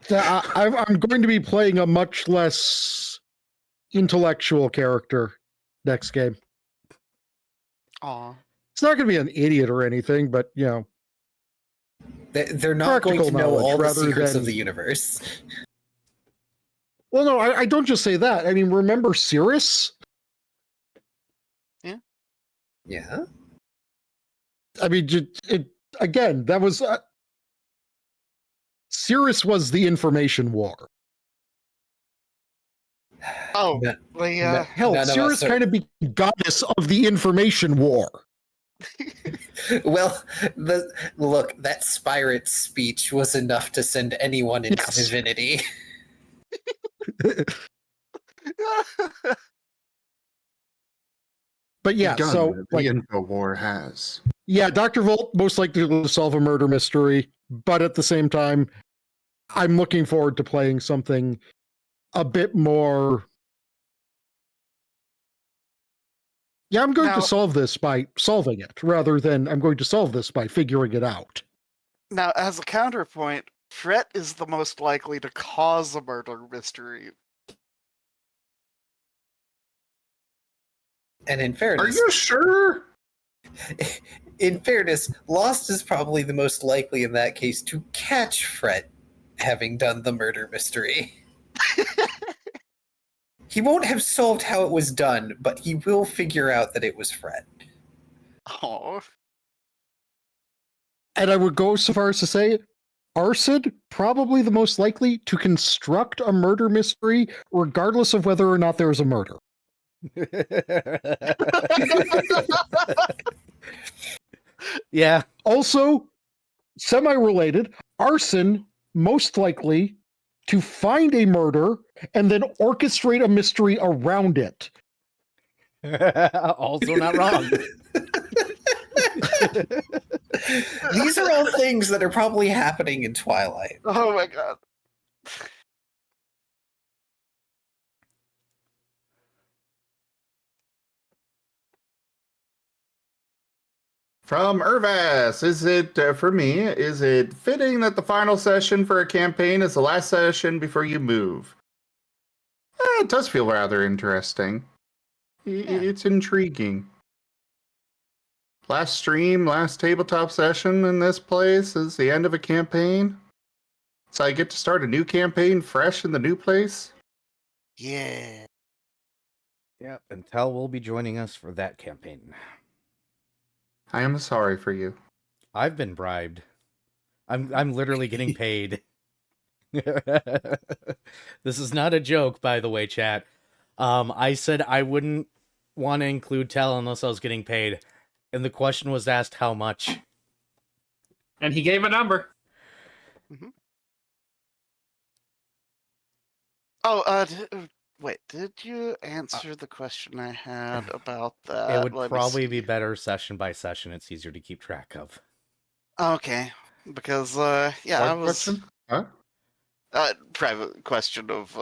I'm going to be playing a much less intellectual character next game. Aw. It's not going to be an idiot or anything, but They're not going Practical to know knowledge all the rather secrets of than- the universe. Well, no, I don't just say that. I mean, remember Cirrus? Yeah. I mean, again, that was Cirrus was the information war. Oh, No- the, Hell, none of us Cirrus are- kind of became goddess of the information war. Well, look, that Spirate speech was enough to send anyone into Yes. divinity. But yeah, Begun so the like, info war has. yeah, Dr. Volt most likely will solve a murder mystery, but at the same time, I'm looking forward to playing something a bit more. Yeah, I'm going Now- to solve this by solving it rather than I'm going to solve this by figuring it out. Now, as a counterpoint, Fret is the most likely to cause a murder mystery. And in Are fairness, you sure? Lost is probably the most likely in that case to catch Fret having done the murder mystery. He won't have solved how it was done, but he will figure out that it was Fret. Oh, And I would go so far as to say Arsid probably the most likely to construct a murder mystery regardless of whether or not there is a murder. Yeah. Also, semi-related, Arson most likely to find a murder and then orchestrate a mystery around it. Also not wrong. These are all things that are probably happening in Twilight. oh my god. From Irvas, is it, for me, is it fitting that the final session for a campaign is the last session before you move? It does feel rather interesting. It's intriguing. Last stream, last tabletop session in this place is the end of a campaign. So I get to start a new campaign fresh in the new place? Yeah. Yep, and Tel will be joining us for that campaign. I am sorry for you. I've been bribed. I'm literally getting paid. This is not a joke, by the way, chat. I said I wouldn't want to include Tel unless I was getting paid. And the question was asked how much. And he gave a number. Oh, wait, did you answer the question I had about that? It would Let me probably see. be better session by session. It's easier to keep track of. Okay, because, yeah, What I was... question? Huh? Private question of,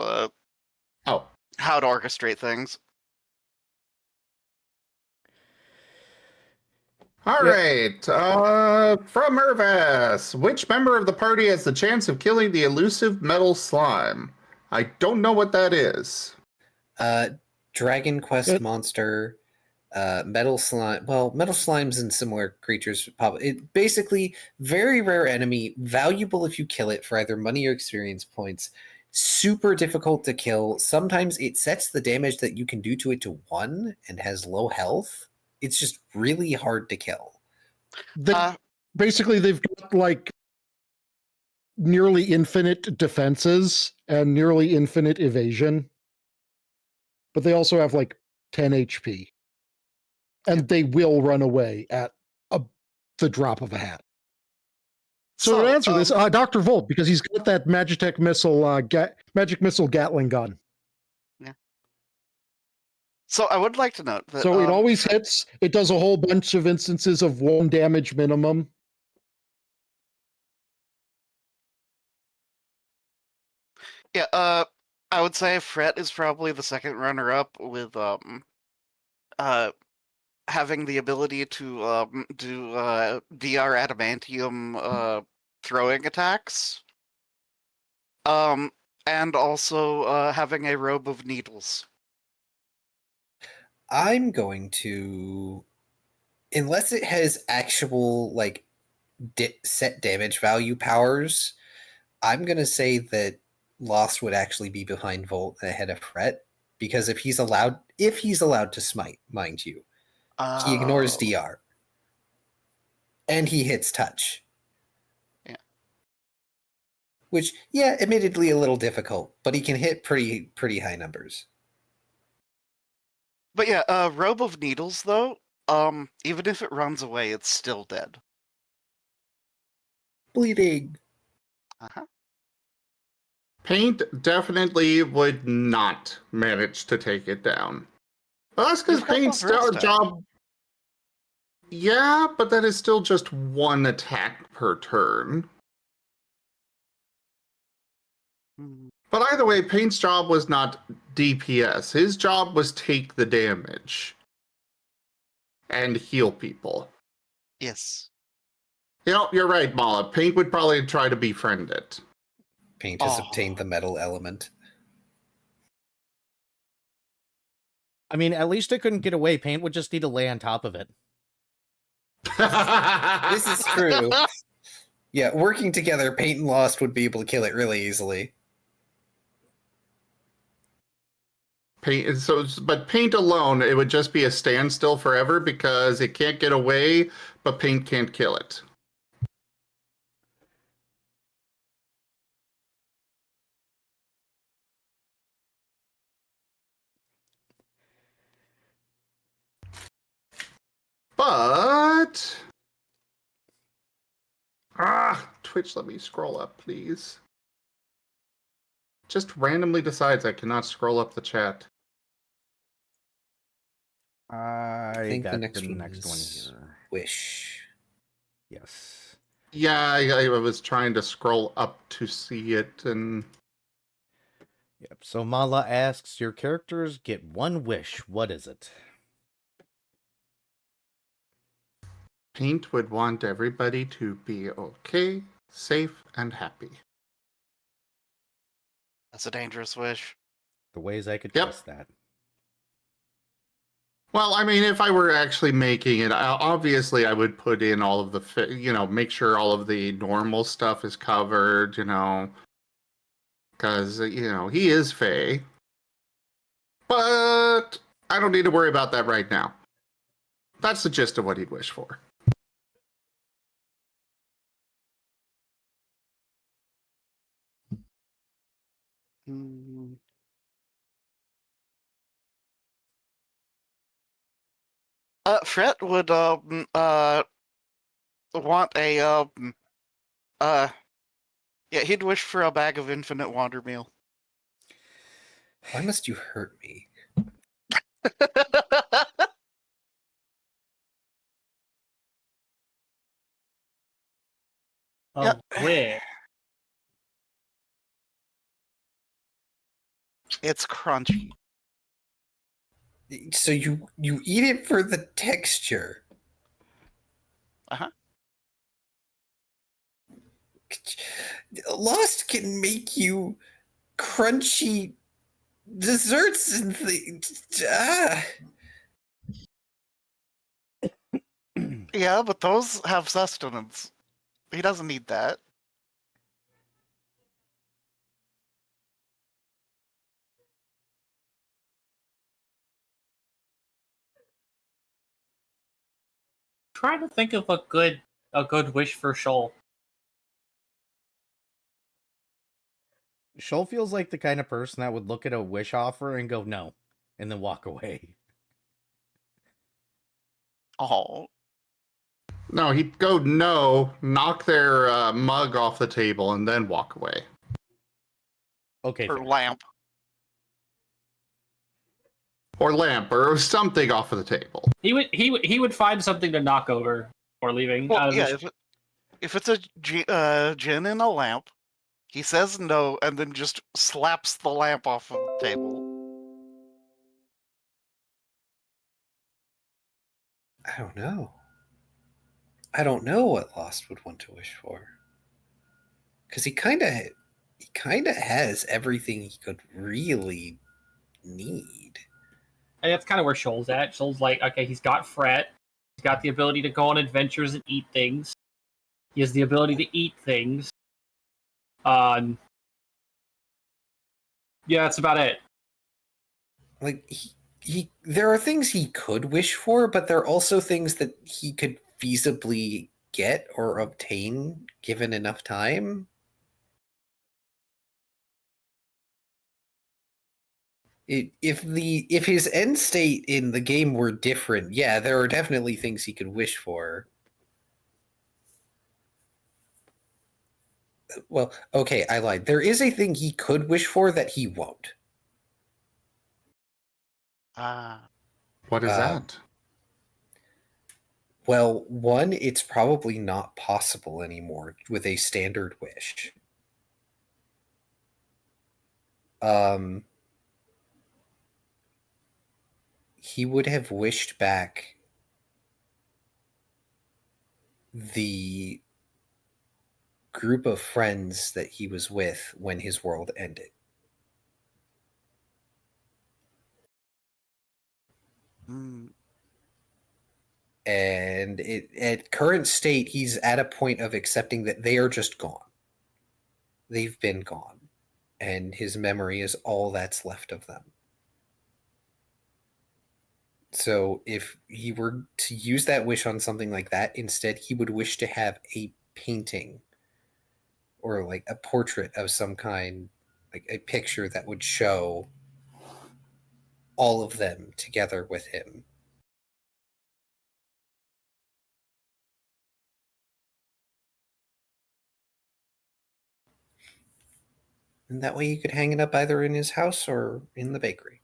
Oh. how to orchestrate things. All Yep. right. From Irvas, which member of the party has the chance of killing the elusive metal slime? I don't know what that is. Dragon Quest It- monster, metal slime. Well, metal slimes and similar creatures. It basically very rare enemy, valuable if you kill it for either money or experience points. Super difficult to kill. Sometimes it sets the damage that you can do to it to 1 and has low health. It's just really hard to kill. Basically, they've got like nearly infinite defenses and nearly infinite evasion. But they also have like 10 HP. And they will run away at the drop of a hat. So to answer this, Dr. Volt, because he's got that Magitech missile, magic missile Gatling gun. So I would like to note that... So it always hits. It does a whole bunch of instances of 1 damage minimum. Yeah, I would say Fret is probably the second runner-up with, having the ability to, do, DR Adamantium, throwing attacks. And also, having a robe of needles. I'm going to unless it has actual like set damage value powers, I'm gonna say that Lost would actually be behind Volt and ahead of Fret, because if he's allowed to smite, mind you, he ignores Oh, DR and he hits touch. Yeah. Which, yeah, admittedly a little difficult, but he can hit pretty high numbers. But yeah, Robe of Needles though, even if it runs away, it's still dead. Bleeding. Uh-huh. Paint definitely would not manage to take it down. Well, that's because You've got Paint's the burst job. Yeah, but that is still just one attack per turn. Hmm. But either way, Paint's job was not DPS. His job was take the damage and heal people. Yes. You know, you're right, Mala. Paint would probably try to befriend it. Paint has Oh. obtained the metal element. I mean, at least it couldn't get away. Paint would just need to lay on top of it. This is true. Yeah, working together, Paint and Lost would be able to kill it really easily. Paint, but Paint alone, it would just be a standstill forever because it can't get away, but Paint can't kill it. But Twitch, let me scroll up, please. Just randomly decides I cannot scroll up the chat. I think got the next one one is here. Wish. Yes. Yeah, I was trying to scroll up to see it, and Yep. So Mala asks, your characters get one wish. What is it? Paint would want everybody to be okay, safe, and happy. That's a dangerous wish. The ways I could Yep. twist that. Well, I mean, if I were actually making it, obviously I would put in all of the, make sure all of the normal stuff is covered, because, he is Fae. But I don't need to worry about that right now. That's the gist of what he'd wish for. Hmm. Fret would want a yeah, he'd wish for a bag of infinite water meal. Why must you hurt me? Oh, Yep. wait. It's crunchy. So you eat it for the texture. Uh-huh. Lost can make you crunchy desserts and things. Yeah, but those have sustenance. He doesn't need that. Trying to think of a good wish for Shoal. Shoal feels like the kind of person that would look at a wish offer and go no, and then walk away. Oh. No, he'd go no, knock their mug off the table, and then walk away. Okay. Or fair. lamp. Or lamp, or something off of the table. He would find something to knock over before leaving. Well, yeah, if it's a gin in a lamp, he says no and then just slaps the lamp off of the table. I don't know. I don't know what Lost would want to wish for. Because he kind of has everything he could really need. And that's kind of where Shoal's at. Shoal's like, okay, he's got Fret, He's got the ability to go on adventures and eat things. He has the ability to eat things. Yeah, that's about it. Like there are things he could wish for, but there are also things that he could feasibly get or obtain given enough time. If his end state in the game were different, yeah, there are definitely things he could wish for. Well, okay, I lied. There is a thing he could wish for that he won't. What is Uh, that? Well, one, it's probably not possible anymore with a standard wish. He would have wished back the group of friends that he was with when his world ended. And at current state, he's at a point of accepting that they are just gone. They've been gone. And his memory is all that's left of them. So if he were to use that wish on something like that, instead he would wish to have a painting or like a portrait of some kind, like a picture that would show all of them together with him. And that way you could hang it up either in his house or in the bakery.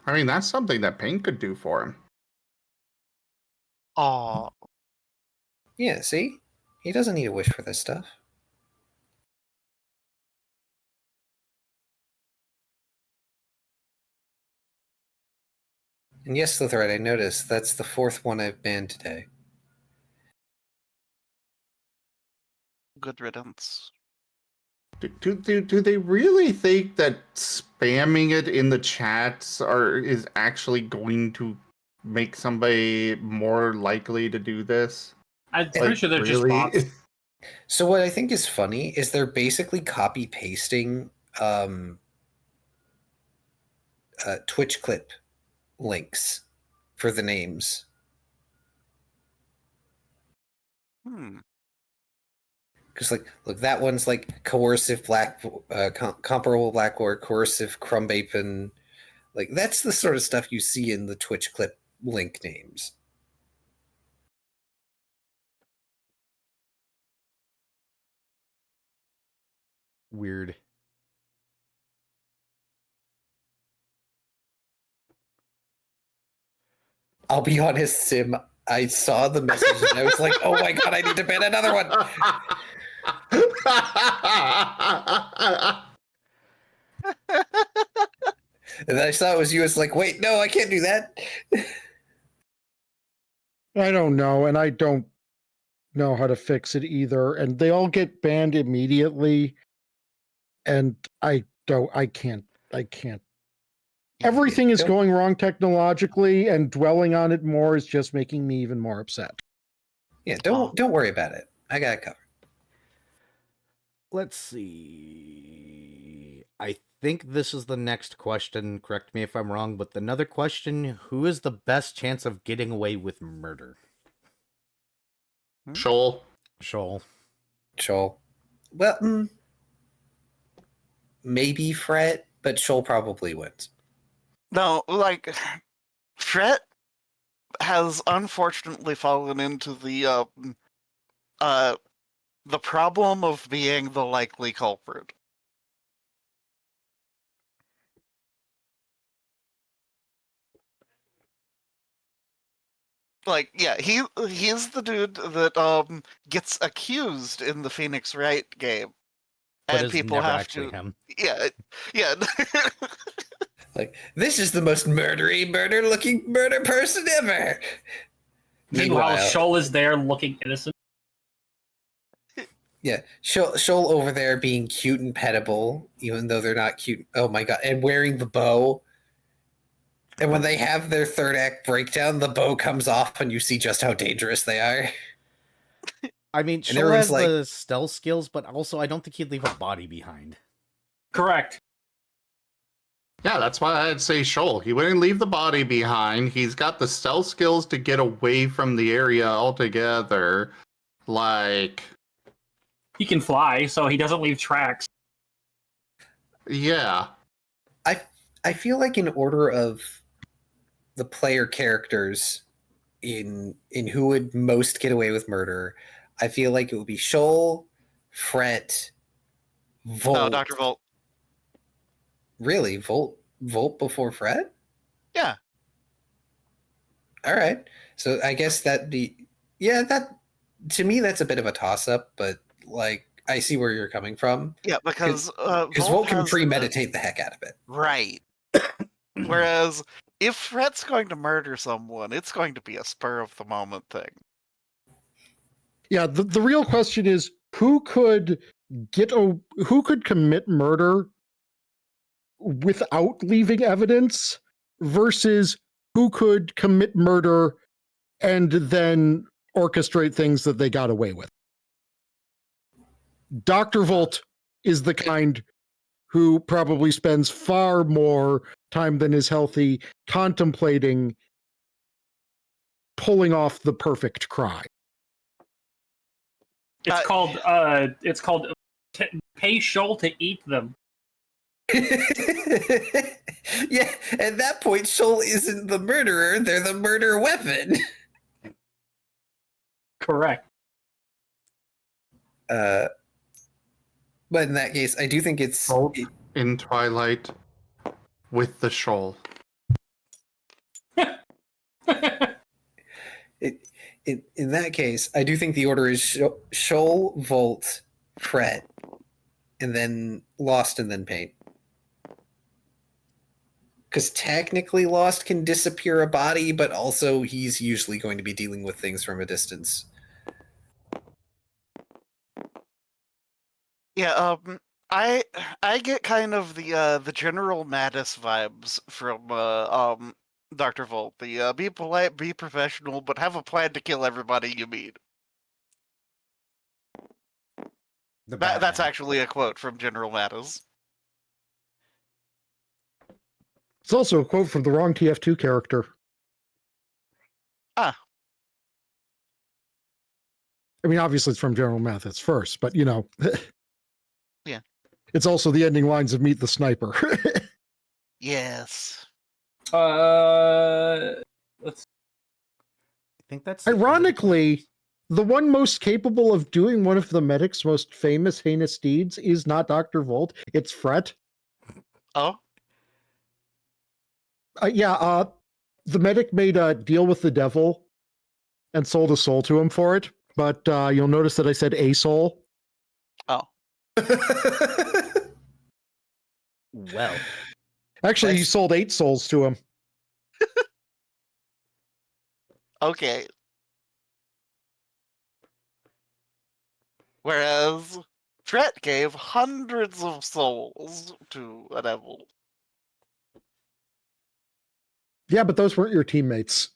I mean, that's something that paint could do for him. Oh, Yeah, see? He doesn't need a wish for this stuff. And yes, Slitherite, I noticed that's the fourth one I've banned today. good riddance. Do they really think that spamming it in the chats is actually going to make somebody more likely to do this? I'm pretty sure they're just really? bots. So what I think is funny is they're basically copy pasting Twitch clip links for the names. Because look, that one's like coercive black, comparable black or coercive crumbapin. Like that's the sort of stuff you see in the Twitch clip link names. Weird. I'll be honest, Sim. I saw the message and I was like, "Oh my god, I need to ban another one." And then I saw it was you. It's like, wait, no, I can't do that. I don't know, and I don't know how to fix it either. And they all get banned immediately. And I can't. Everything is going wrong technologically, and dwelling on it more is just making me even more upset. Yeah, don't worry about it. I got it covered. Let's see. I think this is the next question. Correct me if I'm wrong, but another question: who is the best chance of getting away with murder? Shoal. Shoal. Well, maybe Fret, but Shoal probably wins. No, like Fret has unfortunately fallen into the problem of being the likely culprit. Like, yeah, he's the dude that gets accused in the Phoenix Wright game, But and it's people never have actually to. him. Yeah. Like, this is the most murder-looking murder person ever. Meanwhile, Shoal is there looking innocent. Yeah, Shoal over there being cute and pettable, even though they're not cute. Oh my god, and wearing the bow. And when they have their third act breakdown, the bow comes off and you see just how dangerous they are. I mean, And Shoal everyone's has like- the stealth skills, but also I don't think he'd leave a body behind. Correct. Yeah, that's why I'd say Shoal. He wouldn't leave the body behind. He's got the stealth skills to get away from the area altogether. Like, He can fly, so he doesn't leave tracks. yeah. I feel like in order of the player characters in who would most get away with murder, I feel like it would be Shoal, Fret, Volt. No, Dr. Volt. Really? Volt before Fret? Yeah. All right. So I guess that to me that's a bit of a toss up, but like I see where you're coming from. Yeah, because Volt can has premeditate the heck out of it. Right. Whereas if Fret's going to murder someone, it's going to be a spur of the moment thing. Yeah, the real question is who could commit murder without leaving evidence versus who could commit murder and then orchestrate things that they got away with. Dr. Volt is the kind who probably spends far more time than is healthy contemplating pulling off the perfect crime. It's called pay Shoal to eat them. Yeah, at that point, Shoal isn't the murderer, they're the murder weapon. Correct. But in that case, I do think it's Bolt in Twilight with the Shoal. in that case, I do think the order is Shoal, Volt, Fret, and then Lost, and then Pain. Because technically Lost can disappear a body, but also he's usually going to be dealing with things from a distance. Yeah, I get kind of the General Mattis vibes from Dr. Volt. The be polite, be professional, but have a plan to kill everybody you meet. That's actually a quote from General Mattis. It's also a quote from the wrong TF2 character. Ah. I mean, obviously it's from General Mathis first, but you know. Yeah. It's also the ending lines of Meet the Sniper. Yes. Let's. I think that's Ironically, the one most capable of doing one of the medic's most famous heinous deeds is not Dr. Volt, it's Fret. Oh. The medic made a deal with the devil and sold a soul to him for it, but you'll notice that I said a soul. Oh. Well, Actually, he That's- sold 8 souls to him. Okay. Whereas Fret gave hundreds of souls to a devil. Yeah, but those weren't your teammates.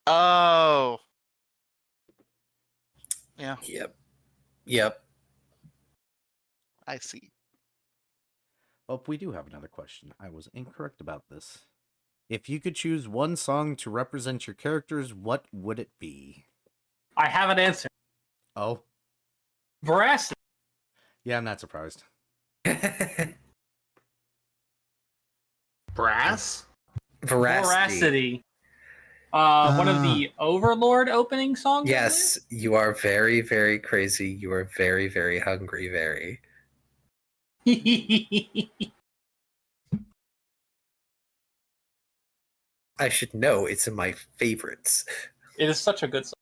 Oh. Yeah, Yep. I see. oh, we do have another question. I was incorrect about this. If you could choose one song to represent your characters, what would it be? I have an answer. Oh, Veracity. yeah, I'm not surprised. Brass? Veracity. One of the Overlord opening songs. I Yes, you are very, very crazy. You are very, very hungry, very. believe. I should know it's in my favorites. It is such a good song.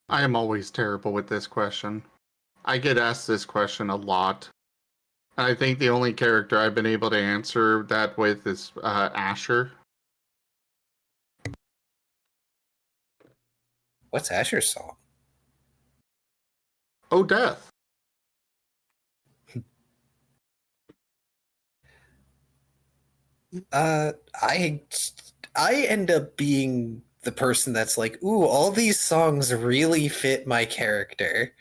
I am always terrible with this question. I get asked this question a lot. And I think the only character I've been able to answer that with is Asher. What's Asher's song? Oh, Death. I end up being the person that's like, ooh, all these songs really fit my character.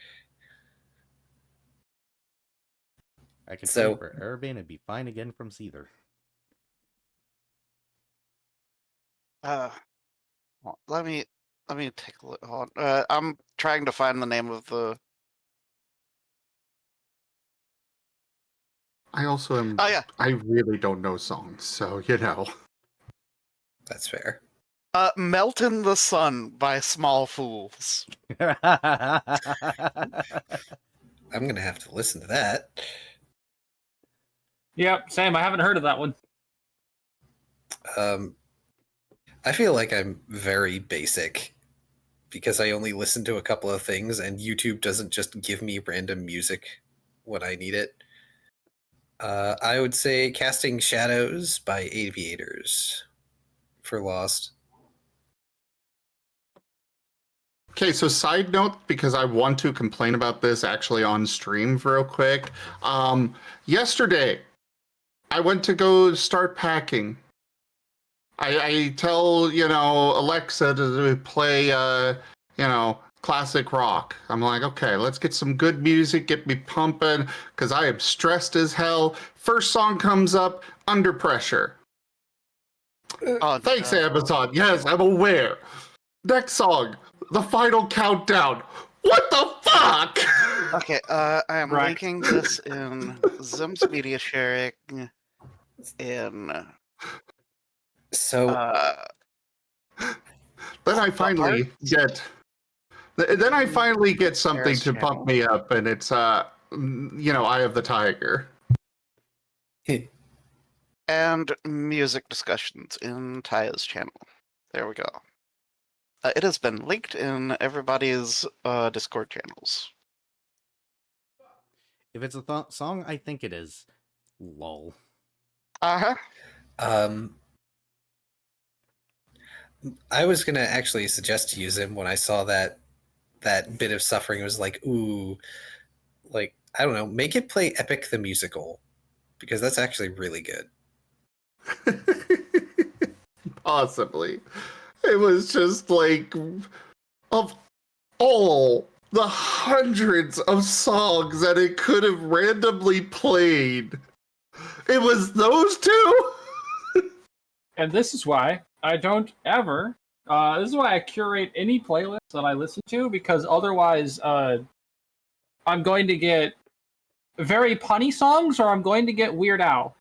I can So- trade for Erebane and be fine again from Seether. Let me take a look. Hold on. I'm trying to find the name of the. I also am. Oh yeah, I really don't know songs, so you know. That's fair. "Melt in the Sun" by Small Fools. I'm gonna have to listen to that. Yep, same. I haven't heard of that one. I feel like I'm very basic because I only listen to a couple of things, and YouTube doesn't just give me random music when I need it. I would say Casting Shadows by Aviators for Lost. Okay, so side note, because I want to complain about this actually on stream real quick. Yesterday, I went to go start packing. I tell, Alexa to play, classic rock. I'm like, okay, let's get some good music, get me pumping, because I am stressed as hell. First song comes up, Under Pressure. Oh, Thanks, no. Amazon. Yes, I'm aware. Next song, The Final Countdown. What the fuck? Okay, I am Right. linking this in Zim's media sharing. In So Then I finally get. Then I finally get something Harris to channel. pump me up, and it's Eye of the Tiger. And music discussions in Taya's channel. There we go. It has been linked in everybody's Discord channels. If it's a song, I think it is. Lol. Uh-huh. I was gonna actually suggest to use him when I saw that bit of suffering. It was like, ooh, like I don't know, make it play Epic the Musical because that's actually really good. Possibly. It was just like, of all the hundreds of songs that it could have randomly played, it was those two? And this is why I don't ever. This is why I curate any playlist that I listen to, because otherwise, I'm going to get very punny songs, or I'm going to get Weird Al.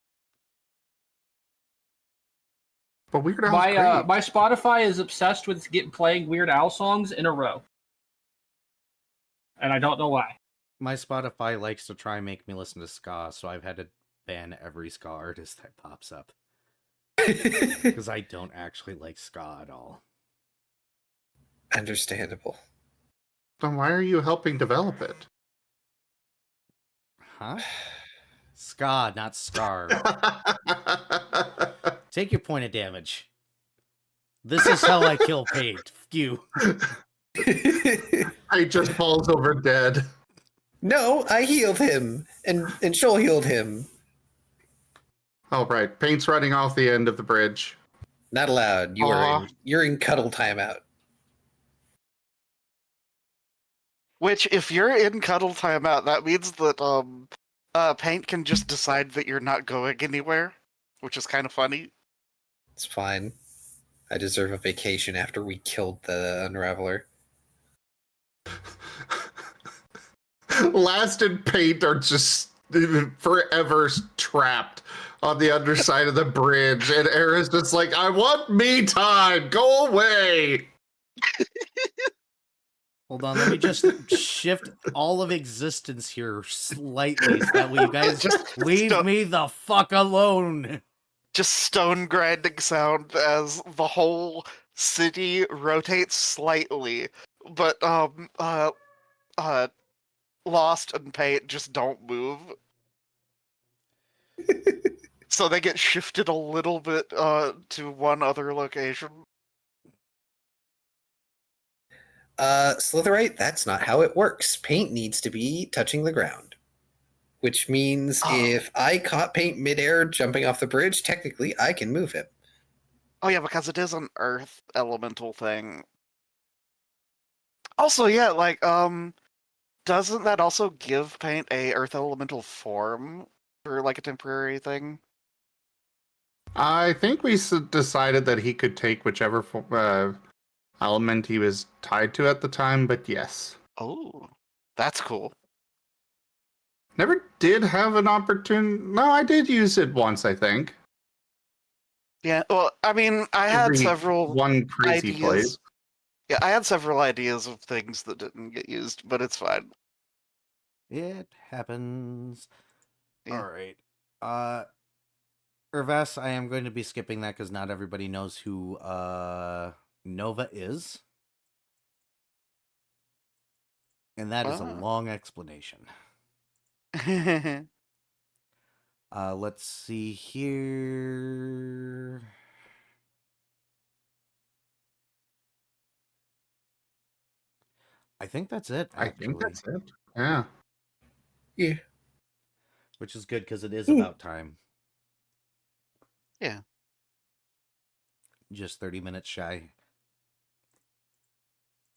But Weird Al's great. My Spotify is obsessed with playing Weird Al songs in a row, and I don't know why. My Spotify likes to try and make me listen to ska, so I've had to ban every ska artist that pops up. Because I don't actually like ska at all. Understandable. Then why are you helping develop it? Huh? Ska, not scar. Take your point of damage. This is how I kill paint. You. He just falls over dead. No, I healed him, and Shoal healed him. Oh, right. Paint's running off the end of the bridge. Not allowed. You're in cuddle timeout. Which, if you're in cuddle timeout, that means that Paint can just decide that you're not going anywhere, which is kind of funny. It's fine. I deserve a vacation after we killed the Unraveler. Last and Paint are just forever trapped on the underside of the bridge, and Era's just like, I want me time! Go away! Hold on, let me just shift all of existence here slightly so that way you guys just leave me the fuck alone. Just stone grinding sound as the whole city rotates slightly, but Lost and Paint just don't move. So they get shifted a little bit to one other location. Slitherite, that's not how it works. Paint needs to be touching the ground. which means Oh. if I caught paint midair jumping off the bridge, technically I can move him. Oh yeah, because it is an earth elemental thing. Also, yeah, like doesn't that also give paint a earth elemental form for like a temporary thing? I think we decided that he could take whichever element he was tied to at the time, but yes. Oh, that's cool. Never did have an opportunity. No, I did use it once, I think. Yeah, well, I mean, I had Every several one crazy ideas. place. Yeah, I had several ideas of things that didn't get used, but it's fine. It happens. Yeah. All right. Irvas, I am going to be skipping that because not everybody knows who Nova is. And that is a Ah. long explanation. Let's see here. I think that's it, I actually. think that's it. Yeah. Yeah. Which is good because it is Ooh. about time. Yeah. Just 30 minutes shy.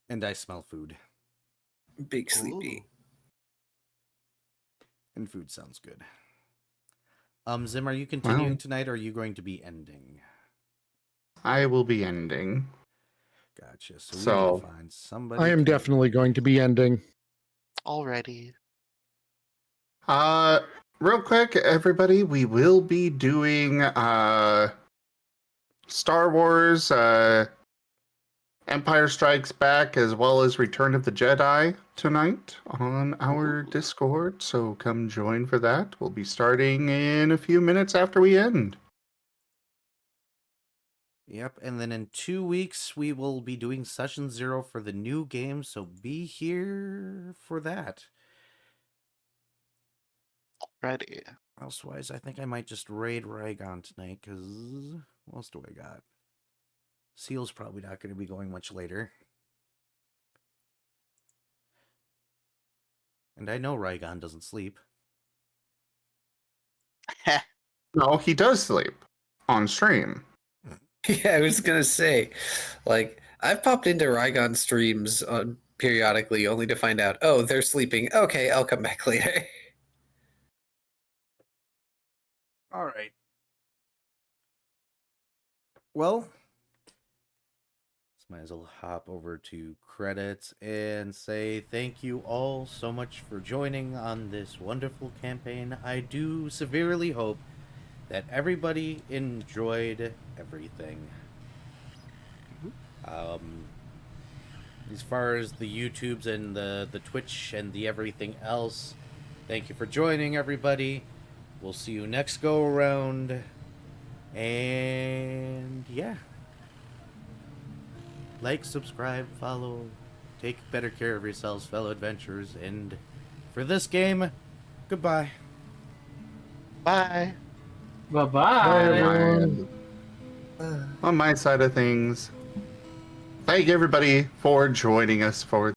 And I smell food. Big sleepy. And food sounds good. Zim, are you continuing Well, tonight or are you going to be ending? I will be ending. Gotcha. So we So, need to find somebody. I am to- definitely going to be ending. Already. Real quick, everybody, we will be doing Star Wars Empire Strikes Back as well as Return of the Jedi tonight on our Ooh. Discord, so come join for that. We'll be starting in a few minutes after we end. Yep, and then in 2 weeks we will be doing Session 0 for the new game, so be here for that. Ready. Elsewise, I think I might just raid Raygon tonight, because what else do I got? Seal's probably not going to be going much later. And I know Raygon doesn't sleep. No, he does sleep on stream. Yeah, I was gonna say, like, I've popped into Rygon streams periodically only to find out, oh, they're sleeping. Okay, I'll come back later. All right. Well, might as well hop over to credits and say thank you all so much for joining on this wonderful campaign. I do severely hope that everybody enjoyed everything. As far as the YouTubes and the Twitch and the everything else, thank you for joining, everybody. We'll see you next go around. And yeah. Like, subscribe, follow, take better care of yourselves, fellow adventurers, and for this game, goodbye. Bye. Bye Bye, bye. everyone. On my side of things, thank everybody for joining us for